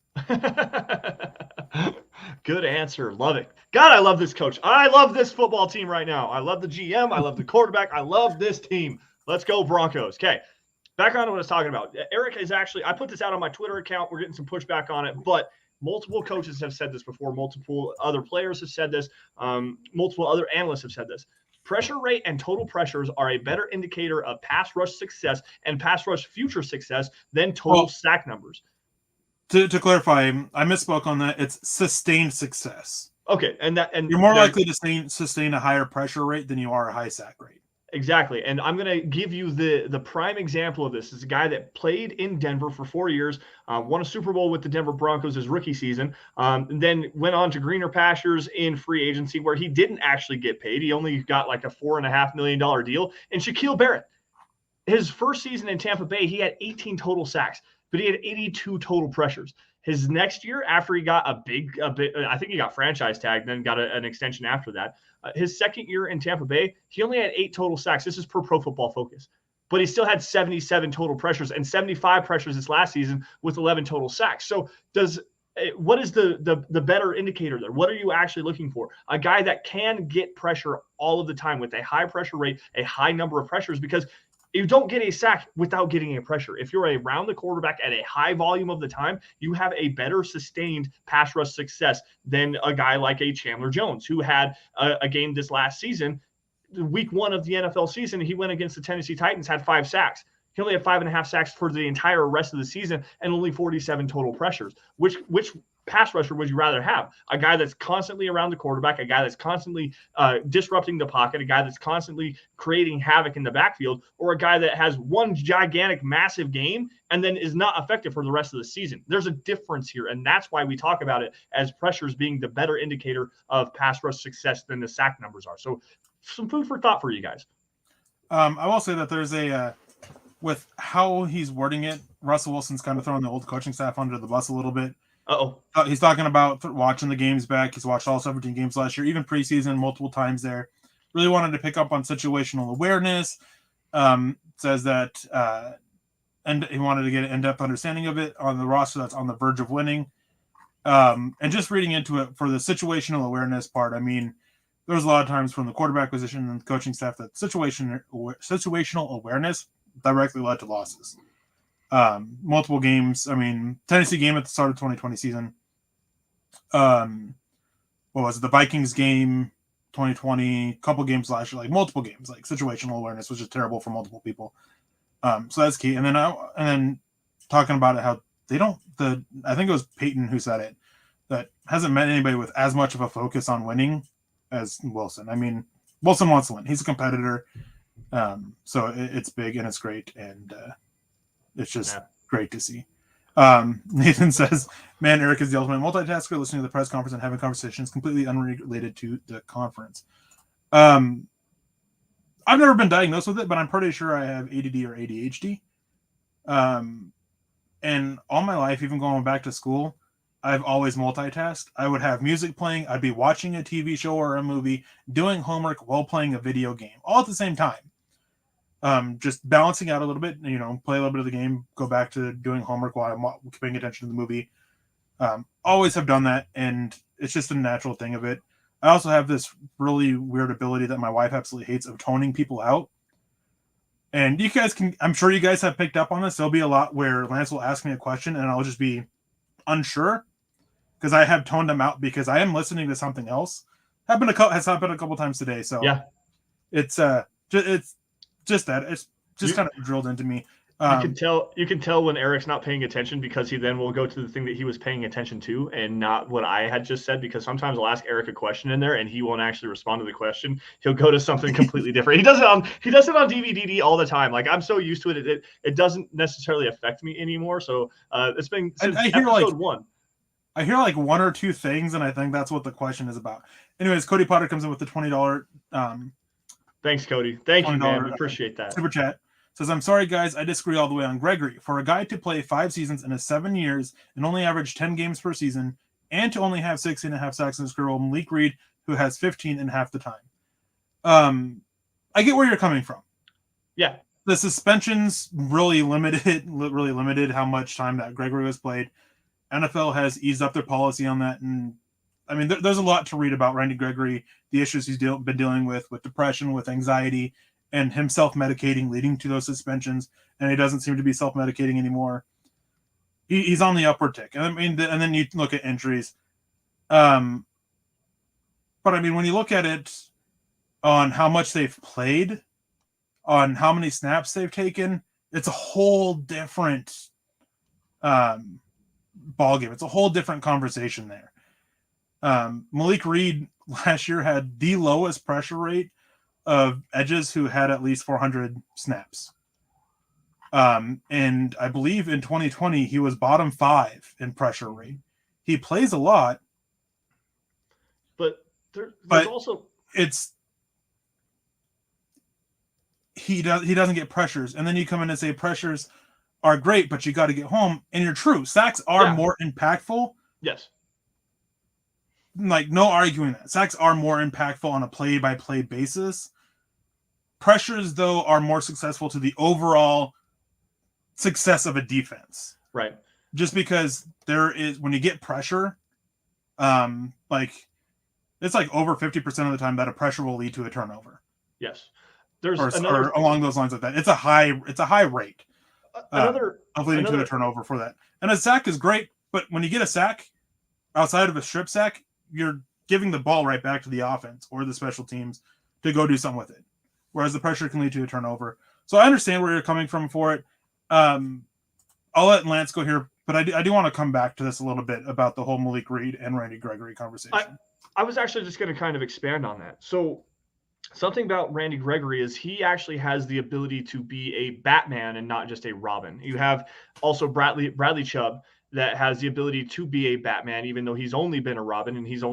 Good answer. Love it. God, I love this coach. I love this football team right now. I love the GM. I love the quarterback. I love this team. Let's go Broncos. Okay. Back on to what I was talking about. Eric is actually, I put this out on my Twitter account. We're getting some pushback on it, but multiple coaches have said this before. Multiple other players have said this. Multiple other analysts have said this. Pressure rate and total pressures are a better indicator of pass rush success and pass rush future success than total sack numbers. To clarify, I misspoke on that. It's sustained success. Okay, and you're more likely to sustain a higher pressure rate than you are a high sack rate. Exactly, and I'm going to give you the prime example of this. It's a guy that played in Denver for 4 years, won a Super Bowl with the Denver Broncos his rookie season, and then went on to greener pastures in free agency where he didn't actually get paid. He only got like a $4.5 million deal. And Shaquille Barrett, his first season in Tampa Bay, he had 18 total sacks, but he had 82 total pressures. His next year, after he got a bit, I think he got franchise tagged, then got an extension after that. His second year in Tampa Bay, he only had 8 total sacks. This is per Pro Football Focus. But he still had 77 total pressures and 75 pressures this last season with 11 total sacks. So what is the better indicator there? What are you actually looking for? A guy that can get pressure all of the time with a high pressure rate, a high number of pressures, because you don't get a sack without getting a pressure. If you're around the quarterback at a high volume of the time, you have a better sustained pass rush success than a guy like a Chandler Jones, who had a game this last season, week 1 of the NFL season. He went against the Tennessee Titans, had 5 sacks. He only had 5.5 sacks for the entire rest of the season and only 47 total pressures. Which pass rusher would you rather have? A guy that's constantly around the quarterback, a guy that's constantly disrupting the pocket, a guy that's constantly creating havoc in the backfield, or a guy that has one gigantic, massive game and then is not effective for the rest of the season? There's a difference here, and that's why we talk about it as pressures being the better indicator of pass rush success than the sack numbers are. So some food for thought for you guys. I will say that there's with how he's wording it, Russell Wilson's kind of throwing the old coaching staff under the bus a little bit. He's talking about watching the games back. He's watched all 17 games last year, even preseason, multiple times there. Really wanted to pick up on situational awareness. Says that and he wanted to get an in-depth understanding of it on the roster that's on the verge of winning. And just reading into it for the situational awareness part, I mean, there was a lot of times from the quarterback position and the coaching staff that situational awareness directly led to losses. Multiple games. I mean, Tennessee game at the start of 2020 season. What was it? The Vikings game, 2020, couple games last year, like multiple games, like situational awareness was just terrible for multiple people. So that's key. And then talking about it, how they don't, I think it was Paton who said it, that hasn't met anybody with as much of a focus on winning as Wilson. I mean, Wilson wants to win. He's a competitor. So it's big and it's great. And, it's just great to see. Nathan says, man, Eric is the ultimate multitasker, listening to the press conference and having conversations completely unrelated to the conference. I've never been diagnosed with it, but I'm pretty sure I have ADD or ADHD. And all my life, even going back to school, I've always multitasked. I would have music playing. I'd be watching a TV show or a movie, doing homework while playing a video game, all at the same time. Just balancing out a little bit, play a little bit of the game, go back to doing homework while I'm paying attention to the movie. Always have done that, and it's just a natural thing of it. I also have this really weird ability that my wife absolutely hates of toning people out. And you guys I'm sure you guys have picked up on this. There'll be a lot where Lance will ask me a question and I'll just be unsure because I have toned them out because I am listening to something else. Has happened a couple times today. So yeah, it's just that it's just kind of drilled into me. You can tell when Eric's not paying attention because he then will go to the thing that he was paying attention to and not what I had just said, because sometimes I'll ask Eric a question in there and he won't actually respond to the question. He'll go to something completely different. He does it on DVD all the time. Like, I'm so used to it. It doesn't necessarily affect me anymore. So it's been since episode 1. I hear like one or two things and I think that's what the question is about. Anyways, Cody Potter comes in with the $20 thanks, Cody. Thank you, man. We appreciate that. Super chat. Says, I'm sorry, guys. I disagree all the way on Gregory. For a guy to play 5 seasons in 7 years and only average 10 games per season and to only have 16.5 sacks in his career, while Malik Reed, who has 15 in half the time. I get where you're coming from. Yeah. The suspensions really limited how much time that Gregory was played. NFL has eased up their policy on that, and I mean, there's a lot to read about Randy Gregory, the issues he's been dealing with depression, with anxiety, and him self-medicating, leading to those suspensions. And he doesn't seem to be self-medicating anymore. He's on the upward tick. And I mean, and then you look at injuries. But I mean, when you look at it on how much they've played, on how many snaps they've taken, it's a whole different ballgame. It's a whole different conversation there. Malik Reed last year had the lowest pressure rate of edges who had at least 400 snaps. And I believe in 2020, he was bottom 5 in pressure rate. He plays a lot. But there's also... He doesn't get pressures. And then you come in and say pressures are great, but you got to get home. And you're true. Sacks are more impactful. Yes. Like, no arguing that. Sacks are more impactful on a play-by-play basis. Pressures, though, are more successful to the overall success of a defense. Right. Just because when you get pressure, it's like over 50% of the time that a pressure will lead to a turnover. Yes. Or along those lines like that. It's a high rate of leading to a turnover for that. And a sack is great, but when you get a sack outside of a strip sack, you're giving the ball right back to the offense or the special teams to go do something with it. Whereas the pressure can lead to a turnover. So I understand where you're coming from for it. I'll let Lance go here, but I do want to come back to this a little bit about the whole Malik Reed and Randy Gregory conversation. I was actually just going to kind of expand on that. So something about Randy Gregory is he actually has the ability to be a Batman and not just a Robin. You have also Bradley Chubb that has the ability to be a Batman, even though he's only been a Robin and he's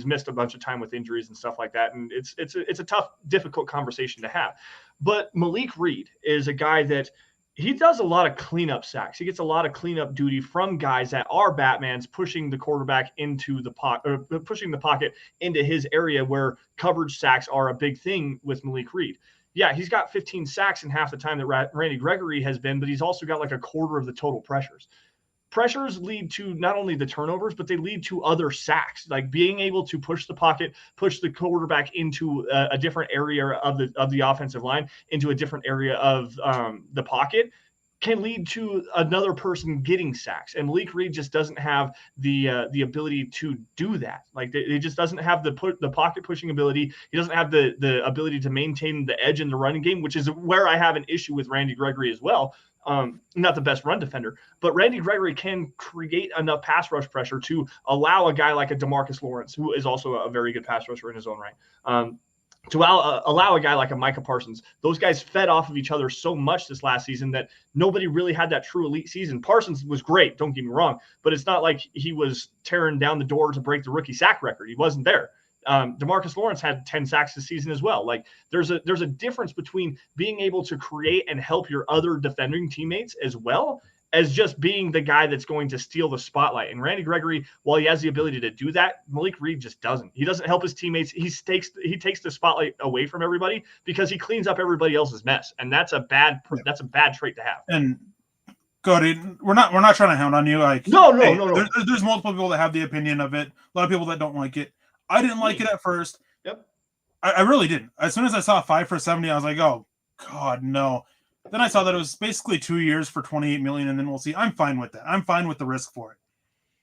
missed a bunch of time with injuries and stuff like that. And it's a tough, difficult conversation to have. But Malik Reed is a guy that he does a lot of cleanup sacks. He gets a lot of cleanup duty from guys that are Batmans pushing the quarterback into the pocket, or pushing the pocket into his area where coverage sacks are a big thing with Malik Reed. Yeah, he's got 15 sacks in half the time that Randy Gregory has been, but he's also got like a quarter of the total pressures. Pressures lead to not only the turnovers, but they lead to other sacks, like being able to push the pocket, push the quarterback into a different area of the offensive line, into a different area of the pocket, can lead to another person getting sacks. And Malik Reed just doesn't have the ability to do that. Like he just doesn't have the pocket pushing ability. He doesn't have the ability to maintain the edge in the running game, which is where I have an issue with Randy Gregory as well. Not the best run defender, but Randy Gregory can create enough pass rush pressure to allow a guy like a DeMarcus Lawrence, who is also a very good pass rusher in his own right, to allow a guy like a Micah Parsons. Those guys fed off of each other so much this last season that nobody really had that true elite season. Parsons was great, don't get me wrong, but it's not like he was tearing down the door to break the rookie sack record. He wasn't there. DeMarcus Lawrence had 10 sacks this season as well. Like there's a difference between being able to create and help your other defending teammates as well as just being the guy that's going to steal the spotlight. And Randy Gregory, while he has the ability to do that, Malik Reed just doesn't. He doesn't help his teammates. He takes the spotlight away from everybody because he cleans up everybody else's mess, and that's a bad trait to have. And Cody, we're not trying to hound on you. Like no. There's multiple people that have the opinion of it. A lot of people that don't like it. I didn't like it at first. Yep. I really didn't. As soon as I saw 5 for 70, I was like, oh, God, no. Then I saw that it was basically 2 years for $28 million, and then we'll see. I'm fine with that. I'm fine with the risk for it.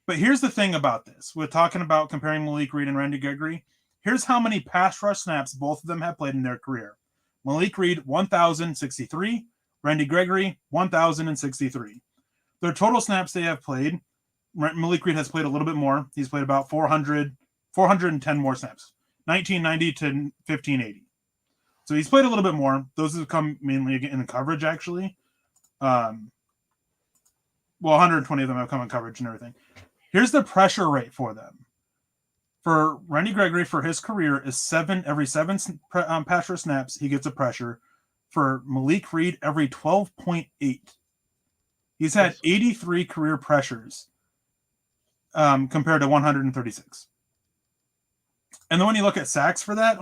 But here's the thing about this. We're talking about comparing Malik Reed and Randy Gregory. Here's how many pass rush snaps both of them have played in their career. Malik Reed, 1,063. Randy Gregory, 1,063. Their total snaps they have played, Malik Reed has played a little bit more. He's played about 410 more snaps, 1990 to 1580. So he's played a little bit more. Those have come mainly in the coverage, actually. 120 of them have come in coverage and everything. Here's the pressure rate for them. For Randy Gregory, for his career, is every seven pass rush snaps, he gets a pressure. For Malik Reed, every 12.8. He's had 83 career pressures. compared to 136. And then when you look at sacks for that,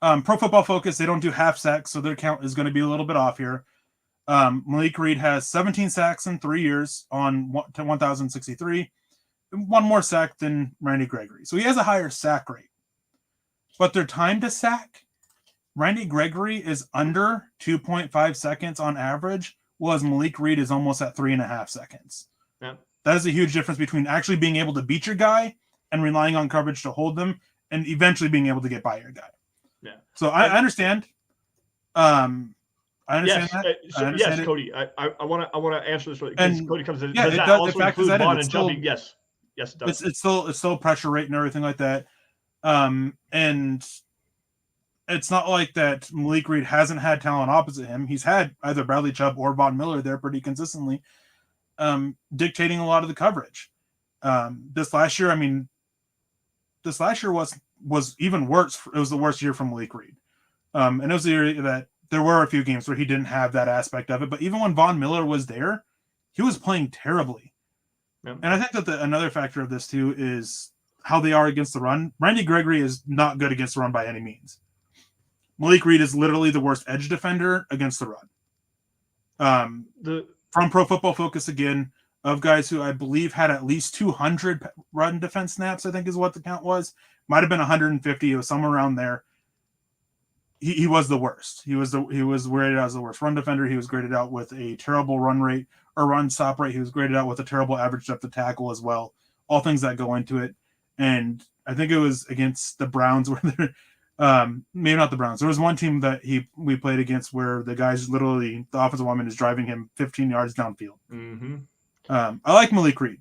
Pro Football Focus, they don't do half sacks, so their count is going to be a little bit off here. Malik Reed has 17 sacks in 3 years on 1,063. One more sack than Randy Gregory. So he has a higher sack rate. But their time to sack, Randy Gregory is under 2.5 seconds on average, whereas Malik Reed is almost at 3.5 seconds. Yeah. That is a huge difference between actually being able to beat your guy and relying on coverage to hold them and eventually being able to get by your guy. Yeah. So I understand. I understand that. Yes, Cody. I want to answer this because Cody comes in. Yeah, does it that does. also The fact is include that Vaughn it's and still, Shelby? Yes. Yes, it does. It's still pressure rate and everything like that. And it's not like that Malik Reed hasn't had talent opposite him. He's had either Bradley Chubb or Von Miller there pretty consistently, dictating a lot of the coverage. This last year was even worse. It was the worst year for Malik Reed. And it was the year that there were a few games where he didn't have that aspect of it. But even when Von Miller was there, he was playing terribly. Yeah. And I think that another factor of this too is how they are against the run. Randy Gregory is not good against the run by any means. Malik Reed is literally the worst edge defender against the run. From Pro Football Focus again, of guys who I believe had at least 200 run defense snaps, I think is what the count was. Might have been 150. It was somewhere around there. He was the worst. He was graded out as the worst run defender. He was graded out with a terrible run rate or run stop rate. He was graded out with a terrible average depth of tackle as well. All things that go into it. And I think it was against the Browns where they're maybe not the Browns. There was one team that we played against where the guy's literally the offensive lineman is driving him 15 yards downfield. Mm-hmm. I like Malik Reed.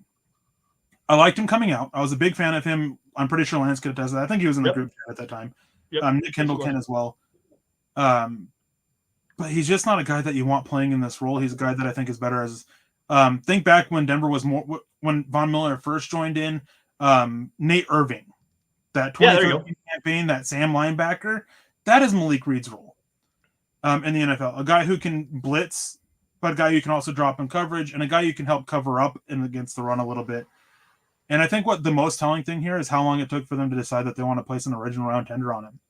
I liked him coming out. I was a big fan of him. I'm pretty sure Lance could attest that. I think he was in the group chat at that time. Yep. Nick Kendall can as well. But he's just not a guy that you want playing in this role. He's a guy that I think is better as think back when Denver was when Von Miller first joined in, Nate Irving, that 2013 campaign, that Sam linebacker, that is Malik Reed's role in the NFL. A guy who can blitz, but a guy you can also drop in coverage, and a guy you can help cover up against the run a little bit. And I think what the most telling thing here is how long it took for them to decide that they want to place an original round tender on him.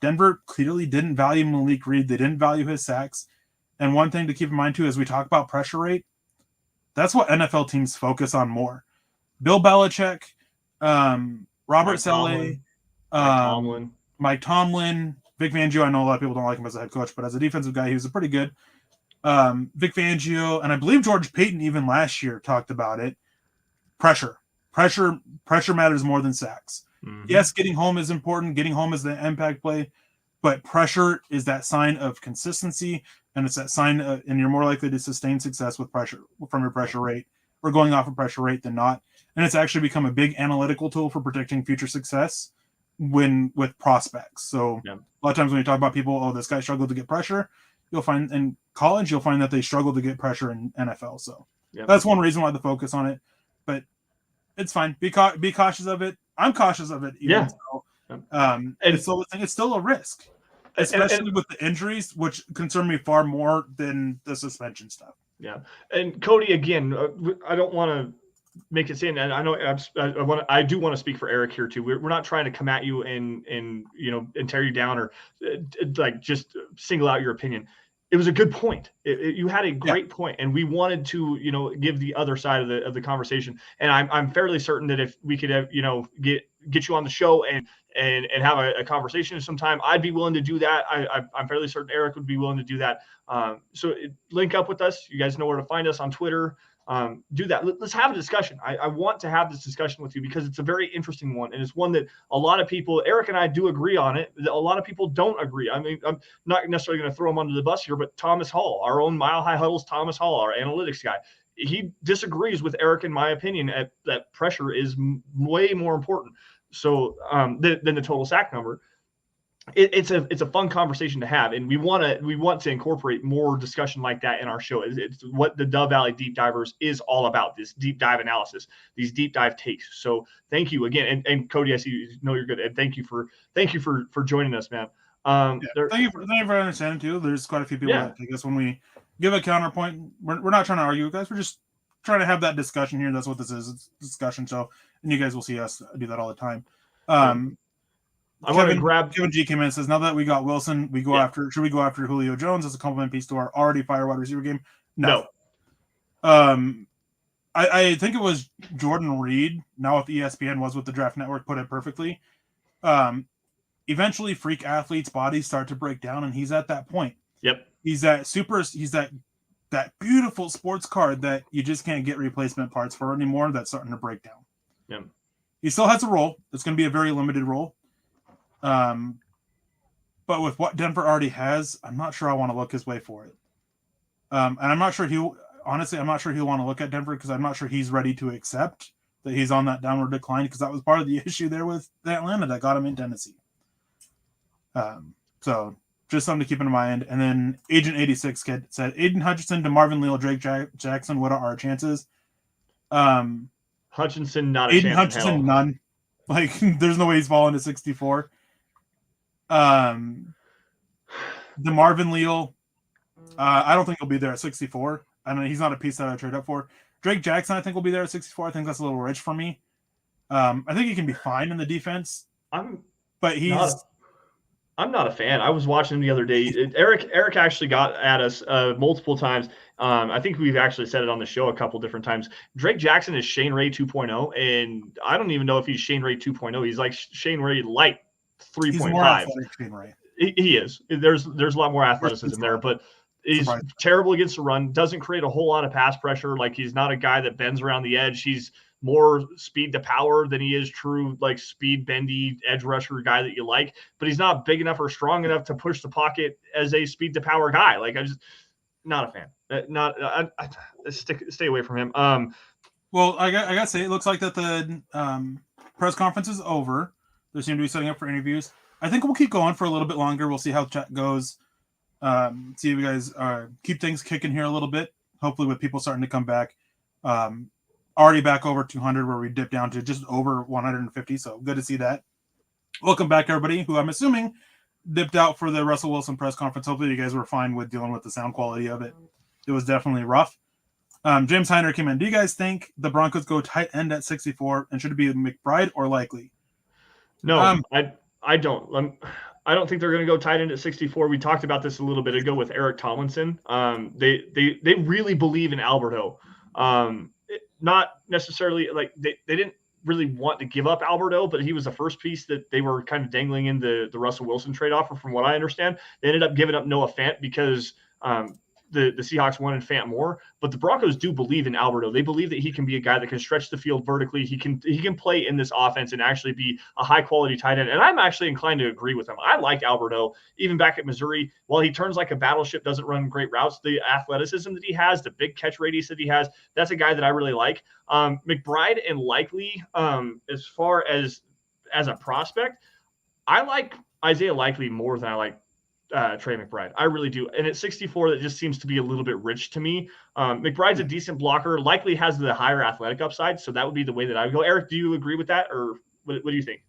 Denver clearly didn't value Malik Reed. They didn't value his sacks. And one thing to keep in mind, too, as we talk about pressure rate, that's what NFL teams focus on more. Bill Belichick, Robert Saleh, Mike Tomlin, Vic Fangio. I know a lot of people don't like him as a head coach, but as a defensive guy, he was pretty good. Vic Fangio, and I believe George Paton even last year talked about it. Pressure matters more than sacks. Mm-hmm. Yes, getting home is important. Getting home is the impact play, but pressure is that sign of consistency, and it's that sign, and you're more likely to sustain success with pressure from your pressure rate or going off of pressure rate than not. And it's actually become a big analytical tool for predicting future success with prospects. So a lot of times when you talk about people, this guy struggled to get pressure, you'll find in college, you'll find that they struggle to get pressure in NFL. So that's one reason why the focus on it, but it's fine. Be cautious of it. I'm cautious of it. It's still a risk, especially with the injuries, which concern me far more than the suspension stuff. Yeah. And Cody, again, I don't want to make it seem, and I know I do want to speak for Erick here too. We're not trying to come at you and tear you down or like just single out your opinion. It was a good point. You had a great point, and we wanted to, give the other side of the conversation. And I'm fairly certain that if we could have, get you on the show and have a conversation sometime, I'd be willing to do that. I'm fairly certain Erick would be willing to do that. So link up with us. You guys know where to find us on Twitter. Do that. Let's have a discussion. I want to have this discussion with you because it's a very interesting one. And it's one that a lot of people, Erick and I do agree on it. A lot of people don't agree. I mean, I'm not necessarily going to throw him under the bus here, but Thomas Hall, our own Mile High Huddles, Thomas Hall, our analytics guy, he disagrees with Erick, in my opinion, that pressure is way more important. So than the total sack number. It's a fun conversation to have, and we want to incorporate more discussion like that in our show. It's what the Dove Valley Deep Divers is all about, this deep dive analysis, these deep dive takes. So thank you again, and Cody, I see you know you're good, and thank you for joining us, man. Thank you for understanding too. There's quite a few people that I guess when we give a counterpoint, we're not trying to argue, guys. We're just trying to have that discussion here. That's what this is. It's discussion. So, and you guys will see us do that all the time. I want to grab. Kevin G came in and says, now that we got Wilson, should we go after Julio Jones as a complement piece to our already fire wide receiver game? No. I think it was Jordan Reed, now with ESPN, was with the Draft Network, put it perfectly. Eventually, freak athletes' bodies start to break down, and he's at that point. Yep. He's that beautiful sports car that you just can't get replacement parts for anymore. That's starting to break down. Yep. He still has a role. It's going to be a very limited role. But with what Denver already has, I'm not sure I want to look his way for it. And I'm not sure he'll want to look at Denver because I'm not sure he's ready to accept that he's on that downward decline, because that was part of the issue there with Atlanta that got him in Tennessee. So just something to keep in mind. And then Agent 86 said, Aiden Hutchinson to Marvin Leal, Drake Jackson, what are our chances? Hutchinson, not a Aiden chance. Hutchinson, none. Like, there's no way he's falling to 64. The Marvin Leal, I don't think he'll be there at 64. I don't know. He's not a piece that I trade up for. Drake Jackson, I think, will be there at 64. I think that's a little rich for me. I think he can be fine in the defense. I'm not a fan. I was watching him the other day. Erick actually got at us multiple times. I think we've actually said it on the show a couple different times. Drake Jackson is Shane Ray 2.0, and I don't even know if he's Shane Ray 2.0. He's like Shane Ray light 3.5. He is. There's a lot more athleticism there, but he's terrible against the run. Doesn't create a whole lot of pass pressure. Like, he's not a guy that bends around the edge. He's more speed to power than he is true, like, speed bendy edge rusher guy that you like, but he's not big enough or strong enough to push the pocket as a speed to power guy. Like, I just not a fan. Stay away from him. Well, I gotta say, it looks like that the press conference is over. They seem to be setting up for interviews. I think we'll keep going for a little bit longer. We'll see how chat goes. See if you guys keep things kicking here a little bit. Hopefully, with people starting to come back. Already back over 200, where we dipped down to just over 150. So good to see that. Welcome back, everybody, who I'm assuming dipped out for the Russell Wilson press conference. Hopefully you guys were fine with dealing with the sound quality of it. It was definitely rough. James Heiner came in. Do you guys think the Broncos go tight end at 64, and should it be McBride or Likely? No, I don't. I don't think they're going to go tight end at 64. We talked about this a little bit ago with Eric Tomlinson. They really believe in Alberto. Not necessarily like they didn't really want to give up Alberto, but he was the first piece that they were kind of dangling in the Russell Wilson trade offer. From what I understand, they ended up giving up Noah Fant because the Seahawks wanted Fant more. But the Broncos do believe in Alberto. They believe that he can be a guy that can stretch the field vertically. He can play in this offense and actually be a high quality tight end. And I'm actually inclined to agree with him. I liked Alberto even back at Missouri. While he turns like a battleship, doesn't run great routes, the athleticism that he has, the big catch radius that he has, that's a guy that I really like. McBride and Likely, as far as a prospect, I like Isaiah Likely more than I like Trey McBride. I really do. And at 64, that just seems to be a little bit rich to me. McBride's a decent blocker, Likely has the higher athletic upside. So that would be the way that I would go. Eric, do you agree with that? Or what do you think?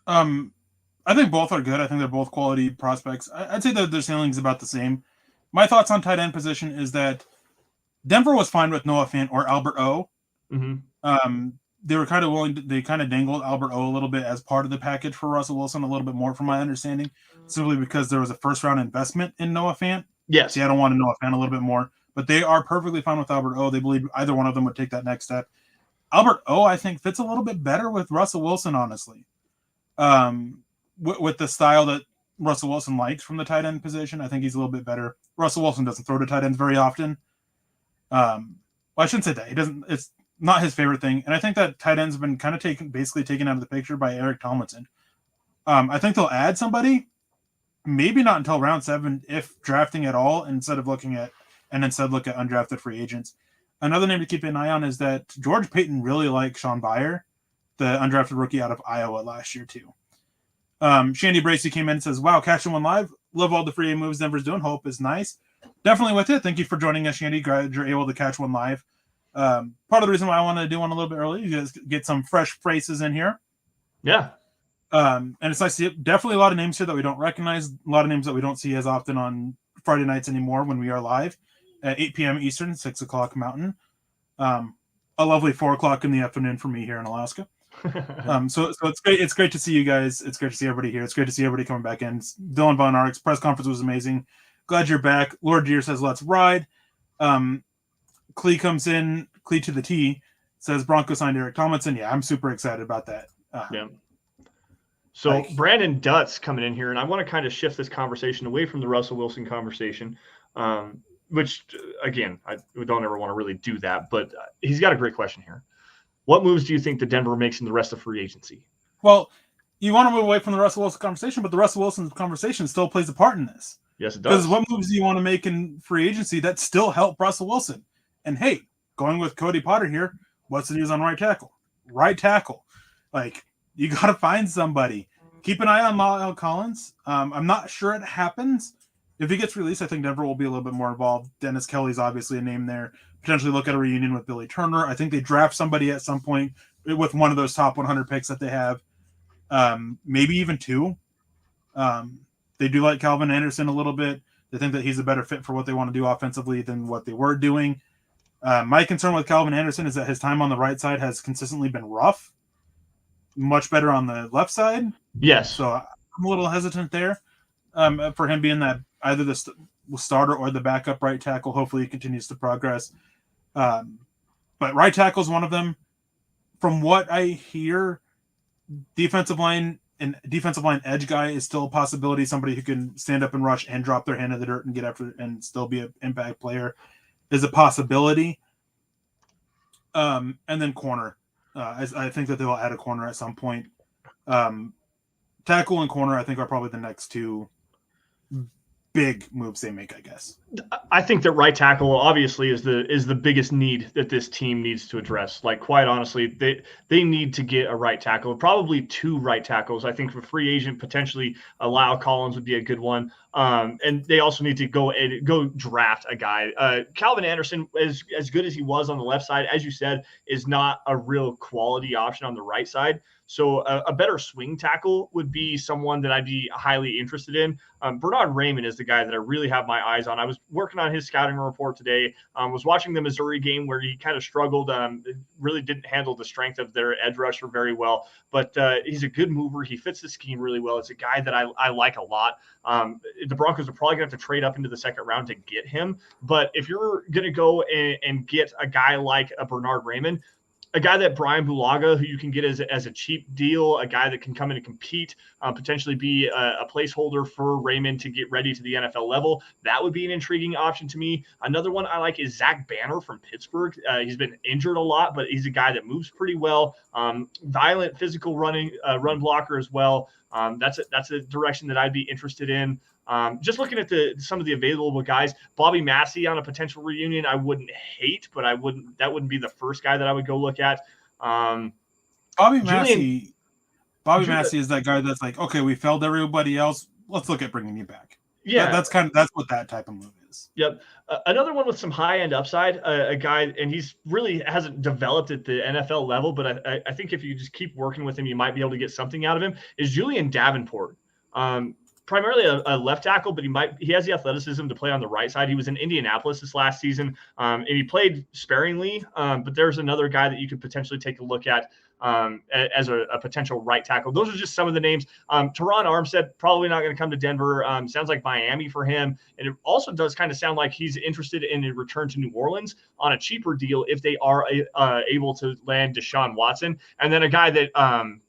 I think both are good. I think they're both quality prospects. I'd say that their ceiling's about the same. My thoughts on tight end position is that Denver was fine with Noah Fant or Albert O. Mm-hmm. They were kind of they kind of dangled Albert O a little bit as part of the package for Russell Wilson, a little bit more from my understanding, simply because there was a first round investment in Noah Fant. Yes. Seattle wanted Noah Fant a little bit more, but they are perfectly fine with Albert O. They believe either one of them would take that next step. Albert O, I think, fits a little bit better with Russell Wilson, honestly. With the style that Russell Wilson likes from the tight end position, I think he's a little bit better. Russell Wilson doesn't throw to tight ends very often. Well, I shouldn't say that. He doesn't. It's not his favorite thing. And I think that tight ends have been kind of basically taken out of the picture by Eric Tomlinson. I think they'll add somebody, maybe not until round 7, if drafting at all, instead look at undrafted free agents. Another name to keep an eye on is that George Paton really liked Sean Byer, the undrafted rookie out of Iowa last year too. Shandy Bracey came in and says, wow, catching one live. Love all the free moves Denver's doing. Hope is nice. Definitely with it. Thank you for joining us, Shandy. Glad you're able to catch one live. Part of the reason why I wanted to do one a little bit early, you guys get some fresh faces in here. Yeah. And it's nice to see definitely a lot of names here that we don't recognize, a lot of names that we don't see as often on Friday nights anymore when we are live at 8 p.m. Eastern, 6 o'clock Mountain. A lovely 4:00 in the afternoon for me here in Alaska. So it's great. It's great to see you guys. It's great to see everybody here. It's great to see everybody coming back in. Dylan Von Ark's press conference was amazing. Glad you're back. Lord Deer says, let's ride. Clee comes in. Clee to the T says Broncos signed Eric Tomlinson. Yeah, I'm super excited about that. Yeah. So Brandon Dutt's coming in here, and I want to kind of shift this conversation away from the Russell Wilson conversation, which, again, we don't ever want to really do that, but he's got a great question here. What moves do you think that Denver makes in the rest of free agency? Well, you want to move away from the Russell Wilson conversation, but the Russell Wilson conversation still plays a part in this. Yes, it does. Because what moves do you want to make in free agency that still help Russell Wilson? And hey, going with Cody Potter here, what's the news on right tackle? Right tackle. Like, you got to find somebody. Keep an eye on Lyle Collins. I'm not sure it happens. If he gets released, I think Denver will be a little bit more involved. Dennis Kelly's obviously a name there. Potentially look at a reunion with Billy Turner. I think they draft somebody at some point with one of those top 100 picks that they have. Maybe even two. They do like Calvin Anderson a little bit. They think that he's a better fit for what they want to do offensively than what they were doing. My concern with Calvin Anderson is that his time on the right side has consistently been rough. Much better on the left side. Yes. So I'm a little hesitant there for him being that either the starter or the backup right tackle. Hopefully he continues to progress. But right tackle is one of them. From what I hear, defensive line edge guy is still a possibility. Somebody who can stand up and rush and drop their hand in the dirt and get after it and still be an impact player is a possibility. And then corner. I think that they will add a corner at some point. Tackle and corner, I think, are probably the next two big moves they make, I guess. I think that right tackle obviously is the biggest need that this team needs to address. Like, quite honestly, they need to get a right tackle, probably two right tackles. I think for free agent, potentially Lyle Collins would be a good one. And they also need to go draft a guy. Calvin Anderson, as good as he was on the left side, as you said, is not a real quality option on the right side. So a better swing tackle would be someone that I'd be highly interested in. Bernard Raymond is the guy that I really have my eyes on. I was working on his scouting report today. Was watching the Missouri game where he kind of struggled. Really didn't handle the strength of their edge rusher very well. But he's a good mover. He fits the scheme really well. It's a guy that I like a lot. The Broncos are probably going to have to trade up into the second round to get him. But if you're going to go and get a guy like a Bernard Raymond, a guy that Brian Bulaga, who you can get as a cheap deal, a guy that can come in and compete, potentially be a placeholder for Raymond to get ready to the NFL level. That would be an intriguing option to me. Another one I like is Zach Banner from Pittsburgh. He's been injured a lot, but he's a guy that moves pretty well. Violent, physical run blocker as well. That's a direction that I'd be interested in. Just looking at some of the available guys, Bobby Massey on a potential reunion, I wouldn't hate, but that wouldn't be the first guy that I would go look at. Bobby Massey is that guy that's like, okay, we failed everybody else. Let's look at bringing you back. Yeah, that's what that type of move is. Yep. Another one with some high end upside, a guy, and he's really hasn't developed at the NFL level, but I think if you just keep working with him, you might be able to get something out of him. Is Julian Davenport. Primarily a left tackle, but he has the athleticism to play on the right side. He was in Indianapolis this last season, and he played sparingly. But there's another guy that you could potentially take a look at as a potential right tackle. Those are just some of the names. Teron Armstead, probably not going to come to Denver. Sounds like Miami for him. And it also does kind of sound like he's interested in a return to New Orleans on a cheaper deal if they are able to land Deshaun Watson. And then a guy that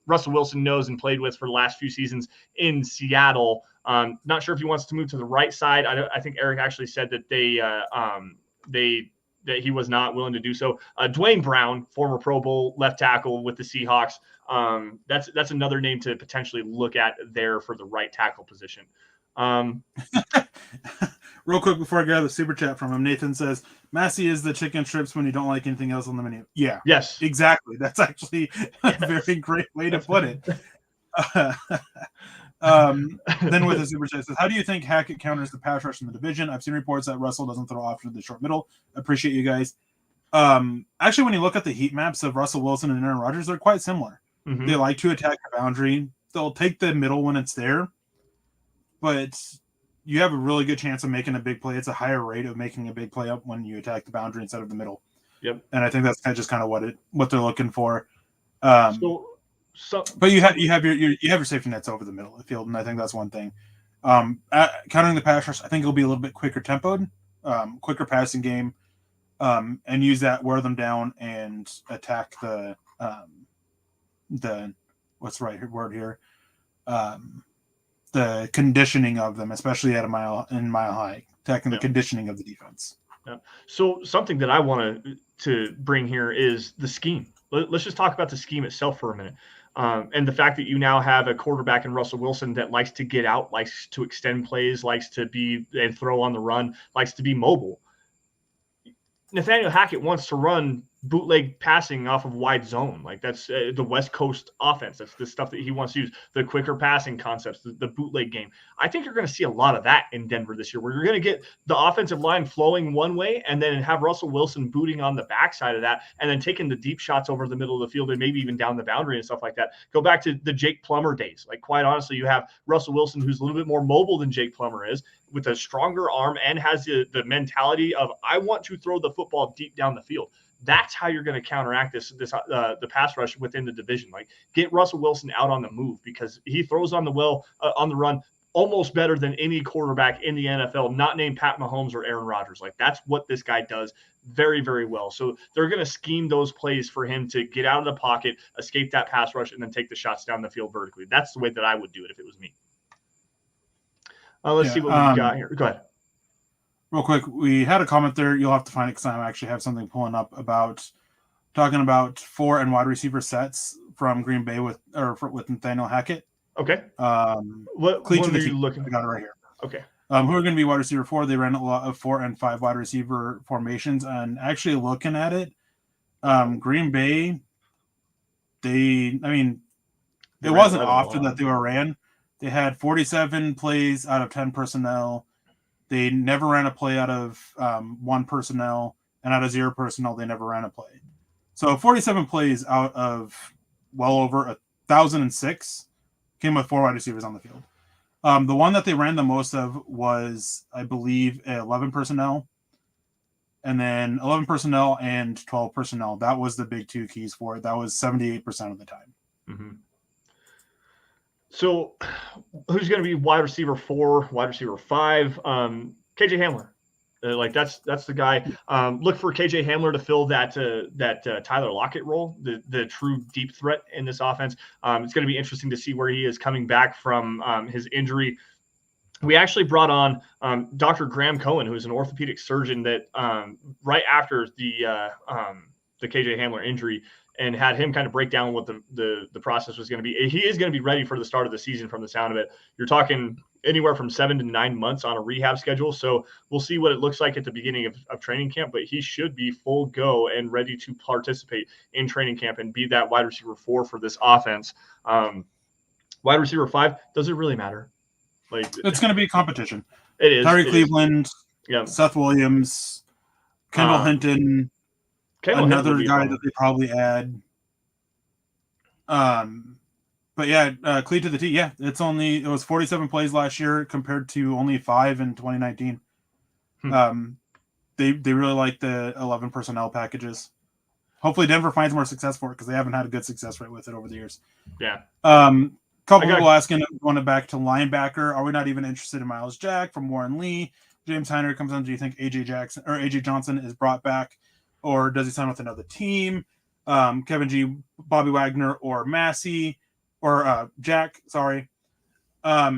Russell Wilson knows and played with for the last few seasons in Seattle. Not sure if he wants to move to the right side. I think Erick actually said that that he was not willing to do so. Dwayne Brown, former Pro Bowl left tackle with the Seahawks. That's another name to potentially look at there for the right tackle position. Real quick before I get out of the super chat from him, Nathan says, Massey is the chicken strips when you don't like anything else on the menu. Yeah. Yes. Exactly. That's actually a very great way to put it. Then with the super chat says, how do you think Hackett counters the pass rush in the division? I've seen reports that Russell doesn't throw often to the short middle. Appreciate you guys. Actually, when you look at the heat maps of Russell Wilson and Aaron Rodgers, they're quite similar. Mm-hmm. They like to attack the boundary. They'll take the middle when it's there, but you have a really good chance of making a big play. It's a higher rate of making a big play up when you attack the boundary instead of the middle. Yep. And I think that's just kind of what they're looking for. But you have your safety nets over the middle of the field, and I think that's one thing. Countering the pass rush, I think it'll be a little bit quicker tempoed, quicker passing game, and use that, wear them down, and attack the what's the right word here, the conditioning of them, especially at mile high, attacking the conditioning of the defense. Yeah. So something that I want to bring here is the scheme. Let's just talk about the scheme itself for a minute. And the fact that you now have a quarterback in Russell Wilson that likes to get out, likes to extend plays, likes to be and throw on the run, likes to be mobile. Nathaniel Hackett wants to run bootleg passing off of wide zone. Like that's the West Coast offense. That's the stuff that he wants to use, the quicker passing concepts, the bootleg game. I think you're going to see a lot of that in Denver this year, where you're going to get the offensive line flowing one way and then have Russell Wilson booting on the backside of that and then taking the deep shots over the middle of the field and maybe even down the boundary and stuff like that. Go back to the Jake Plummer days. Like, quite honestly, you have Russell Wilson, who's a little bit more mobile than Jake Plummer is, with a stronger arm and has the mentality of, I want to throw the football deep down the field. That's how you're going to counteract the pass rush within the division. Like, get Russell Wilson out on the move, because he throws on the run almost better than any quarterback in the NFL, not named Pat Mahomes or Aaron Rodgers. Like, that's what this guy does very, very well. So they're going to scheme those plays for him to get out of the pocket, escape that pass rush, and then take the shots down the field vertically. That's the way that I would do it if it was me. Let's see what we've got here. Go ahead. Real quick, we had a comment there. You'll have to find it because I actually have something pulling up about talking about 4 and wide receiver sets from Green Bay with Nathaniel Hackett. Okay. What are you looking? I got it right here. Okay. Who are going to be wide receiver 4? They ran a lot of 4 and 5 wide receiver formations, and actually looking at it, Green Bay, it wasn't often that they were ran. They had 47 plays out of 10 personnel. They never ran a play out of 1 personnel, and out of 0 personnel, they never ran a play. So 47 plays out of well over 1,006 came with 4 wide receivers on the field. The one that they ran the most of was, I believe, 11 personnel, and then 11 personnel and 12 personnel. That was the big 2 keys for it. That was 78% of the time. Mm-hmm. So who's going to be wide receiver 4, wide receiver 5? KJ Hamler. That's the guy. Look for KJ Hamler to fill that Tyler Lockett role, the true deep threat in this offense. It's going to be interesting to see where he is coming back from his injury. We actually brought on Dr. Graham Cohen, who's an orthopedic surgeon that right after the KJ Hamler injury, and had him kind of break down what the process was going to be. He is going to be ready for the start of the season from the sound of it. You're talking anywhere from 7 to 9 months on a rehab schedule. So we'll see what it looks like at the beginning of training camp, but he should be full go and ready to participate in training camp and be that wide receiver 4 for this offense. Wide receiver 5, does it really matter? Like, it's going to be a competition. It is. Tyree Cleveland, Seth Williams, Kendall Hinton, another guy that they probably add. But yeah, cleat to the T. Yeah, it was 47 plays last year compared to only 5 in 2019. They really like the 11 personnel packages. Hopefully Denver finds more success for it, because they haven't had a good success rate with it over the years. Yeah. Couple people asking, going back to linebacker, are we not even interested in Miles Jack from Warren Lee? James Heiner comes on. Do you think AJ Johnson is brought back, or does he sign with another team? Kevin G, Bobby Wagner, or Massey, or Jack? Sorry. I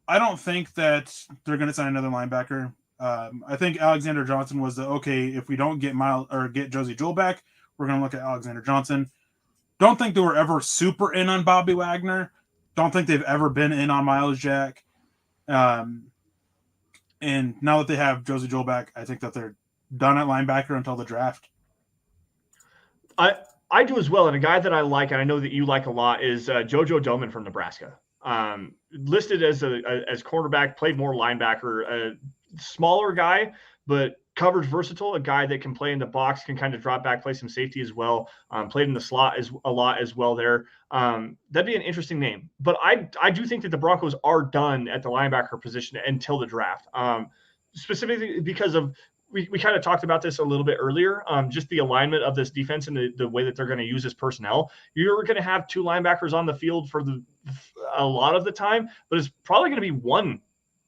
don't think that they're going to sign another linebacker. I think Alexander Johnson was if we don't get get Josie Jewell back, we're going to look at Alexander Johnson. Don't think they were ever super in on Bobby Wagner. Don't think they've ever been in on Miles Jack. And now that they have Josie Jewell back, I think that they're done at linebacker until the draft. I do as well. And a guy that I like, and I know that you like a lot, is JoJo Domann from Nebraska. Listed as cornerback, played more linebacker, a smaller guy, but coverage versatile, a guy that can play in the box, can kind of drop back, play some safety as well. Played in the slot a lot as well there. That'd be an interesting name. But I do think that the Broncos are done at the linebacker position until the draft, specifically because of we kind of talked about this a little bit earlier. Just the alignment of this defense and the way that they're going to use this personnel. You're going to have 2 linebackers on the field for a lot of the time, but it's probably going to be 1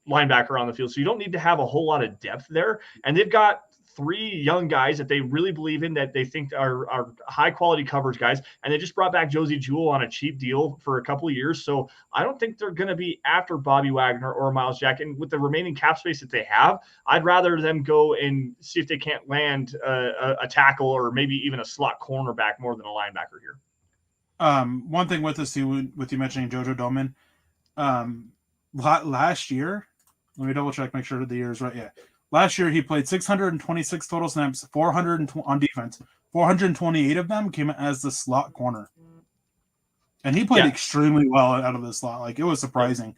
linebacker on the field. So you don't need to have a whole lot of depth there. And they've got 3 young guys that they really believe in, that they think are high quality coverage guys. And they just brought back Josie Jewell on a cheap deal for a couple of years. So I don't think they're going to be after Bobby Wagner or Miles Jack. And with the remaining cap space that they have, I'd rather them go and see if they can't land a tackle or maybe even a slot cornerback more than a linebacker here. One thing with this too, with you mentioning Jojo Doman, last year, let me double check, make sure the year is right. Yeah. Last year, he played 626 total snaps, 400 on defense. 428 of them came as the slot corner. And he played extremely well out of the slot. Like, it was surprising.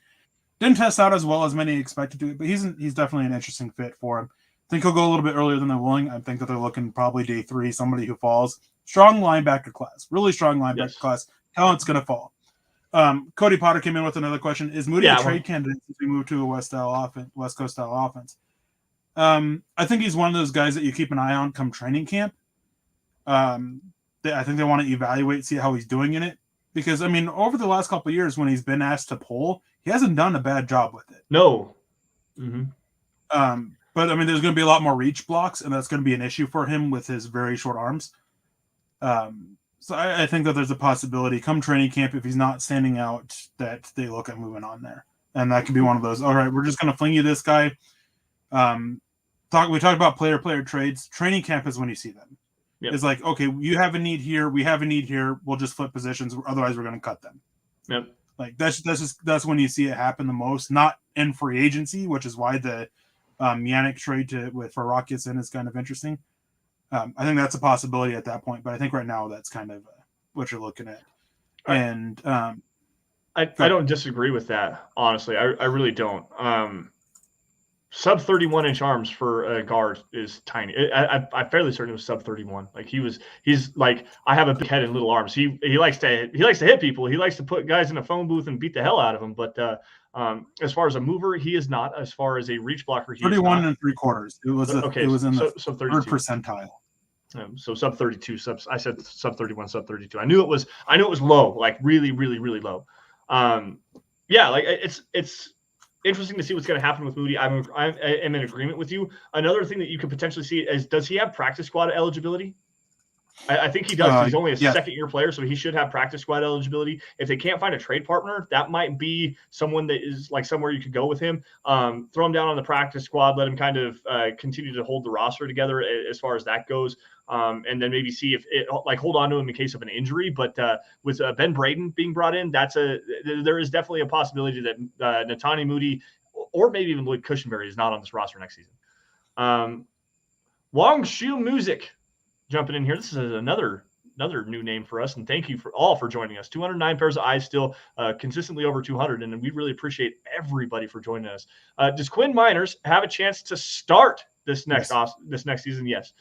Didn't test out as well as many expected to, but he's definitely an interesting fit for him. I think he'll go a little bit earlier than they're willing. I think that they're looking probably day 3, somebody who falls. Strong linebacker class. Really strong linebacker class. Talent's going to fall. Cody Potter came in with another question. Is Moody a trade candidate since we moved to a West Coast style offense? I think he's one of those guys that you keep an eye on come training camp. I think they want to evaluate, see how he's doing in it. Because, I mean, over the last couple of years when he's been asked to pull, he hasn't done a bad job with it. No. Mm-hmm. But, I mean, there's going to be a lot more reach blocks, and that's going to be an issue for him with his very short arms. So I think that there's a possibility come training camp, if he's not standing out, that they look at moving on there. And that could be one of those, all right, we're just going to fling you this guy. We talked about player trades. Training camp is when you see them. Yep. It's like, okay, you have a need here, we have a need here, we'll just flip positions, otherwise we're going to cut them. Yep. Like that's when you see it happen the most, not in free agency, which is why the Yannick trade for Rock gets in is kind of interesting. I think that's a possibility at that point, but I think right now that's kind of what you're looking at. And I don't disagree with that, honestly. I really don't. Sub 31-inch arms for a guard is tiny. I'm fairly certain it was sub 31. Like he's like, I have a big head and little arms. He likes to hit people. He likes to put guys in a phone booth and beat the hell out of them. But as far as a mover, he is not. As far as a reach blocker, he 31 and 3/4. It was in the sub 3rd percentile. So sub 32. I said sub 31, sub 32. I knew it was low, like really, really, really low. Like it's interesting to see what's going to happen with Moody. I am in agreement with you. Another thing that you could potentially see is, does he have practice squad eligibility? I think he does. He's only a second-year player, so he should have practice squad eligibility. If they can't find a trade partner, that might be someone that is like somewhere you could go with him. Throw him down on the practice squad, let him kind of continue to hold the roster together as far as that goes. And then maybe see if it hold on to him in case of an injury. But with Ben Braden being brought in, there is definitely a possibility that Netani Moody or maybe even Lloyd Cushenberry is not on this roster next season. Wong Shu Music jumping in here. This is another new name for us, and thank you for joining us. 209 pairs of eyes, still consistently over 200, and we really appreciate everybody for joining us. Does Quinn Miners have a chance to start this next season? Yes.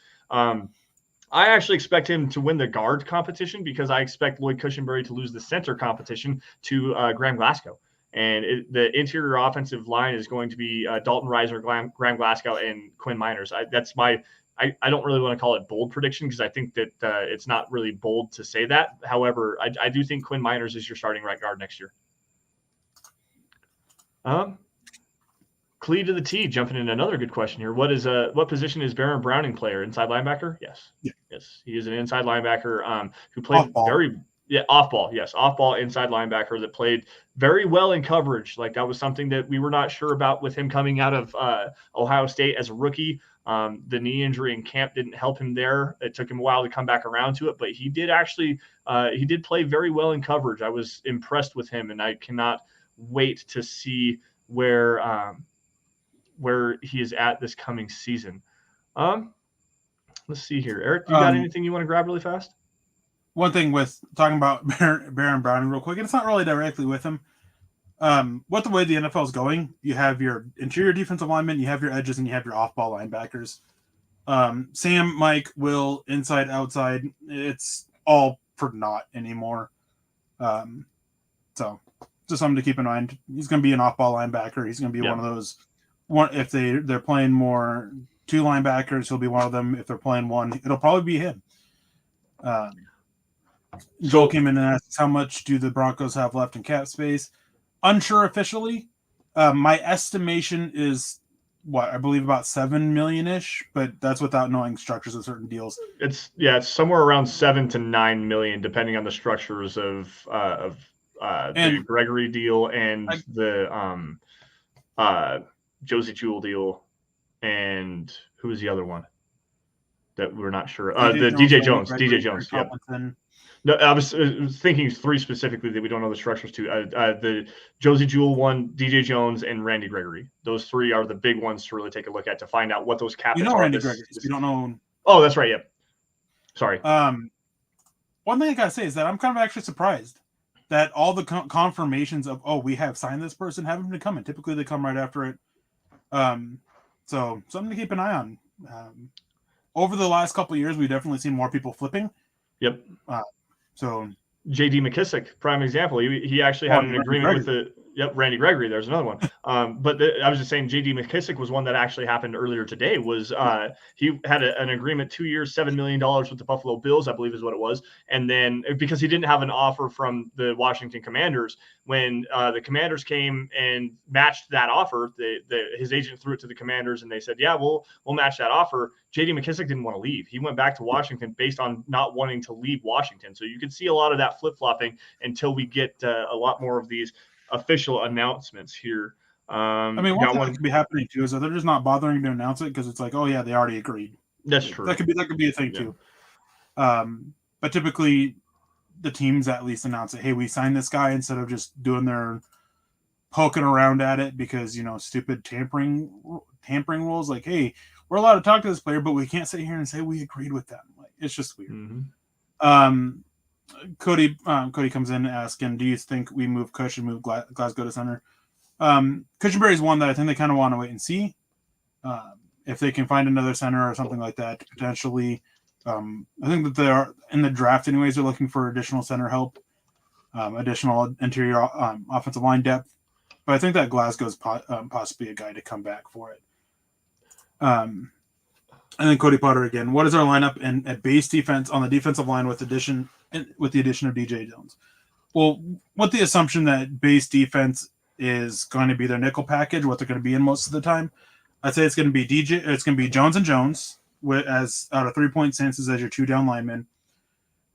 I actually expect him to win the guard competition because I expect Lloyd Cushenberry to lose the center competition to Graham Glasgow. And the interior offensive line is going to be Dalton Reiser, Graham Glasgow, and Quinn Miners. I don't really want to call it bold prediction because I think that it's not really bold to say that. However, I do think Quinn Miners is your starting right guard next year. Clee to the T jumping in another good question here. What position is Baron Browning player? Inside linebacker? Yes. Yeah. Yes. He is an inside linebacker who played off ball. Yes. Off ball inside linebacker that played very well in coverage. Like that was something that we were not sure about with him coming out of Ohio State as a rookie. The knee injury in camp didn't help him there. It took him a while to come back around to it, but he did actually play very well in coverage. I was impressed with him, and I cannot wait to see where he is at this coming season. Let's see here. Eric, you got anything you want to grab really fast? One thing with talking about Baron Browning real quick, and it's not really directly with him. What the way the NFL is going, you have your interior defensive linemen, you have your edges, and you have your off-ball linebackers. Sam, Mike, Will, inside, outside, it's all for naught anymore. So just something to keep in mind. He's going to be an off-ball linebacker. He's going to be one of those. If they're playing more 2 linebackers. He'll be one of them. If they're playing one, it'll probably be him. Joel came in and asked, how much do the Broncos have left in cap space? Unsure officially. My estimation is I believe about 7 million-ish, but that's without knowing structures of certain deals. It's somewhere around 7 to 9 million, depending on the structures of the Gregory deal and the Josie Jewell deal, and who was the other one that we're not sure? DJ Jones. Yeah. No, I was thinking 3 specifically that we don't know the structures to. The Josie Jewell one, DJ Jones, and Randy Gregory. Those 3 are the big ones to really take a look at to find out what those cap are. Randy Gregory. You don't know. Oh, that's right. Yep. Sorry. One thing I gotta say is that I'm kind of actually surprised that all the confirmations of we have signed this person haven't been coming. Typically, they come right after it. So something to keep an eye on. Over the last couple of years, we've definitely seen more people flipping. Yep. So J.D. McKissick, prime example. He actually had an agreement with the Randy Gregory. There's another one. But I was just saying J.D. McKissick was one that actually happened earlier today. He had an agreement 2 years, $7 million with the Buffalo Bills, I believe is what it was. And then because he didn't have an offer from the Washington Commanders, when the Commanders came and matched that offer, his agent threw it to the Commanders and they said, yeah, we'll match that offer. J.D. McKissick didn't want to leave. He went back to Washington based on not wanting to leave Washington. So you could see a lot of that flip-flopping until we get a lot more of these official announcements here. One thing that could be happening too is that they're just not bothering to announce it because it's like, oh yeah, they already agreed. That's true. That could be a thing too. But typically the teams at least announce it. Hey, we signed this guy, instead of just doing their poking around at it because stupid tampering rules. Like, hey, we're allowed to talk to this player, but we can't sit here and say we agreed with them. Like, it's just weird. Mm-hmm. Cody comes in asking, do you think we move Cush and move Glasgow to center? Cushenberry is one that I think they kind of want to wait and see if they can find another center or something like that. Potentially, I think that they are in the draft anyways. They're looking for additional center help, additional interior offensive line depth. But I think that Glasgow is possibly a guy to come back for it. And then Cody Potter again. What is our lineup at base defense on the defensive line with the addition of DJ Jones? Well, with the assumption that base defense is going to be their nickel package, what they're going to be in most of the time, I'd say it's going to be It's going to be Jones and Jones as out of 3-point stances as your 2 down linemen.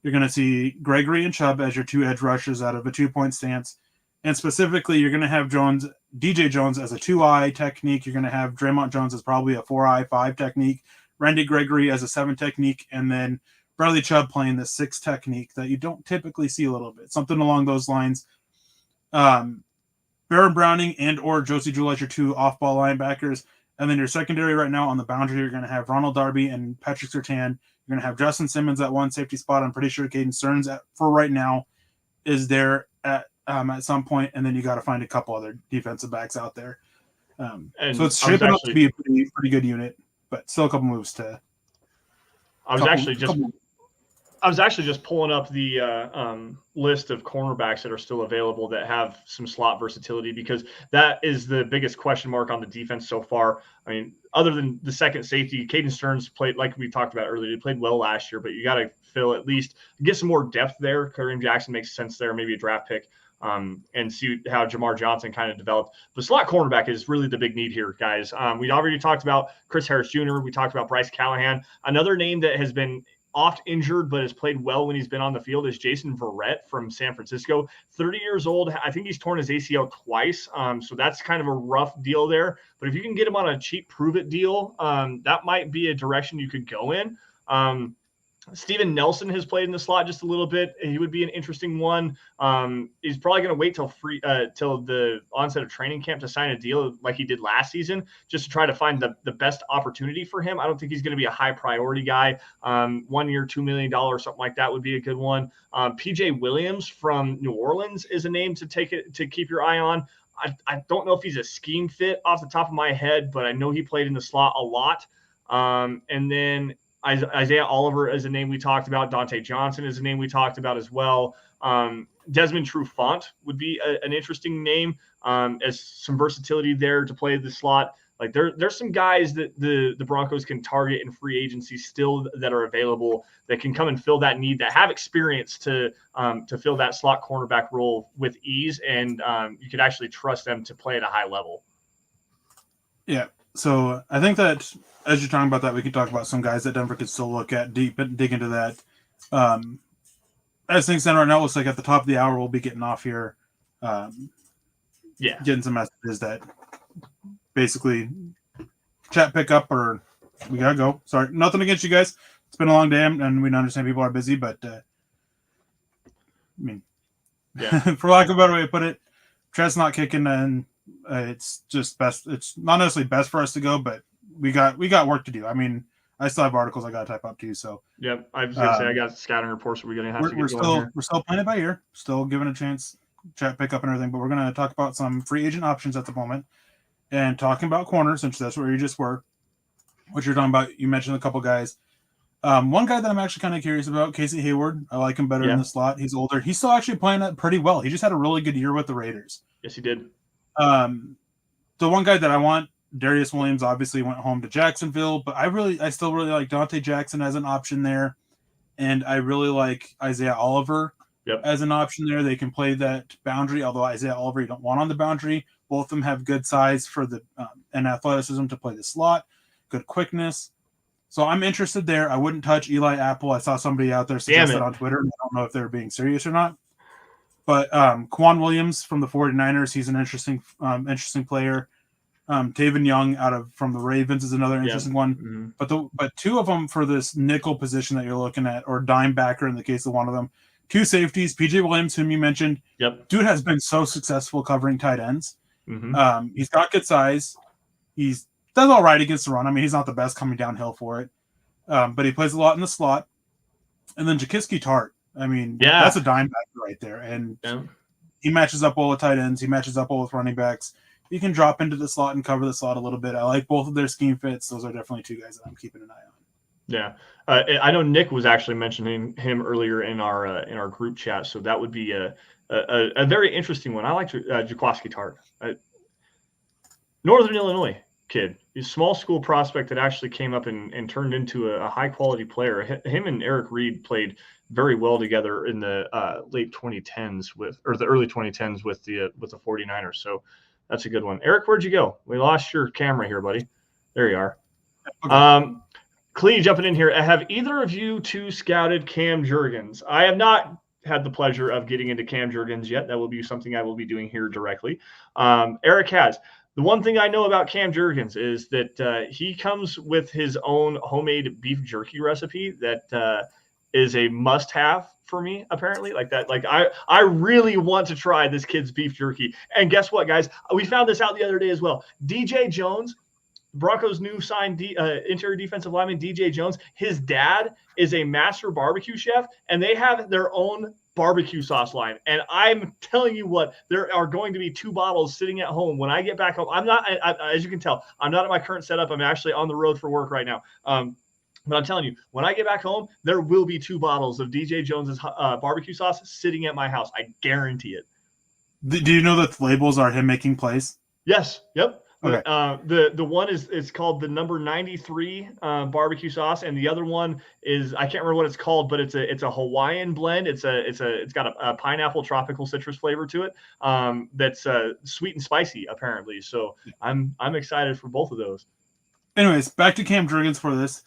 You're going to see Gregory and Chubb as your 2 edge rushers out of a 2-point stance, and specifically, you're going to have DJ Jones as a 2-eye technique. You're going to have Draymond Jones as probably a 4-eye 5 technique. Randy Gregory as a 7 technique, and then Bradley Chubb playing the 6 technique that you don't typically see a little bit. Something along those lines. Baron Browning and or Josie Jewell as your 2 off-ball linebackers. And then your secondary right now on the boundary, you're going to have Ronald Darby and Patrick Surtain. You're going to have Justin Simmons at 1 safety spot. I'm pretty sure Caden Stearns for right now is there at some point. And then you got to find a couple other defensive backs out there. So it's shaping up to be a pretty good unit. But still a couple moves to. I was actually just pulling up the list of cornerbacks that are still available that have some slot versatility, because that is the biggest question mark on the defense so far. I mean, other than the second safety, Caden Stearns played, like we talked about earlier, he played well last year, but you got to at least get some more depth there. Kareem Jackson makes sense there, maybe a draft pick. And see how Jamar Johnson kind of developed. But slot cornerback is really the big need here, guys. We already talked about Chris Harris Jr. We talked about Bryce Callahan. Another name that has been oft injured but has played well when he's been on the field is Jason Verrett from San Francisco. 30 years old. I think he's torn his ACL twice. So that's kind of a rough deal there. But if you can get him on a cheap prove-it deal, that might be a direction you could go in. Steven Nelson has played in the slot just a little bit. He would be an interesting one. He's probably going to wait till the onset of training camp to sign a deal like he did last season, just to try to find the best opportunity for him. I don't think he's going to be a high priority guy. 1 year, $2 million, something like that would be a good one. PJ Williams from New Orleans is a name to keep your eye on. I don't know if he's a scheme fit off the top of my head, but I know he played in the slot a lot. And then Isaiah Oliver is a name we talked about. Dante Johnson is a name we talked about as well. Desmond Trufant would be an interesting name, as some versatility there to play the slot. Like there's some guys that the Broncos can target in free agency still that are available that can come and fill that need, that have experience to fill that slot cornerback role with ease, and you could actually trust them to play at a high level. Yeah. So I think that as you're talking about that, we can talk about some guys that Denver could still look at, dig into that. As things stand right now, it looks like at the top of the hour we'll be getting off here. Getting some messages that basically chat pick up or we gotta go. Sorry, nothing against you guys. It's been a long day, and we understand people are busy, but I mean, for lack of a better way to put it, Trent's not kicking, and it's just best. It's not necessarily best for us to go, but we got work to do. I mean, I still have articles I gotta type up too. So I was gonna say I got scouting reports. We're gonna have to get going here. We're still playing it by ear, still giving a chance, chat pick up and everything. But we're gonna talk about some free agent options at the moment, and talking about corners, since that's where you just were. What you're talking about, you mentioned a couple guys. One guy that I'm actually kind of curious about, Casey Hayward. I like him better in the slot. He's older. He's still actually playing it pretty well. He just had a really good year with the Raiders. Yes, he did. The one guy that I want, Darius Williams, obviously went home to Jacksonville, but I still really like Dante Jackson as an option there, and I really like Isaiah Oliver as an option there. They can play that boundary, although Isaiah Oliver you don't want on the boundary. Both of them have good size for the and athleticism to play the slot, good quickness. So I'm interested there. I wouldn't touch Eli Apple. I saw somebody out there suggest that on Twitter. I don't know if they're being serious or not. But Quan Williams from the 49ers, he's an interesting player. Taven Young from the Ravens is another interesting one. Mm-hmm. But two of them for this nickel position that you're looking at, or dime backer in the case of one of them. Two safeties, PJ Williams, whom you mentioned. Dude has been so successful covering tight ends. Mm-hmm. He's got good size. He's does all right against the run. I mean, he's not the best coming downhill for it. But he plays a lot in the slot. And then Jaquiski Tart. I mean, that's a dime backer right there. And he matches up well with tight ends. He matches up well with running backs. He can drop into the slot and cover the slot a little bit. I like both of their scheme fits. Those are definitely two guys that I'm keeping an eye on. Yeah. I know Nick was actually mentioning him earlier in our group chat. So that would be a very interesting one. I like Jaquiski Tart. Northern Illinois kid. He's a small school prospect that actually came up and turned into a high-quality player. Him and Erick Reed played very well together in the late 2010s the early 2010s with the 49ers. So that's a good one. Erick, where'd you go? We lost your camera here, buddy. There you are. Okay. Clee jumping in here. Have either of you two scouted Cam Jurgens? I have not had the pleasure of getting into Cam Jurgens yet. That will be something I will be doing here directly. Erick has. The one thing I know about Cam Jurgens is that he comes with his own homemade beef jerky recipe that is a must-have for me, apparently. Like I really want to try this kid's beef jerky. And guess what, guys? We found this out the other day as well. DJ Jones, Broncos' new signed interior defensive lineman, DJ Jones, his dad is a master barbecue chef, and they have their own barbecue sauce line. And I'm telling you what, there are going to be 2 bottles sitting at home when I get back home. I'm not, as you can tell, I'm not at my current setup. I'm actually on the road for work right now. But I'm telling you, when I get back home, there will be 2 bottles of DJ Jones's barbecue sauce sitting at my house. I guarantee it. Do you know that the labels are him making plays? Yes. Yep. Okay. The one is called the number 93 barbecue sauce, and the other one is, I can't remember what it's called, but it's a Hawaiian blend. It's got a pineapple tropical citrus flavor to it. That's sweet and spicy apparently. So I'm excited for both of those. Anyways, back to Cam Jurgens for this.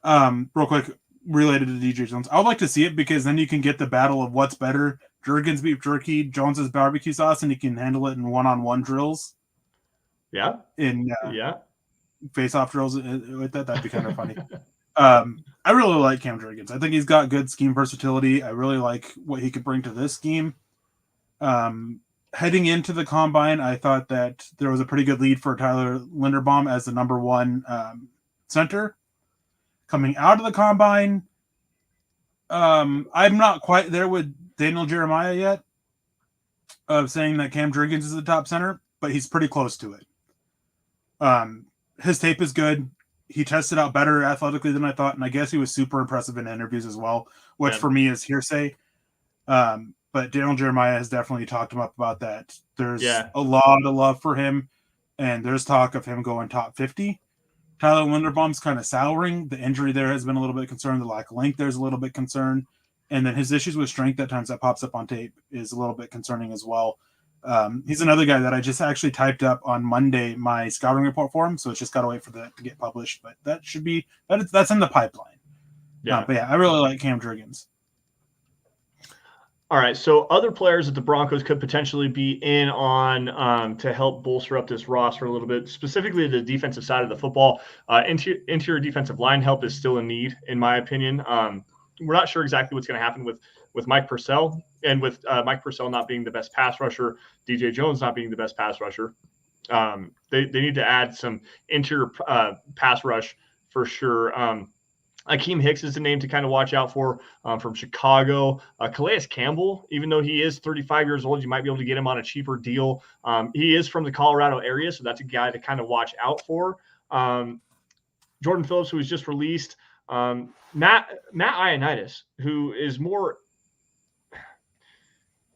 Real quick, related to DJ Jones, I would like to see it because then you can get the battle of what's better: Jurgens beef jerky, Jones's barbecue sauce, and you can handle it in one-on-one drills. Yeah. Face-off drills with that. That'd be kind of funny. I really like Cam Jurgens. I think he's got good scheme versatility. I really like what he could bring to this scheme. Heading into the combine, I thought that there was a pretty good lead for Tyler Linderbaum as the number 1 center. Coming out of the combine, I'm not quite there with Daniel Jeremiah yet of saying that Cam Jurgens is the top center, but he's pretty close to it. His tape is good. He tested out better athletically than I thought, and I guess he was super impressive in interviews as well, which for me is hearsay. But Daniel Jeremiah has definitely talked him up about that. There's a lot of love for him. and there's talk of him going top 50. Tyler Linderbaum's kind of souring. The injury there has been a little bit concerned. The lack of length there's a little bit concerned. And then his issues with strength at times that pops up on tape is a little bit concerning as well. He's another guy that I just actually typed up on Monday my scouting report for him, so it's just got to wait for that to get published. But that's in the pipeline. Yeah. But yeah, I really like Cam Jurgens. All right, so other players that the Broncos could potentially be in on to help bolster up this roster a little bit, specifically the defensive side of the football. Interior defensive line help is still a need, in my opinion. We're not sure exactly what's going to happen with Mike Purcell, and with Mike Purcell not being the best pass rusher, DJ Jones not being the best pass rusher. They need to add some interior pass rush for sure. Akeem Hicks is the name to kind of watch out for from Chicago. Calais Campbell, even though he is 35 years old, you might be able to get him on a cheaper deal. He is from the Colorado area, so that's a guy to kind of watch out for. Jordan Phillips, who was just released. Matt Ioannidis, who is more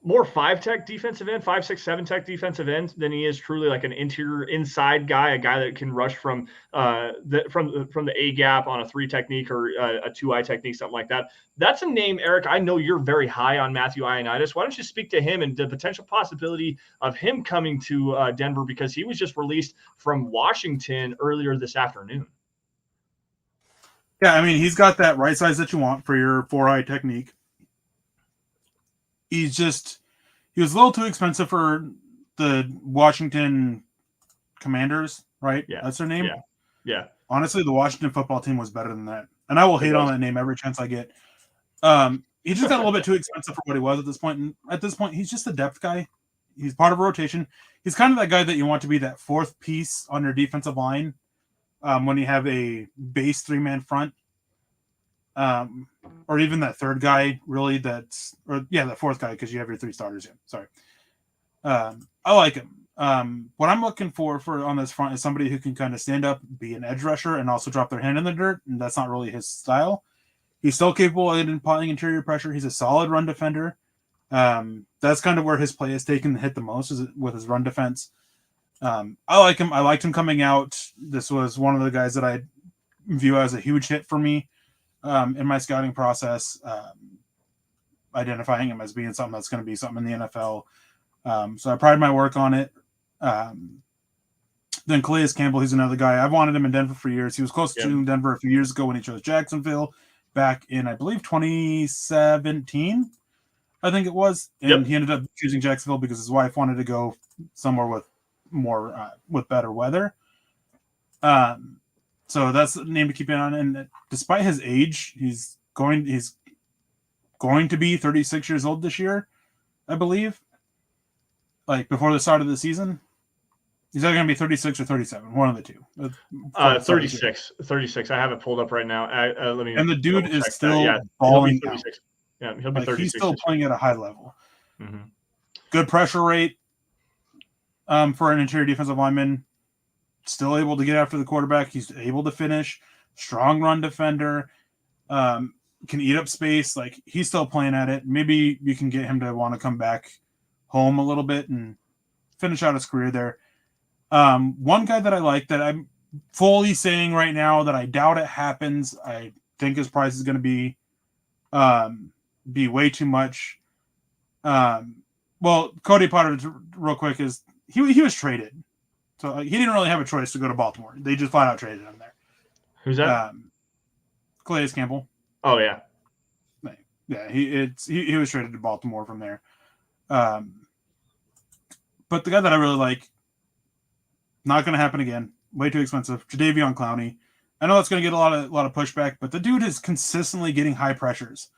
5-tech defensive end, 5-6-7 tech defensive end than he is truly like an interior inside guy, a guy that can rush from the A gap on a 3 technique or a 2-eye technique, something like that. That's a name, Eric. I know you're very high on Matthew Ioannidis. Why don't you speak to him and the potential possibility of him coming to Denver, because he was just released from Washington earlier this afternoon. Yeah, I mean, he's got that right size that you want for your 4-eye technique. He was a little too expensive for the Washington Commanders, right? Yeah. That's their name? Yeah. Honestly, the Washington football team was better than that. And I will hate on that name every chance I get. He just got a little bit too expensive for what he was at this point. And at this point, he's just a depth guy. He's part of a rotation. He's kind of that guy that you want to be that 4th piece on your defensive line when you have a base 3-man front. Or even that 3rd guy, really, that 4th guy, because you have your 3 starters in. Sorry. I like him. What I'm looking for on this front is somebody who can kind of stand up, be an edge rusher, and also drop their hand in the dirt, and that's not really his style. He's still capable of applying interior pressure. He's a solid run defender. That's kind of where his play is taken the hit the most, is with his run defense. I like him. I liked him coming out. This was one of the guys that I view as a huge hit for me. In my scouting process, identifying him as being something that's going to be something in the NFL. So I pride my work on it. Then Calais Campbell, he's another guy. I've wanted him in Denver for years. He was close to Denver a few years ago when he chose Jacksonville back in, I believe, 2017, I think it was. And he ended up choosing Jacksonville because his wife wanted to go somewhere with more, with better weather. So that's the name to keep an eye on. And despite his age, he's going to be 36 years old this year, I believe. Like before the start of the season. He's either going to be 36 or 37, one of the two. 36. I have it pulled up right now. Let me. And the dude is still balling. He'll be 36. Yeah, he'll be 36. He's still playing at a high level. Mm-hmm. Good pressure rate for an interior defensive lineman. Still able to get after the quarterback. He's able to finish. Strong run defender. Can eat up space. Like, he's still playing at it. Maybe you can get him to want to come back home a little bit and finish out his career there. One guy that I like that I'm fully saying right now that I doubt it happens. I think his price is going to be way too much. Well, Cody Potter, real quick, is he was traded. So he didn't really have a choice to go to Baltimore. They just flat out traded him there. Who's that? Calais Campbell. Oh yeah, yeah. He was traded to Baltimore from there. But the guy that I really like, not going to happen again. Way too expensive. Jadeveon Clowney. I know it's going to get a lot of pushback, but the dude is consistently getting high pressures.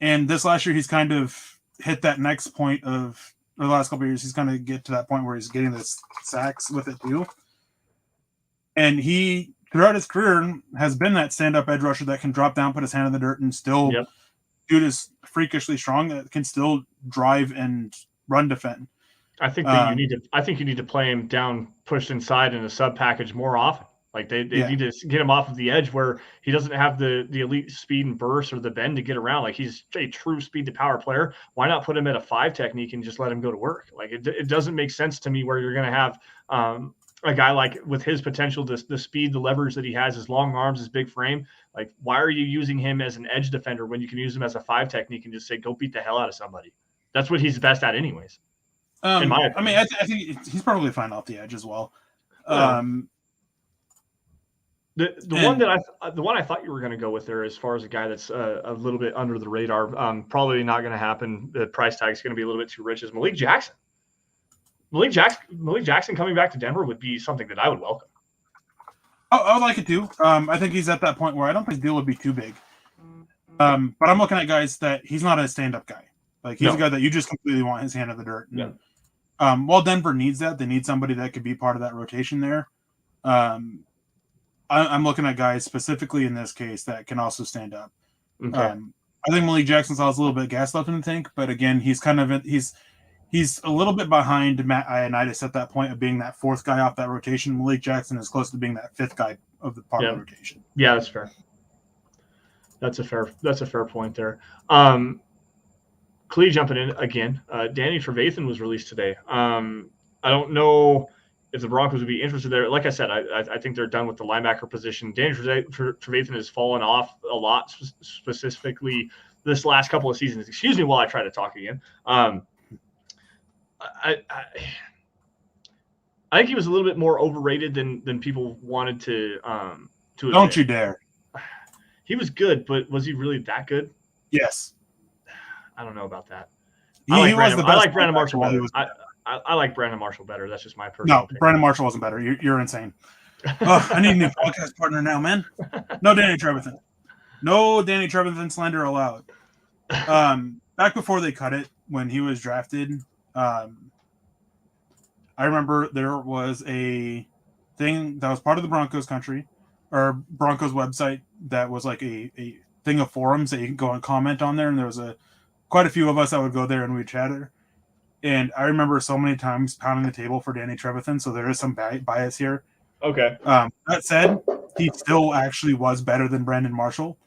And this last year, he's kind of hit that next point of. Or the last couple of years, he's kind of get to that point where he's getting this sacks with it too. And he, throughout his career, has been that stand-up edge rusher that can drop down, put his hand in the dirt, and still, dude is freakishly strong. That can still drive and run defend. I think that you need to play him down, pushed inside in a sub package more often. Like they need to get him off of the edge where he doesn't have the elite speed and burst or the bend to get around. Like, he's a true speed to power player. Why not put him at a 5 technique and just let him go to work? Like, it doesn't make sense to me where you're going to have a guy like with his potential, the speed, the leverage that he has, his long arms, his big frame, like why are you using him as an edge defender when you can use him as a 5 technique and just say, go beat the hell out of somebody? That's what he's best at anyways. In my opinion. I mean, I think he's probably fine off the edge as well. The one I thought you were going to go with there, as far as a guy that's a little bit under the radar, probably not going to happen. The price tag is going to be a little bit too rich. Is Malik Jackson. Malik Jackson coming back to Denver would be something that I would welcome. Oh, I would like it too. I think he's at that point where I don't think the deal would be too big. But I'm looking at guys that he's not a stand-up guy. Like he's a guy that you just completely want his hand in the dirt. And, while Denver needs that, they need somebody that could be part of that rotation there. I'm looking at guys specifically in this case that can also stand up. Okay. I think Malik Jackson's a little bit gas left in the tank, but again, he's a little bit behind Matt Ioannidis at that point of being that 4th guy off that rotation. Malik Jackson is close to being that 5th guy of the part of the rotation. Yeah, that's fair. That's a fair point there. Clee jumping in again. Danny Trevathan was released today. I don't know if the Broncos would be interested there. Like I said, I think they're done with the linebacker position. Danny Trevathan has fallen off a lot, specifically this last couple of seasons. Excuse me while I try to talk again. I think he was a little bit more overrated than people wanted to admit. Don't you dare. He was good, but was he really that good? Yes. I don't know about that. I like Brandon Marshall better. I like Brandon Marshall better. That's just my personal opinion. Brandon Marshall wasn't better. You're insane. I need a new podcast partner now, man. No Danny Trevathan. No Danny Trevathan slander allowed. Back before they cut it, when he was drafted, I remember there was a thing that was part of the Broncos country or Broncos website that was like a thing of forums that you can go and comment on there. And there was quite a few of us that would go there and we'd chatter. And I remember so many times pounding the table for Danny Trevathan. So there is some bias here. Okay. That said, he still actually was better than Brandon Marshall.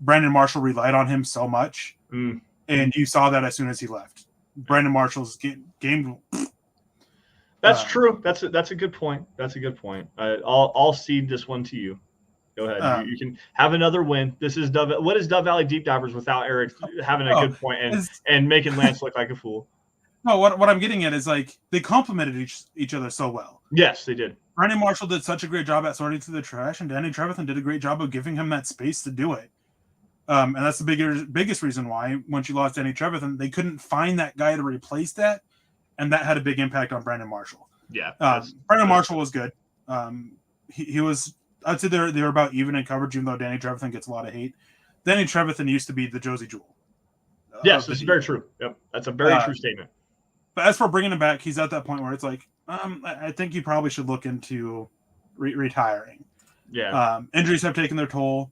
Brandon Marshall relied on him so much. And you saw that as soon as he left. Brandon Marshall's game. That's true. That's a good point. That's a good point. I'll cede this one to you. Go ahead. You can have another win. This is what is Dove Valley Deep Divers without Erick having a good point and making Lance look like a fool? No, what I'm getting at is like they complemented each other so well. Yes, they did. Brandon Marshall did such a great job at sorting through the trash, and Danny Trevathan did a great job of giving him that space to do it. And that's the biggest reason why, once you lost Danny Trevathan, they couldn't find that guy to replace that, and that had a big impact on Brandon Marshall. Yeah, Brandon Marshall was good. He was. I'd say they were about even in coverage, even though Danny Trevathan gets a lot of hate. Danny Trevathan used to be the Josie Jewell. Yes, this is very true. Yep, that's a very true statement. But as for bringing him back, he's at that point where it's like, I think you probably should look into retiring. Yeah. Injuries have taken their toll,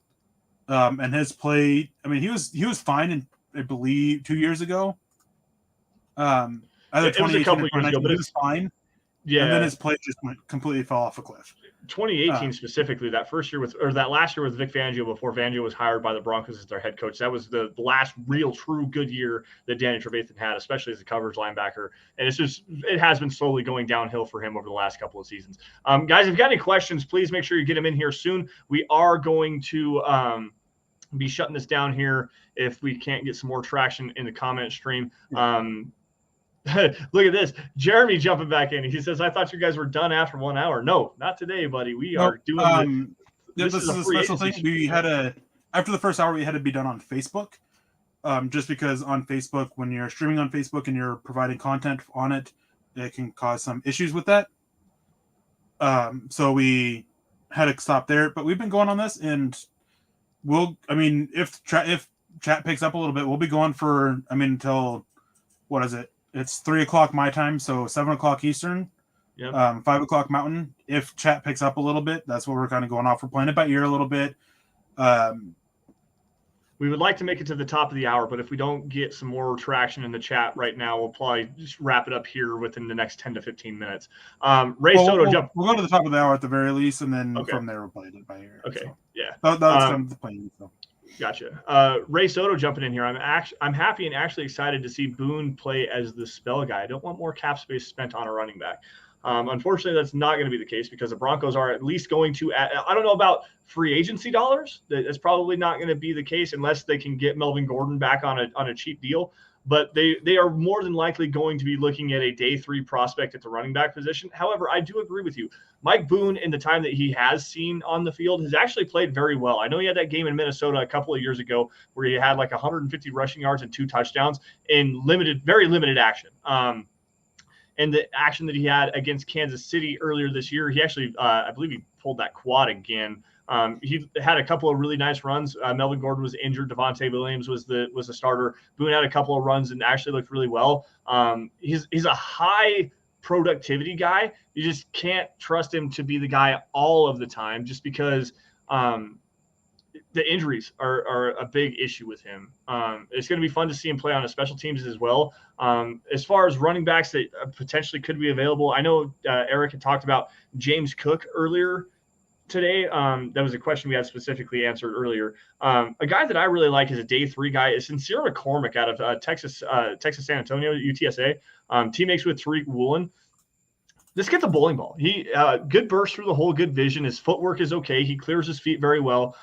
and his play. I mean, he was fine in, I believe, 2 years ago. It was a couple of years ago, but he was fine. Yeah. And then his play just completely fell off a cliff. 2018 specifically, that last year with Vic Fangio before Fangio was hired by the Broncos as their head coach. That was the last real true good year that Danny Trevathan had, especially as a coverage linebacker. And it has been slowly going downhill for him over the last couple of seasons. Guys, if you've got any questions, please make sure you get them in here soon. We are going to be shutting this down here if we can't get some more traction in the comment stream. Look at this. Jeremy jumping back in. He says, I thought you guys were done after 1 hour. No, not today, buddy. We are doing this is a special thing. We had after the first hour, we had to be done on Facebook. Just because on Facebook, when you're streaming on Facebook and you're providing content on it, it can cause some issues with that. So we had to stop there. But we've been going on this, and if chat picks up a little bit, we'll be going for, until, what is it? It's 3:00 my time, so 7:00 Eastern, 5:00 Mountain. If chat picks up a little bit, that's what we're kind of going off. We're playing it by ear a little bit. We would like to make it to the top of the hour, but if we don't get some more traction in the chat right now, we'll probably just wrap it up here within the next 10 to 15 minutes. Soto jump. We'll go to the top of the hour at the very least, and then from there we'll play it by ear. Okay, so. Yeah. That was kind of the plan. So. Gotcha. Ray Soto jumping in here. I'm happy and actually excited to see Boone play as the spell guy. I don't want more cap space spent on a running back. Unfortunately, that's not going to be the case because the Broncos are at least going to. I don't know about free agency dollars. That's probably not going to be the case unless they can get Melvin Gordon back on a cheap deal. But they are more than likely going to be looking at a day 3 prospect at the running back position. However, I do agree with you. Mike Boone, in the time that he has seen on the field, has actually played very well. I know he had that game in Minnesota a couple of years ago where he had like 150 rushing yards and 2 touchdowns in very limited action. And the action that he had against Kansas City earlier this year, he actually, I believe he pulled that quad again. He had a couple of really nice runs. Melvin Gordon was injured. Devontae Williams was the starter. Boone had a couple of runs and actually looked really well. He's a high productivity guy. You just can't trust him to be the guy all of the time just because the injuries are a big issue with him. It's going to be fun to see him play on his special teams as well. As far as running backs that potentially could be available, I know Erick had talked about James Cook earlier today. That was a question we had specifically answered earlier. A guy that I really like is a day 3 guy is Sincere McCormick out of Texas San Antonio, UTSA. Teammates with Tariq Woolen. This kid's a bowling ball. He good burst through the hole, good vision. His footwork is okay. He clears his feet very well.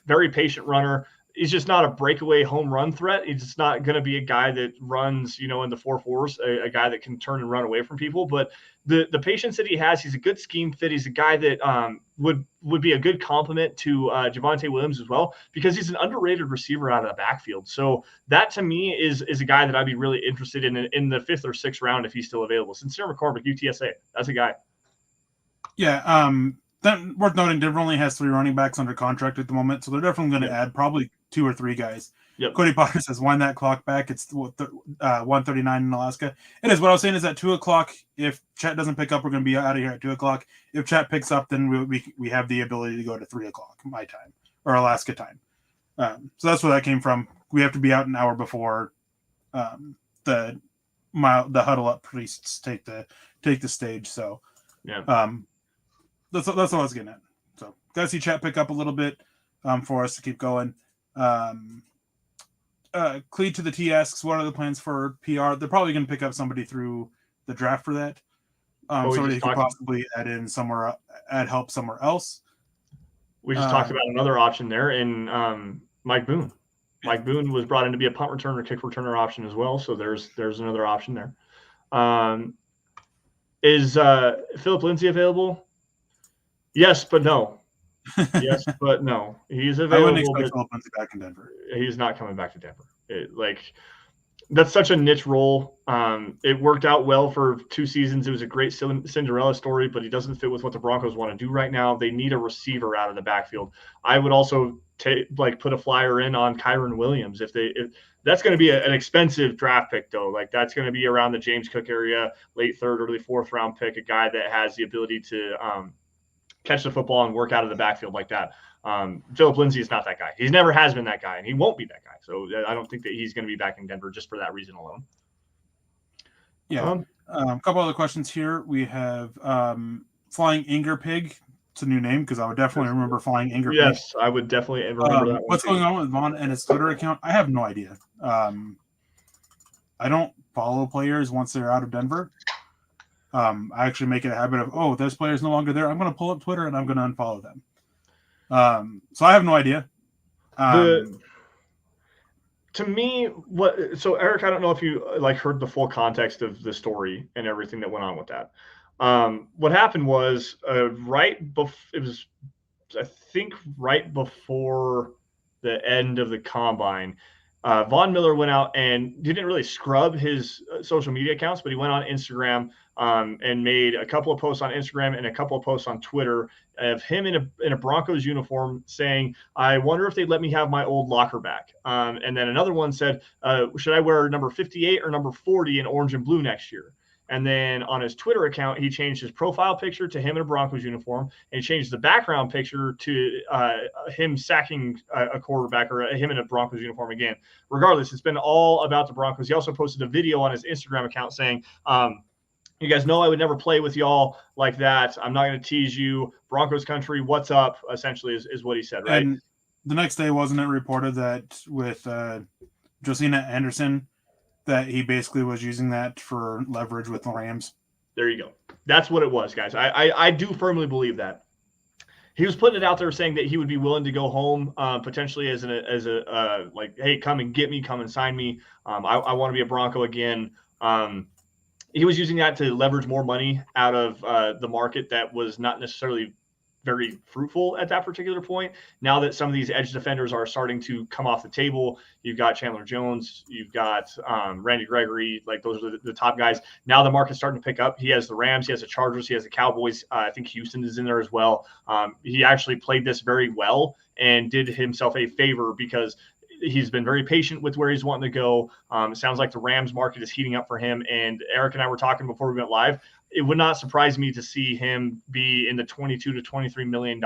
Very patient runner. He's just not a breakaway home run threat. He's just not going to be a guy that runs, in the 4.4s, a guy that can turn and run away from people. But the patience that he has, he's a good scheme fit. He's a guy that would be a good complement to Javonte Williams as well because he's an underrated receiver out of the backfield. So that to me is a guy that I'd be really interested in the 5th or 6th round if he's still available. Sincere McCormick, UTSA, that's a guy. Yeah, then worth noting, Denver only has 3 running backs under contract at the moment, so they're definitely going to add probably 2 or 3 guys. Yep. Cody Potter says, wind that clock back. It's 1:39 in Alaska. It is. What I was saying is at 2 o'clock, if chat doesn't pick up, we're going to be out of here at 2 o'clock. If chat picks up, then we have the ability to go to 3 o'clock, my time, or Alaska time. So that's where that came from. We have to be out an hour before the Huddle Up priests take the stage. So yeah. That's what I was getting at. So gotta see chat pick up a little bit for us to keep going. Cleed to the T asks, what are the plans for PR? They're probably going to pick up somebody through the draft for that. Somebody who could possibly add help somewhere else. We just talked about another option there in Mike Boone. Mike Boone was brought in to be a punt returner, kick returner option as well. So there's another option there. Is Philip Lindsay available? Yes, but no. Yes, but no. He's available. I wouldn't expect Philip Lindsay back in Denver. He's not coming back to Denver. That's such a niche role. It worked out well for 2 seasons. It was a great Cinderella story, but he doesn't fit with what the Broncos want to do right now. They need a receiver out of the backfield. I would also put a flyer in on Kyron Williams if that's going to be an expensive draft pick though. That's going to be around the James Cook area, late 3rd, early 4th round pick, a guy that has the ability to catch the football and work out of the backfield like that. Philip Lindsay is not that guy. He never has been that guy, and he won't be that guy. So I don't think that he's going to be back in Denver just for that reason alone. Yeah. A couple other questions here. We have Flying Anger Pig. It's a new name because I would definitely remember Flying Anger Pig. Yes, I would definitely remember that. What's going on with Vaughn and his Twitter account? I have no idea. I don't follow players once they're out of Denver. I actually make it a habit of, this player's no longer there. I'm going to pull up Twitter and I'm going to unfollow them. So I have no idea. To me, so Eric, I don't know if you heard the full context of the story and everything that went on with that. What happened was right before the end of the combine, Von Miller went out and didn't really scrub his social media accounts, but he went on Instagram and made a couple of posts on Instagram and a couple of posts on Twitter of him in a Broncos uniform saying, I wonder if they'd let me have my old locker back. And then another one said, should I wear number 58 or number 40 in orange and blue next year? And then on his Twitter account, he changed his profile picture to him in a Broncos uniform, and he changed the background picture to him sacking a quarterback or him in a Broncos uniform again. Regardless, it's been all about the Broncos. He also posted a video on his Instagram account saying, you guys know I would never play with y'all like that. I'm not going to tease you. Broncos country, what's up, essentially is what he said, right? And the next day, wasn't it reported that with Josina Anderson, that he basically was using that for leverage with the Rams? There you go. That's what it was, guys. I do firmly believe that. He was putting it out there saying that he would be willing to go home potentially as a like, hey, come and get me, come and sign me. I want to be a Bronco again. He was using that to leverage more money out of the market that was not necessarily very fruitful at that particular point. Now that some of these edge defenders are starting to come off the table, you've got Chandler Jones, you've got Randy Gregory, like those are the top guys. Now the market's starting to pick up. He has the Rams, he has the Chargers, he has the Cowboys. I think Houston is in there as well. He actually played this very well and did himself a favor because he's been very patient with where he's wanting to go. It sounds like the Rams market is heating up for him. And Eric and I were talking before we went live. It would not surprise me to see him be in the $22 to $23 million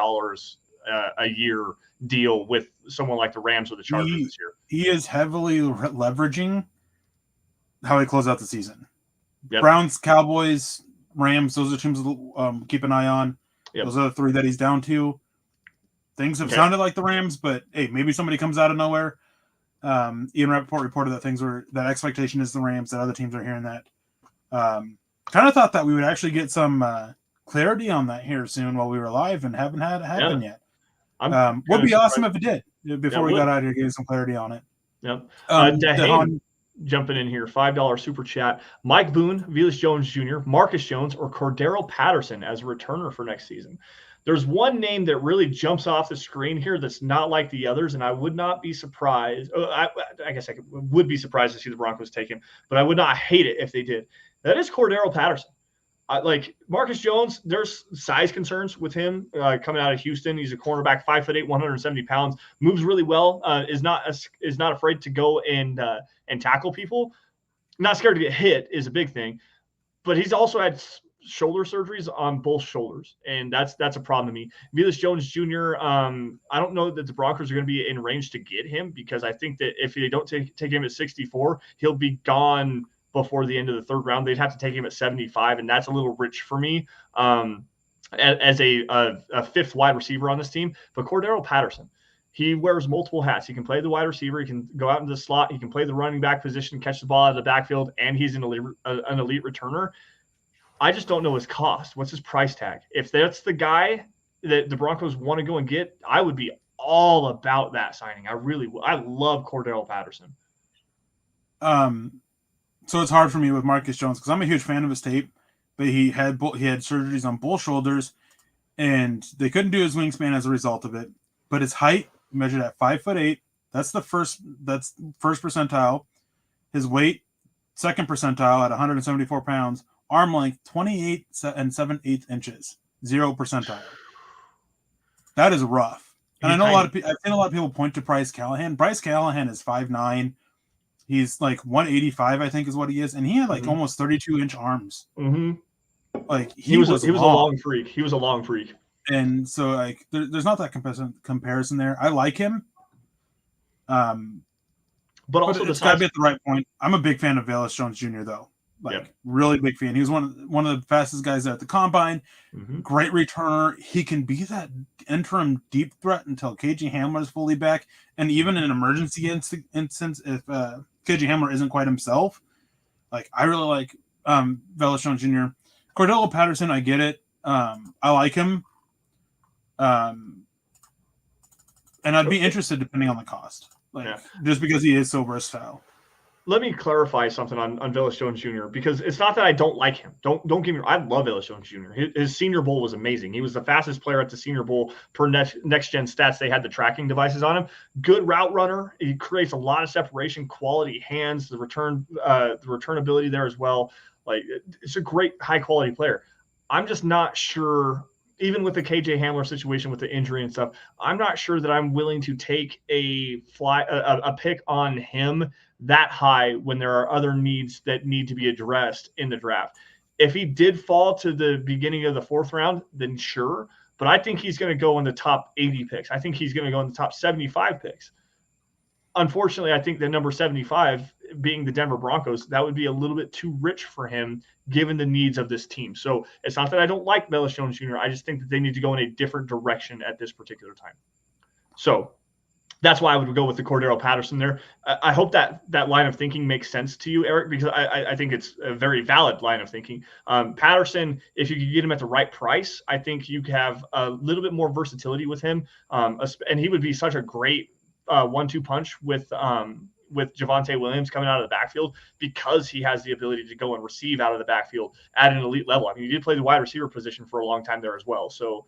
a year deal with someone like the Rams or the Chargers this year. He is heavily leveraging how he closed out the season. Yep. Browns, Cowboys, Rams, those are teams to keep an eye on. Yep. Those are the three that he's down to. Things have sounded like the Rams, but hey, maybe somebody comes out of nowhere. Ian Rappaport reported that expectation is the Rams, that other teams are hearing that. Kind of thought that we would actually get some clarity on that here soon while we were live and haven't had it happen yet. Would be awesome if it did before we got out here, getting some clarity on it. Yep. Dahan, jumping in here, $5 super chat. Mike Boone, Velus Jones Jr., Marcus Jones, or Cordero Patterson as a returner for next season. There's one name that really jumps off the screen here that's not like the others, and I would not be surprised. I guess I would be surprised to see the Broncos take him, but I would not hate it if they did. That is Cordero Patterson. Like Marcus Jones, there's size concerns with him coming out of Houston. He's a cornerback, 5'8", 170 pounds, moves really well. Is not afraid to go and tackle people. Not scared to get hit is a big thing, but he's also had shoulder surgeries on both shoulders, and that's a problem to me. Velus Jones Jr. I don't know that the Broncos are going to be in range to get him, because I think that if they don't take him at 64, he'll be gone before the end of the third round. They'd have to take him at 75, and that's a little rich for me as a fifth wide receiver on this team. But Cordero Patterson, he wears multiple hats. He can play the wide receiver. He can go out into the slot. He can play the running back position, catch the ball out of the backfield, and he's an elite returner. I just don't know his cost. What's his price tag? If that's the guy that the Broncos want to go and get, I would be all about that signing. I really would. I love Cordero Patterson. So it's hard for me with Marcus Jones because I'm a huge fan of his tape, but he had surgeries on both shoulders, and they couldn't do his wingspan as a result of it. But his height measured at 5'8". That's first percentile. His weight, second percentile at 174 pounds. Arm length, 28 and 7/8 inches, 0 percentile. That is rough. And I know I've seen a lot of people point to Bryce Callahan. Bryce Callahan is 5'9". He's like 185, I think, is what he is, and he had like almost 32-inch arms. Mm-hmm. Like he was a long freak. He was a long freak, and so like there's not that comparison there. I like him, but also it's got to be at the right point. I'm a big fan of Velus Jones Jr. though. Really big fan. He was one of the fastest guys at the combine. Mm-hmm. Great returner. He can be that interim deep threat until KJ Hamler is fully back, and even in an emergency instance, if KJ Hamler isn't quite himself. Like I really like Velus Jones Jr. Cordero Patterson, I get it. I like him, and I'd be interested depending on the cost, just because he is so versatile. Let me clarify something on Velus Jones Jr., because it's not that I don't like him. Don't get me wrong. I love Velus Jones Jr. His Senior Bowl was amazing. He was the fastest player at the Senior Bowl per next gen stats. They had the tracking devices on him. Good route runner. He creates a lot of separation, quality hands, the return ability there as well. Like, it's a great high quality player. I'm just not sure, even with the KJ Hamler situation with the injury and stuff, I'm not sure that I'm willing to take a pick on him that high when there are other needs that need to be addressed in the draft. If he did fall to the beginning of the fourth round, then sure. But I think he's going to go in the top 80 picks. I think he's going to go in the top 75 picks. Unfortunately, I think the number 75 being the Denver Broncos, that would be a little bit too rich for him given the needs of this team. So it's not that I don't like Velus Jones Jr. I just think that they need to go in a different direction at this particular time. So that's why I would go with the Cordero Patterson there. I hope that line of thinking makes sense to you, Eric, because I think it's a very valid line of thinking. Patterson, if you could get him at the right price, I think you have a little bit more versatility with him. And he would be such a great 1-2 punch with Javonte Williams coming out of the backfield, because he has the ability to go and receive out of the backfield at an elite level. I mean, he did play the wide receiver position for a long time there as well. So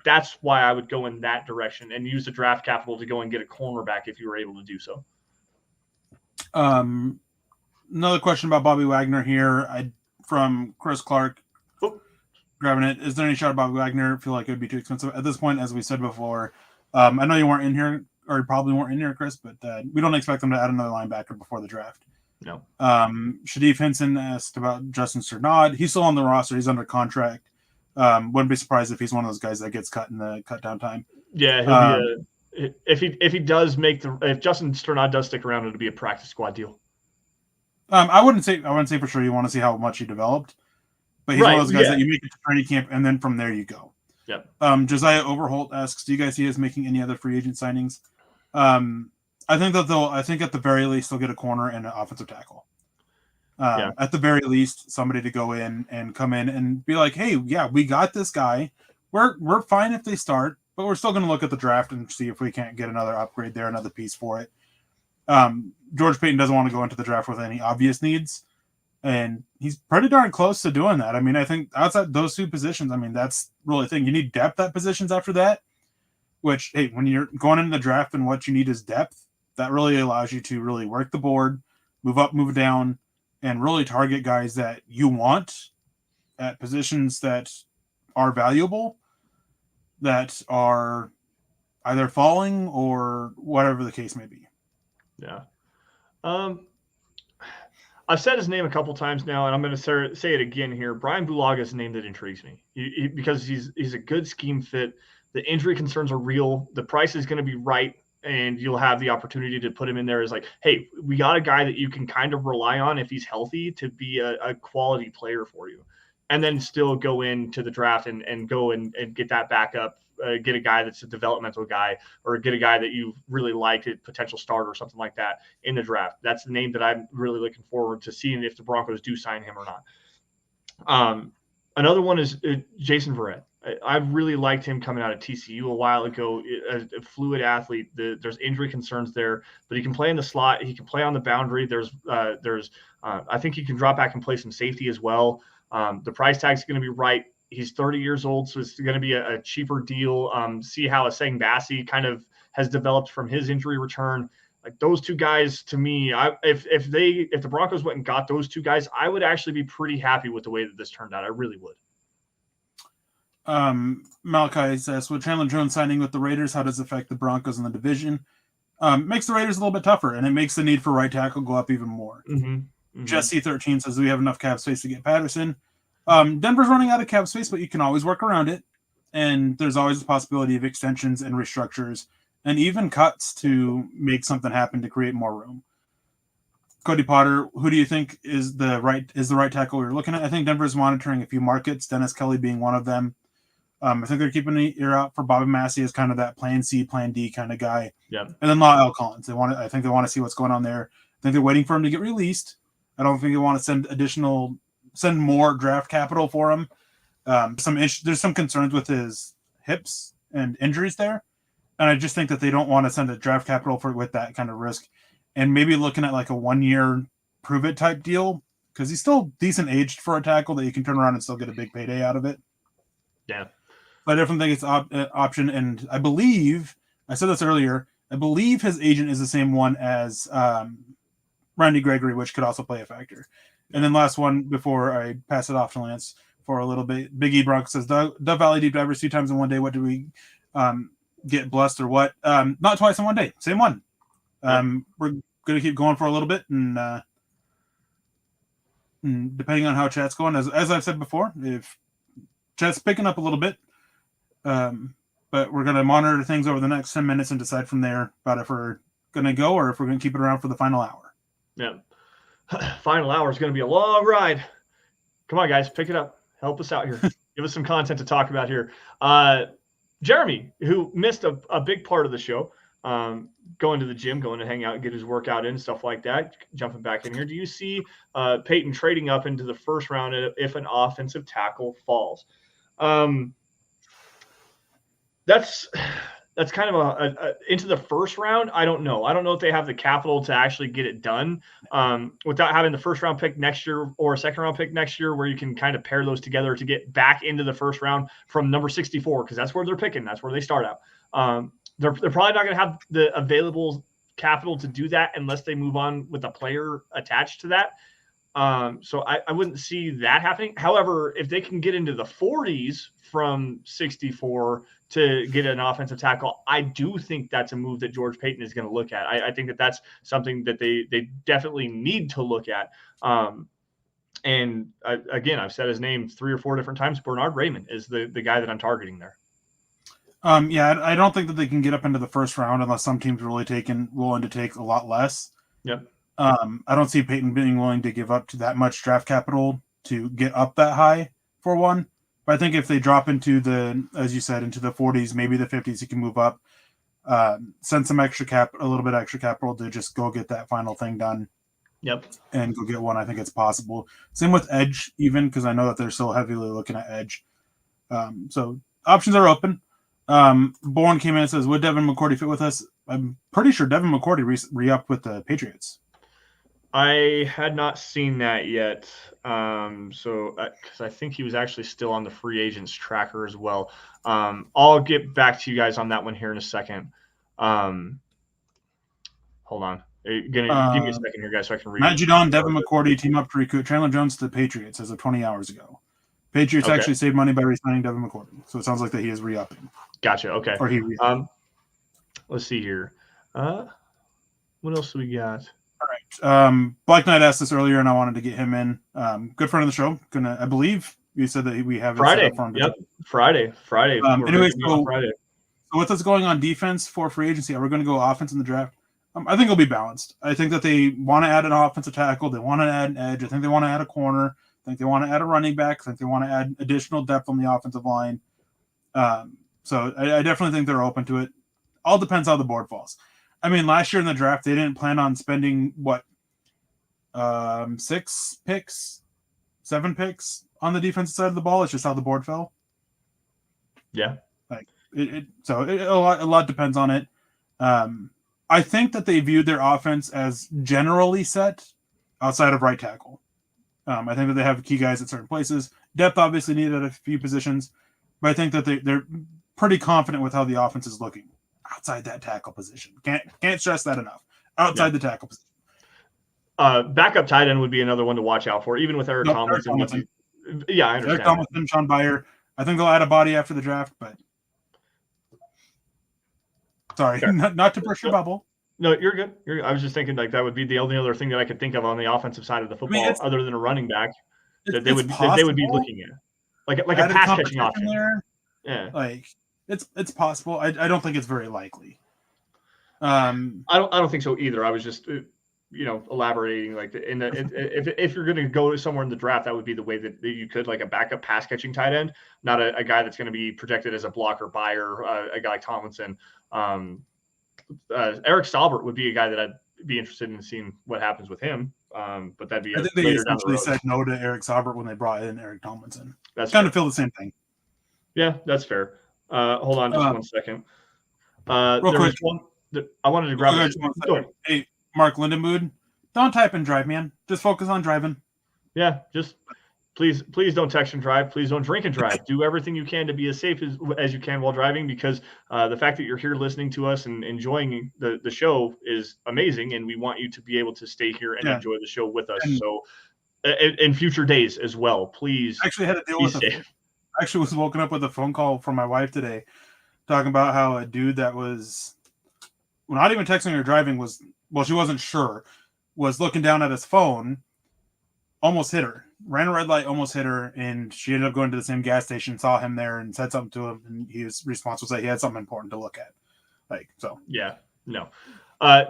that's why I would go in that direction and use the draft capital to go and get a cornerback if you were able to do so. Another question about Bobby Wagner here from Chris Clark. Grabbing it. Is there any shot of Bobby Wagner? I feel like it would be too expensive at this point, as we said before. I know you weren't in here, or you probably weren't in here, Chris, but we don't expect them to add another linebacker before the draft. No. Shadif Henson asked about Justin Strnad. He's still on the roster. He's under contract. Wouldn't be surprised if he's one of those guys that gets cut in the cut down time. Yeah, he'll be if he does if Justin Strnad does stick around, it'll be a practice squad deal. I wouldn't say for sure you want to see how much he developed, but he's one of those guys that you make it to training camp and then from there you go. Yep. Josiah Overholt asks, do you guys see us making any other free agent signings? I think at the very least they'll get a corner and an offensive tackle. At the very least, somebody to go in and come in and be like, hey, yeah, we got this guy. We're fine if they start, but we're still going to look at the draft and see if we can't get another upgrade there, another piece for it. George Paton doesn't want to go into the draft with any obvious needs, and he's pretty darn close to doing that. I mean, I think outside those two positions, I mean, that's really the thing. You need depth at positions after that, which, hey, when you're going into the draft and what you need is depth, that really allows you to really work the board, move up, move down, and really target guys that you want at positions that are valuable, that are either falling or whatever the case may be. Yeah. I've said his name a couple times now, and I'm going to say it again here. Brian Bulaga is a name that intrigues me because he's a good scheme fit. The injury concerns are real. The price is going to be right, and you'll have the opportunity to put him in there as like, hey, we got a guy that you can kind of rely on if he's healthy to be a quality player for you. And then still go into the draft and go and get that backup, get a guy that's a developmental guy, or get a guy that you really like, a potential starter or something like that in the draft. That's the name that I'm really looking forward to seeing if the Broncos do sign him or not. Another one is Jason Verrett. I really liked him coming out of TCU a while ago. A fluid athlete. There's injury concerns there, but he can play in the slot. He can play on the boundary. I think he can drop back and play some safety as well. The price tag is going to be right. He's 30 years old, so it's going to be a cheaper deal. See how Aseng Bassi kind of has developed from his injury return. Like those two guys, to me, if the Broncos went and got those two guys, I would actually be pretty happy with the way that this turned out. I really would. Malachi says, with Chandler Jones signing with the Raiders, how does it affect the Broncos in the division? Makes the Raiders a little bit tougher, and it makes the need for right tackle go up even more. Jesse 13 says, we have enough cap space to get Patterson. Denver's running out of cap space, but you can always work around it. And there's always a possibility of extensions and restructures and even cuts to make something happen to create more room. Cody Potter, who do you think is the right tackle we're looking at? I think Denver's monitoring a few markets, Dennis Kelly being one of them. I think they're keeping an ear out for Bobby Massey as kind of that plan C, plan D kind of guy. Yeah. And then La'el Collins. I think they want to see what's going on there. I think they're waiting for him to get released. I don't think they want to send more draft capital for him. There's some concerns with his hips and injuries there. And I just think that they don't want to send a draft capital with that kind of risk. And maybe looking at like a 1-year prove it type deal, because he's still decent aged for a tackle that you can turn around and still get a big payday out of it. Yeah. But I definitely think it's an option. And I believe, I said this earlier, I believe his agent is the same one as Randy Gregory, which could also play a factor. And then last one before I pass it off to Lance for a little bit. Big E Bronx says, Dove Valley deep divers 2 times in one day. What do we get blessed or what? Not twice in one day. Same one. We're going to keep going for a little bit. And depending on how chat's going, as I've said before, if chat's picking up a little bit, but we're going to monitor things over the next 10 minutes and decide from there about if we're going to go or if we're going to keep it around for the final hour. Yeah. Final hour is going to be a long ride. Come on, guys, pick it up. Help us out here. Give us some content to talk about here. Jeremy, who missed a big part of the show, going to the gym, going to hang out, get his workout in, stuff like that, jumping back in here. Do you see Paton trading up into the first round if an offensive tackle falls? That's kind of a into the first round. I don't know. I don't know if they have the capital to actually get it done without having the first round pick next year or a second round pick next year, where you can kind of pair those together to get back into the first round from number 64, because that's where they're picking. That's where they start out. They're probably not going to have the available capital to do that unless they move on with a player attached to that. So I wouldn't see that happening. However, if they can get into the 40s from 64 to get an offensive tackle, I do think that's a move that George Paton is going to look at. I think that that's something that they definitely need to look at. And again, I've said his name 3 or 4 different times. Bernard Raymond is the guy that I'm targeting there. Yeah, I don't think that they can get up into the first round unless some team's really willing to take a lot less. Yep. I don't see Paton being willing to give up to that much draft capital to get up that high for one. But I think if they drop into as you said, into the 40s, maybe the 50s, he can move up, send some a little bit extra capital to just go get that final thing done. Yep. And go get one. I think it's possible. Same with edge, even, because I know that they're so heavily looking at edge. So options are open. Bourne came in and says, would Devin McCourty fit with us? I'm pretty sure Devin McCourty re-upped with the Patriots. I had not seen that yet. So because I think he was actually still on the free agents tracker as well. I'll get back to you guys on that one here in a second. Hold on. Give me a second here, guys, so I can read. Matt Judon, Devin McCourty team up to recruit Chandler Jones to the Patriots as of 20 hours ago. Patriots actually saved money by re-signing Devin McCourty. So it sounds like that he is re-upping. Gotcha. Okay. Or he let's see here. What else do we got? All right. Black Knight asked this earlier, and I wanted to get him in. Good friend of the show. I believe you said that we have Friday. Set up for him Yep. Friday. Anyways, so with what's going on defense for free agency, are we going to go offense in the draft? I think it'll be balanced. I think that they want to add an offensive tackle. They want to add an edge. I think they want to add a corner. I think they want to add a running back. I think they want to add additional depth on the offensive line. So I definitely think they're open to it. All depends how the board falls. I mean, last year in the draft, they didn't plan on spending 6 picks, 7 picks on the defensive side of the ball. It's just how the board fell. Yeah. A lot depends on it. I think that they viewed their offense as generally set outside of right tackle. I think that they have key guys at certain places. Depth obviously needed at a few positions, but I think that they're pretty confident with how the offense is looking outside that tackle position. Can't stress that enough. Outside the tackle position. Backup tight end would be another one to watch out for, even with Eric Tomlinson. Yeah, I understand. Eric Tomlinson, Sean Byer. I think they'll add a body after the draft, but sorry, not to burst your bubble. No, you're good. I was just thinking like that would be the only other thing that I could think of on the offensive side of the football, other than a running back, that they would be looking at, like a pass catching option. There. Yeah, like it's possible. I don't think it's very likely. I don't think so either. I was just elaborating like if you're going to go somewhere in the draft, that would be the way that you could, like a backup pass catching tight end, not a guy that's going to be projected as a blocker buyer, a guy like Tomlinson. Eric Stalbert would be a guy that I'd be interested in seeing what happens with him. But that'd be. I think they essentially said no to Eric Stalbert when they brought in Eric Tomlinson. That's kind of feel the same thing. Yeah, that's fair. Hold on just 1 second. Real quick, I wanted to grab it. Go ahead. Hey, Mark Lindenmood, don't type and drive, man. Just focus on driving. Yeah, just please don't text and drive. Please don't drink and drive. Do everything you can to be as safe as you can while driving, because the fact that you're here listening to us and enjoying the show is amazing, and we want you to be able to stay here and enjoy the show with us. So in future days as well, please. I actually had to deal with I actually was woken up with a phone call from my wife today talking about how a dude that was not even texting or driving she wasn't sure, was looking down at his phone, almost hit her, ran a red light, almost hit her, and she ended up going to the same gas station, saw him there, and said something to him, and his response was that he had something important to look at. Yeah, no.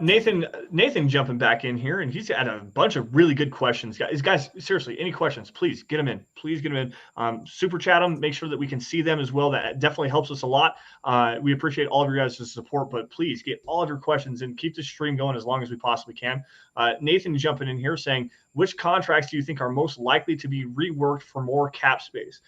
Nathan jumping back in here, and he's got a bunch of really good questions. Guys, seriously, any questions, please get them in. Please get them in. Super chat them. Make sure that we can see them as well. That definitely helps us a lot. We appreciate all of your guys' support, but please get all of your questions and keep the stream going as long as we possibly can. Nathan jumping in here saying, which contracts do you think are most likely to be reworked for more cap space?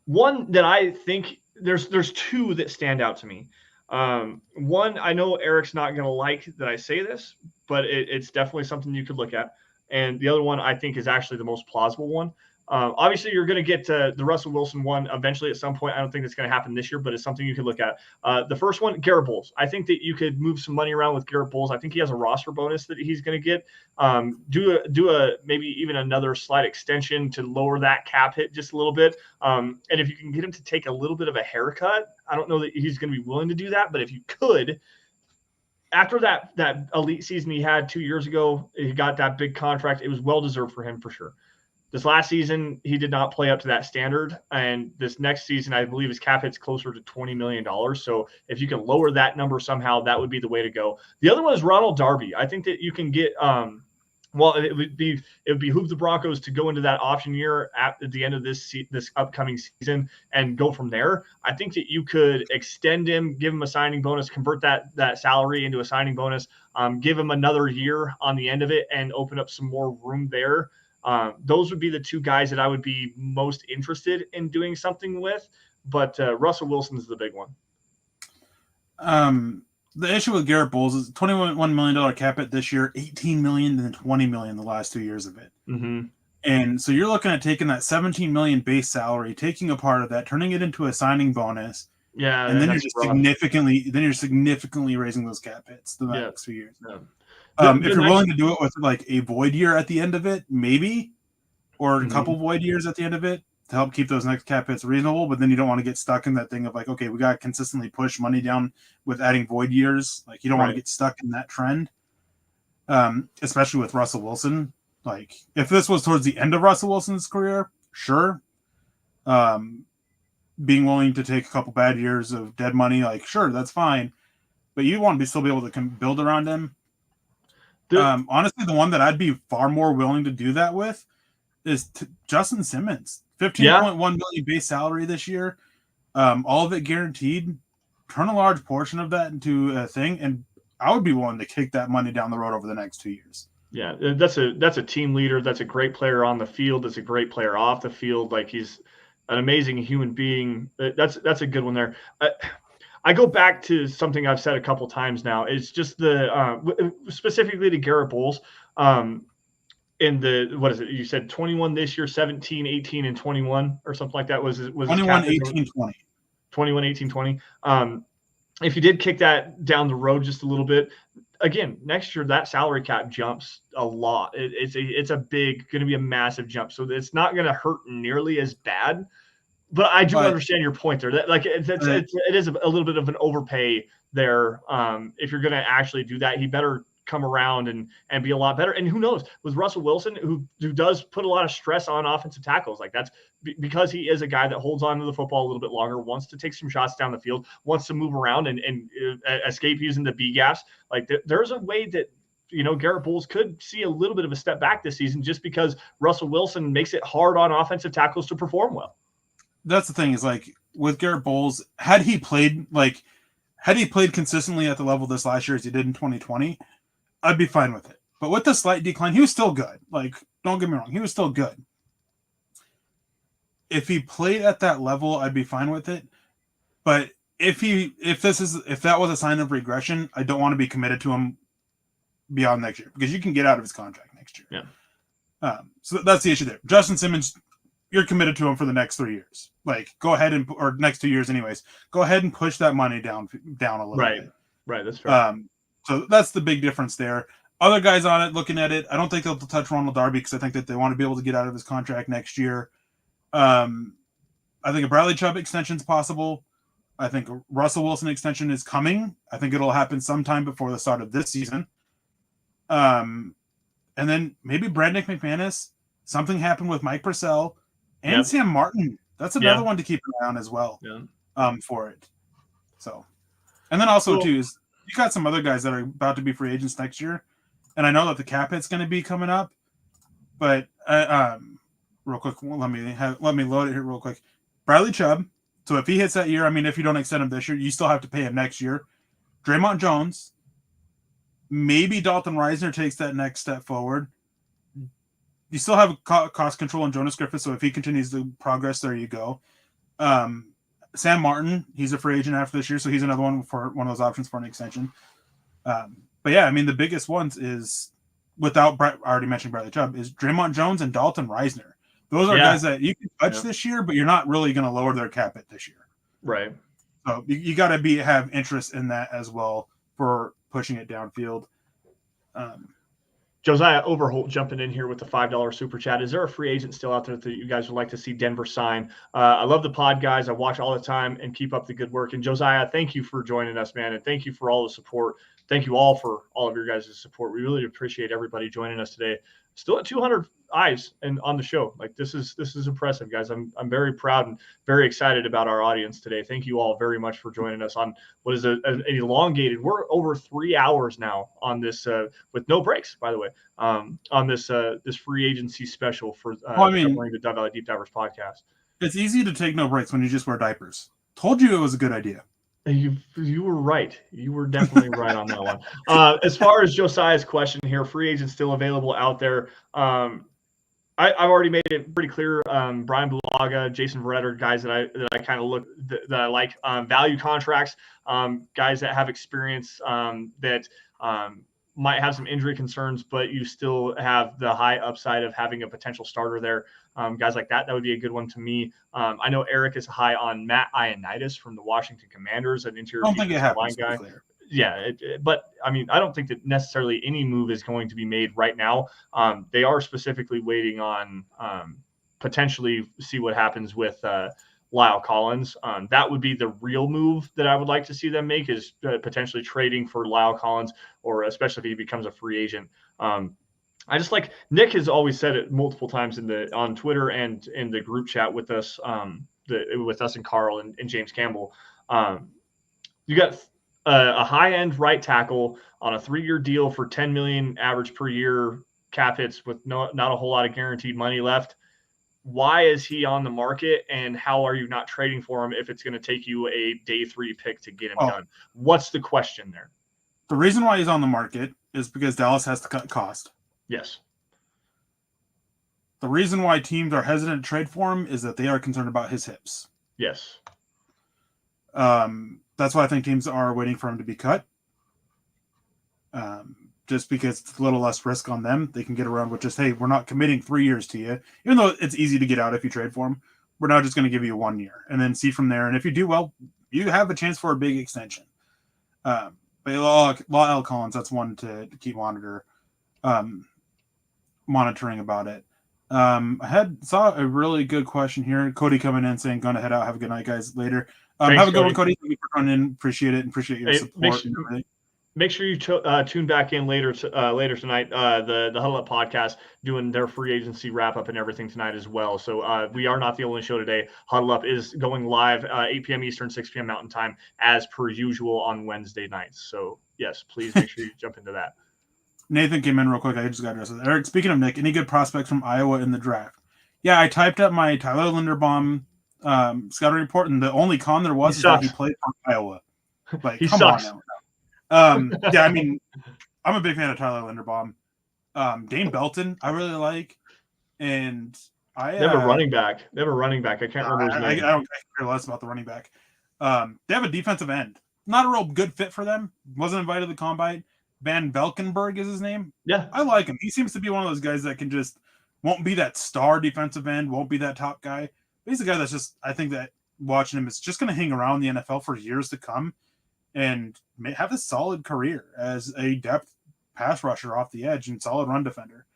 One that I think there's two that stand out to me. One, I know Erick's not going to like that I say this, but it's definitely something you could look at. And the other one I think is actually the most plausible one. Obviously, you're going to get the Russell Wilson one eventually at some point. I don't think it's going to happen this year, but it's something you could look at. The first one, Garrett Bowles. I think that you could move some money around with Garrett Bowles. I think he has a roster bonus that he's going to get. Do a maybe even another slight extension to lower that cap hit just a little bit. And if you can get him to take a little bit of a haircut, I don't know that he's going to be willing to do that, but if you could, after that elite season he had 2 years ago, he got that big contract. It was well deserved for him for sure. This last season, he did not play up to that standard. And this next season, I believe his cap hit's closer to $20 million. So if you can lower that number somehow, that would be the way to go. The other one is Ronald Darby. I think that you can get it would behoove the Broncos to go into that option year at the end of this upcoming season and go from there. I think that you could extend him, give him a signing bonus, convert that salary into a signing bonus, give him another year on the end of it, and open up some more room there. Those would be the two guys that I would be most interested in doing something with, but Russell Wilson is the big one. The issue with Garrett Bowles is $21 million cap hit this year, $18 million, and then $20 million the last 2 years of it. Mm-hmm. And so you're looking at taking that $17 million base salary, taking a part of that, turning it into a signing bonus. Yeah, and then you're just significantly raising those cap hits the next few years. Yeah. If you're willing to do it with like a void year at the end of it, maybe, or a couple void years at the end of it to help keep those next cap hits reasonable, but then you don't want to get stuck in that thing of like, okay, we got to consistently push money down with adding void years. Like you don't want to get stuck in that trend, especially with Russell Wilson. Like if this was towards the end of Russell Wilson's career, sure. Being willing to take a couple bad years of dead money, like sure, that's fine. But you want to still be able to build around him. Honestly, the one that I'd be far more willing to do that with is Justin Simmons. $15.1 million base salary this year, all of it guaranteed. Turn a large portion of that into a thing, and I would be willing to kick that money down the road over the next 2 years. Yeah, that's a team leader. That's a great player on the field. That's a great player off the field. Like he's an amazing human being. That's a good one there. I go back to something I've said a couple times now. It's just specifically to Garrett Bowles. In the, what is it? You said 21 this year, 17, 18, and 21 or something like that. Was 21, 18, 20. 21, 18, 20. If you did kick that down the road just a little bit, again, next year that salary cap jumps a lot. It's going to be a massive jump. So it's not going to hurt nearly as bad. But I do understand your point there. That like it is a little bit of an overpay there. If you're going to actually do that, he better come around and be a lot better. And who knows, with Russell Wilson, who does put a lot of stress on offensive tackles, like that's because he is a guy that holds on to the football a little bit longer, wants to take some shots down the field, wants to move around and escape using the B gaps. Like there's a way that, Garrett Bowles could see a little bit of a step back this season just because Russell Wilson makes it hard on offensive tackles to perform well. That's the thing is like with Garrett Bowles, had he played consistently at the level this last year as he did in 2020, I'd be fine with it. But with the slight decline, he was still good. Like, don't get me wrong, he was still good. If he played at that level, I'd be fine with it. But if that was a sign of regression, I don't want to be committed to him beyond next year because you can get out of his contract next year. Yeah. So that's the issue there. Justin Simmons, you're committed to him for the next 3 years. Like, go ahead or next 2 years, anyways. Go ahead and push that money down a little bit. Right. That's fair. So that's the big difference there. Other guys on it, looking at it, I don't think they'll touch Ronald Darby because I think that they want to be able to get out of his contract next year. I think a Bradley Chubb extension is possible. I think a Russell Wilson extension is coming. I think it'll happen sometime before the start of this season. And then maybe Brandon McManus. Something happened with Mike Purcell and Sam Martin. That's another one to keep an eye on as well. Yeah. For it. So, and then also too is you got some other guys that are about to be free agents next year, and I know that the cap hit's going to be coming up, but real quick, let me load it here real quick. Bradley Chubb. So if he hits that year, I mean, if you don't extend him this year, you still have to pay him next year. Draymond Jones. Maybe Dalton Reisner takes that next step forward. You still have cost control on Jonas Griffith, so if he continues to progress, there you go. Sam Martin, he's a free agent after this year, so he's another one for one of those options for an extension. But yeah, I mean, the biggest ones is, I already mentioned Bradley Chubb, is Draymond Jones and Dalton Reisner. Those are guys that you can touch this year, but you're not really going to lower their cap hit this year. Right. So you got to have interest in that as well for pushing it downfield. Josiah Overholt jumping in here with the $5 super chat. Is there a free agent still out there that you guys would like to see Denver sign? I love the pod, guys. I watch all the time and keep up the good work. And Josiah, thank you for joining us, man. And thank you for all the support. Thank you all for all of your guys' support. We really appreciate everybody joining us today. Still at 200 eyes and on the show. Like this is impressive, guys. I'm very proud and very excited about our audience today. Thank you all very much for joining us on what is an elongated. We're over 3 hours now on this with no breaks, by the way, on this free agency special for the Dove Valley Deep Divers podcast. It's easy to take no breaks when you just wear diapers. Told you it was a good idea. You were right. You were definitely right on that one. As far as Josiah's question here, free agents still available out there. I've already made it pretty clear. Brian Bulaga, Jason Verrett are guys that I kind of that I like. Value contracts, guys that have experience that might have some injury concerns, but you still have the high upside of having a potential starter there. Guys like that would be a good one to me. I know Erick is high on Matt Ioannidis from the Washington Commanders, an interior line guy. Yeah, but I mean, I don't think that necessarily any move is going to be made right now. They are specifically waiting on potentially see what happens with Lyle Collins. That would be the real move that I would like to see them make, is potentially trading for Lyle Collins, or especially if he becomes a free agent. I just like Nick has always said it multiple times on Twitter and in the group chat with us, with us and Carl and James Campbell. You got a high-end right tackle on a 3-year deal for $10 million average per year cap hits with not a whole lot of guaranteed money left. Why is he on the market, and how are you not trading for him if it's going to take you a day 3 pick to get him done? What's the question there? The reason why he's on the market is because Dallas has to cut cost. Yes. The reason why teams are hesitant to trade for him is that they are concerned about his hips. Yes. That's why I think teams are waiting for him to be cut. Just because it's a little less risk on them. They can get around with just, hey, we're not committing 3 years to you. Even though it's easy to get out if you trade for him, we're now just going to give you 1 year and then see from there. And if you do well, you have a chance for a big extension. But Lyle Collins, that's one to keep monitoring about it. I saw a really good question here. Cody coming in saying, going to head out. Have a good night, guys. Later. Thanks, have a good one, Cody. Thank you for coming in. Appreciate it. And appreciate your support. Make sure you tune back in later tonight. The Huddle Up podcast doing their free agency wrap up and everything tonight as well. So we are not the only show today. Huddle Up is going live 8 p.m. Eastern, 6 p.m. Mountain Time as per usual on Wednesday nights. So yes, please make sure you jump into that. Nathan came in real quick. I just got addressed. Eric, speaking of Nick, any good prospects from Iowa in the draft? Yeah, I typed up my Tyler Linderbaum scouting report, and the only con there was is that he played for Iowa. Like, he come sucks. on now. Yeah, I mean, I'm a big fan of Tyler Linderbaum. Dane Belton, I really like, and they have a running back. I can't remember his name. I care less about the running back. They have a defensive end. Not a real good fit for them. Wasn't invited to the combine. Van Valkenburg is his name. Yeah, I like him. He seems to be one of those guys that can just won't be that star defensive end, won't be that top guy. But he's a guy that's just, I think that watching him is just going to hang around the NFL for years to come and have a solid career as a depth pass rusher off the edge and solid run defender.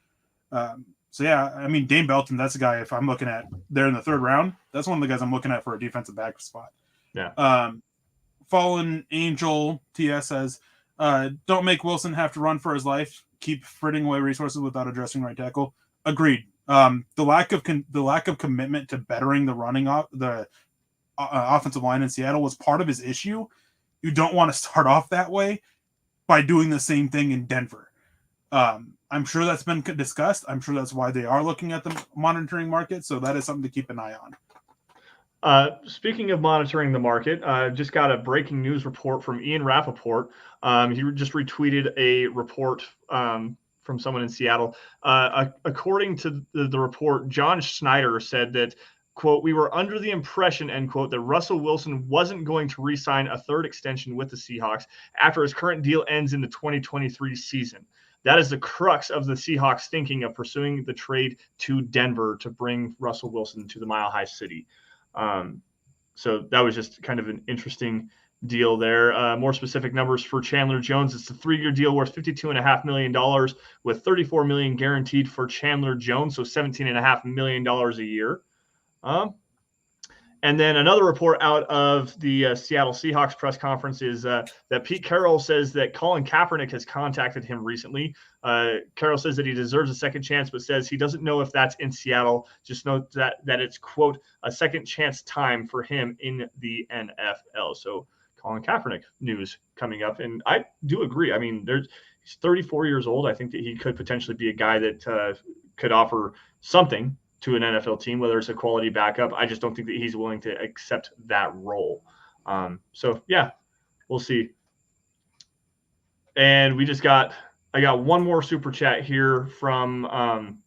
So yeah, I mean, Dane Belton, that's a guy, if I'm looking at there in the 3rd round, that's one of the guys I'm looking at for a defensive back spot. Yeah. Fallen Angel TS says, don't make Wilson have to run for his life. Keep fritting away resources without addressing right tackle. Agreed. The lack of commitment to bettering the offensive line in Seattle was part of his issue. You don't want to start off that way, by doing the same thing in Denver. I'm sure that's been discussed. I'm sure that's why they are looking at the monitoring market. So that is something to keep an eye on. Speaking of monitoring the market, just got a breaking news report from Ian Rappaport. He just retweeted a report from someone in Seattle. According to the report, John Schneider said that, quote, "We were under the impression," end quote, "that Russell Wilson wasn't going to re-sign a third extension with the Seahawks after his current deal ends in the 2023 season. That is the crux of the Seahawks thinking of pursuing the trade to Denver to bring Russell Wilson to the Mile High City." So that was just kind of an interesting deal there. More specific numbers for Chandler Jones. It's a 3-year deal worth $52.5 million with $34 million guaranteed for Chandler Jones, so $17.5 million a year. And then another report out of the Seattle Seahawks press conference is that Pete Carroll says that Colin Kaepernick has contacted him recently. Carroll says that he deserves a second chance, but says he doesn't know if that's in Seattle. Just note that it's, quote, "a second chance time for him in the NFL." So Colin Kaepernick news coming up. And I do agree. I mean, he's 34 years old. I think that he could potentially be a guy that could offer something to an NFL team, whether it's a quality backup. I just don't think that he's willing to accept that role. So yeah, we'll see. And I got one more super chat here from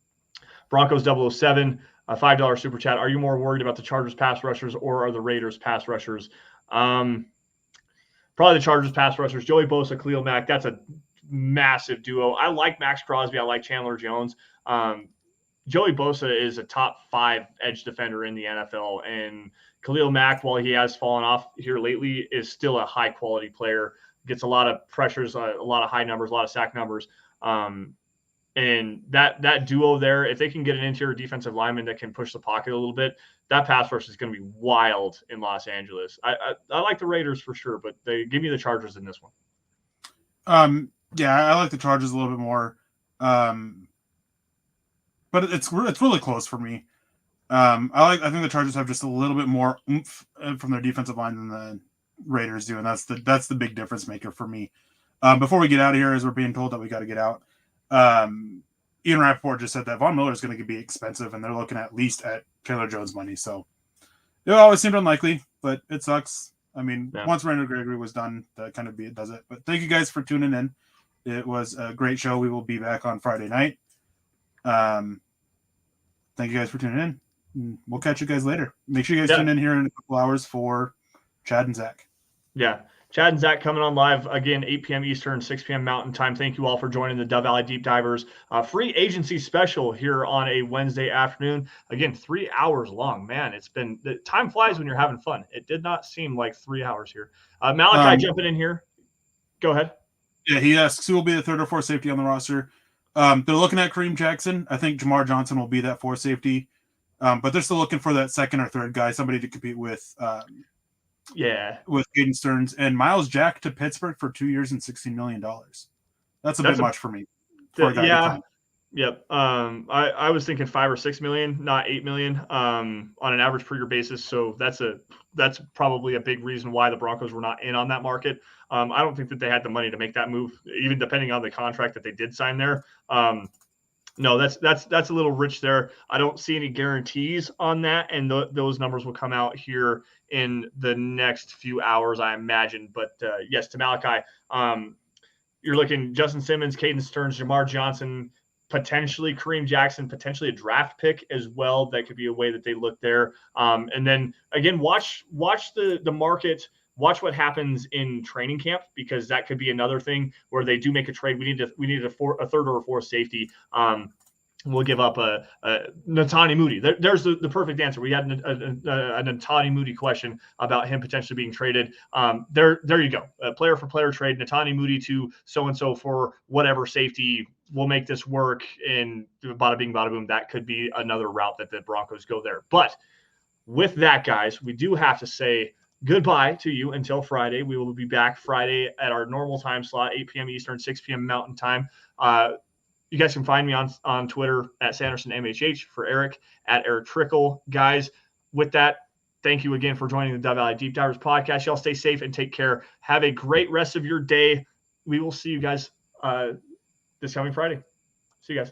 Broncos 007, a $5 super chat. Are you more worried about the Chargers pass rushers or are the Raiders pass rushers? Probably the Chargers pass rushers. Joey Bosa, Khalil Mack, that's a massive duo. I like Max Crosby. I like Chandler Jones. Joey Bosa is a top 5 edge defender in the NFL, and Khalil Mack, while he has fallen off here lately, is still a high-quality player. Gets a lot of pressures, a lot of high numbers, a lot of sack numbers. And that duo there, if they can get an interior defensive lineman that can push the pocket a little bit, that pass rush is going to be wild in Los Angeles. I like the Raiders for sure, but they give me the Chargers in this one. Yeah, I like the Chargers a little bit more. But it's really close for me. I think the Chargers have just a little bit more oomph from their defensive line than the Raiders do, and that's the big difference maker for me. Before we get out of here, as we're being told that we got to get out, Ian Rappaport just said that Von Miller is going to be expensive, and they're looking at least at Chandler Jones money. So it always seemed unlikely, but it sucks. I mean, Once Randall Gregory was done, that kind of does it. But thank you guys for tuning in. It was a great show. We will be back on Friday night. Thank you guys for tuning in. We'll catch you guys later. Make sure you guys tune in here in a couple hours for Chad and Zach. Yeah. Chad and Zach coming on live again, 8 p.m. Eastern, 6 p.m. Mountain Time. Thank you all for joining the Dove Valley Deep Divers free agency special here on a Wednesday afternoon. Again, 3 hours long. Man, the time flies when you're having fun. It did not seem like 3 hours here. Malachi jumping in here. Go ahead. Yeah, he asks who will be the third or fourth safety on the roster. They're looking at Kareem Jackson. I think Jamar Johnson will be that fourth safety. But they're still looking for that second or third guy, somebody to compete with Caden Stearns. And Miles Jack to Pittsburgh for 2 years and $16 million. That's a bit much for me. For a guy Yep. I was thinking 5 or 6 million, not 8 million on an average per year basis. So that's probably a big reason why the Broncos were not in on that market. I don't think that they had the money to make that move, even depending on the contract that they did sign there. No, that's a little rich there. I don't see any guarantees on that, and those numbers will come out here in the next few hours, I imagine. But yes, to Malachi, you're looking Justin Simmons, Caden Stearns, Jamar Johnson, potentially Kareem Jackson, potentially a draft pick as well. That could be a way that they look there. And then again, watch the market. Watch what happens in training camp, because that could be another thing where they do make a trade. We need a third or a fourth safety. We'll give up a Netani Moody. There's the perfect answer. We had a Netani Moody question about him potentially being traded. There you go. A player for player trade, Netani Moody to so-and-so for whatever safety. We'll make this work, and bada bing, bada boom. That could be another route that the Broncos go there. But with that, guys, we do have to say goodbye to you until Friday. We will be back Friday at our normal time slot, 8 p.m. Eastern, 6 p.m. Mountain Time. You guys can find me on Twitter at Sanderson MHH, for Erick at Erick Trickel. Guys, with that, thank you again for joining the Dove Valley Deep Divers podcast. Y'all stay safe and take care. Have a great rest of your day. we will see you guys this coming Friday. See you guys.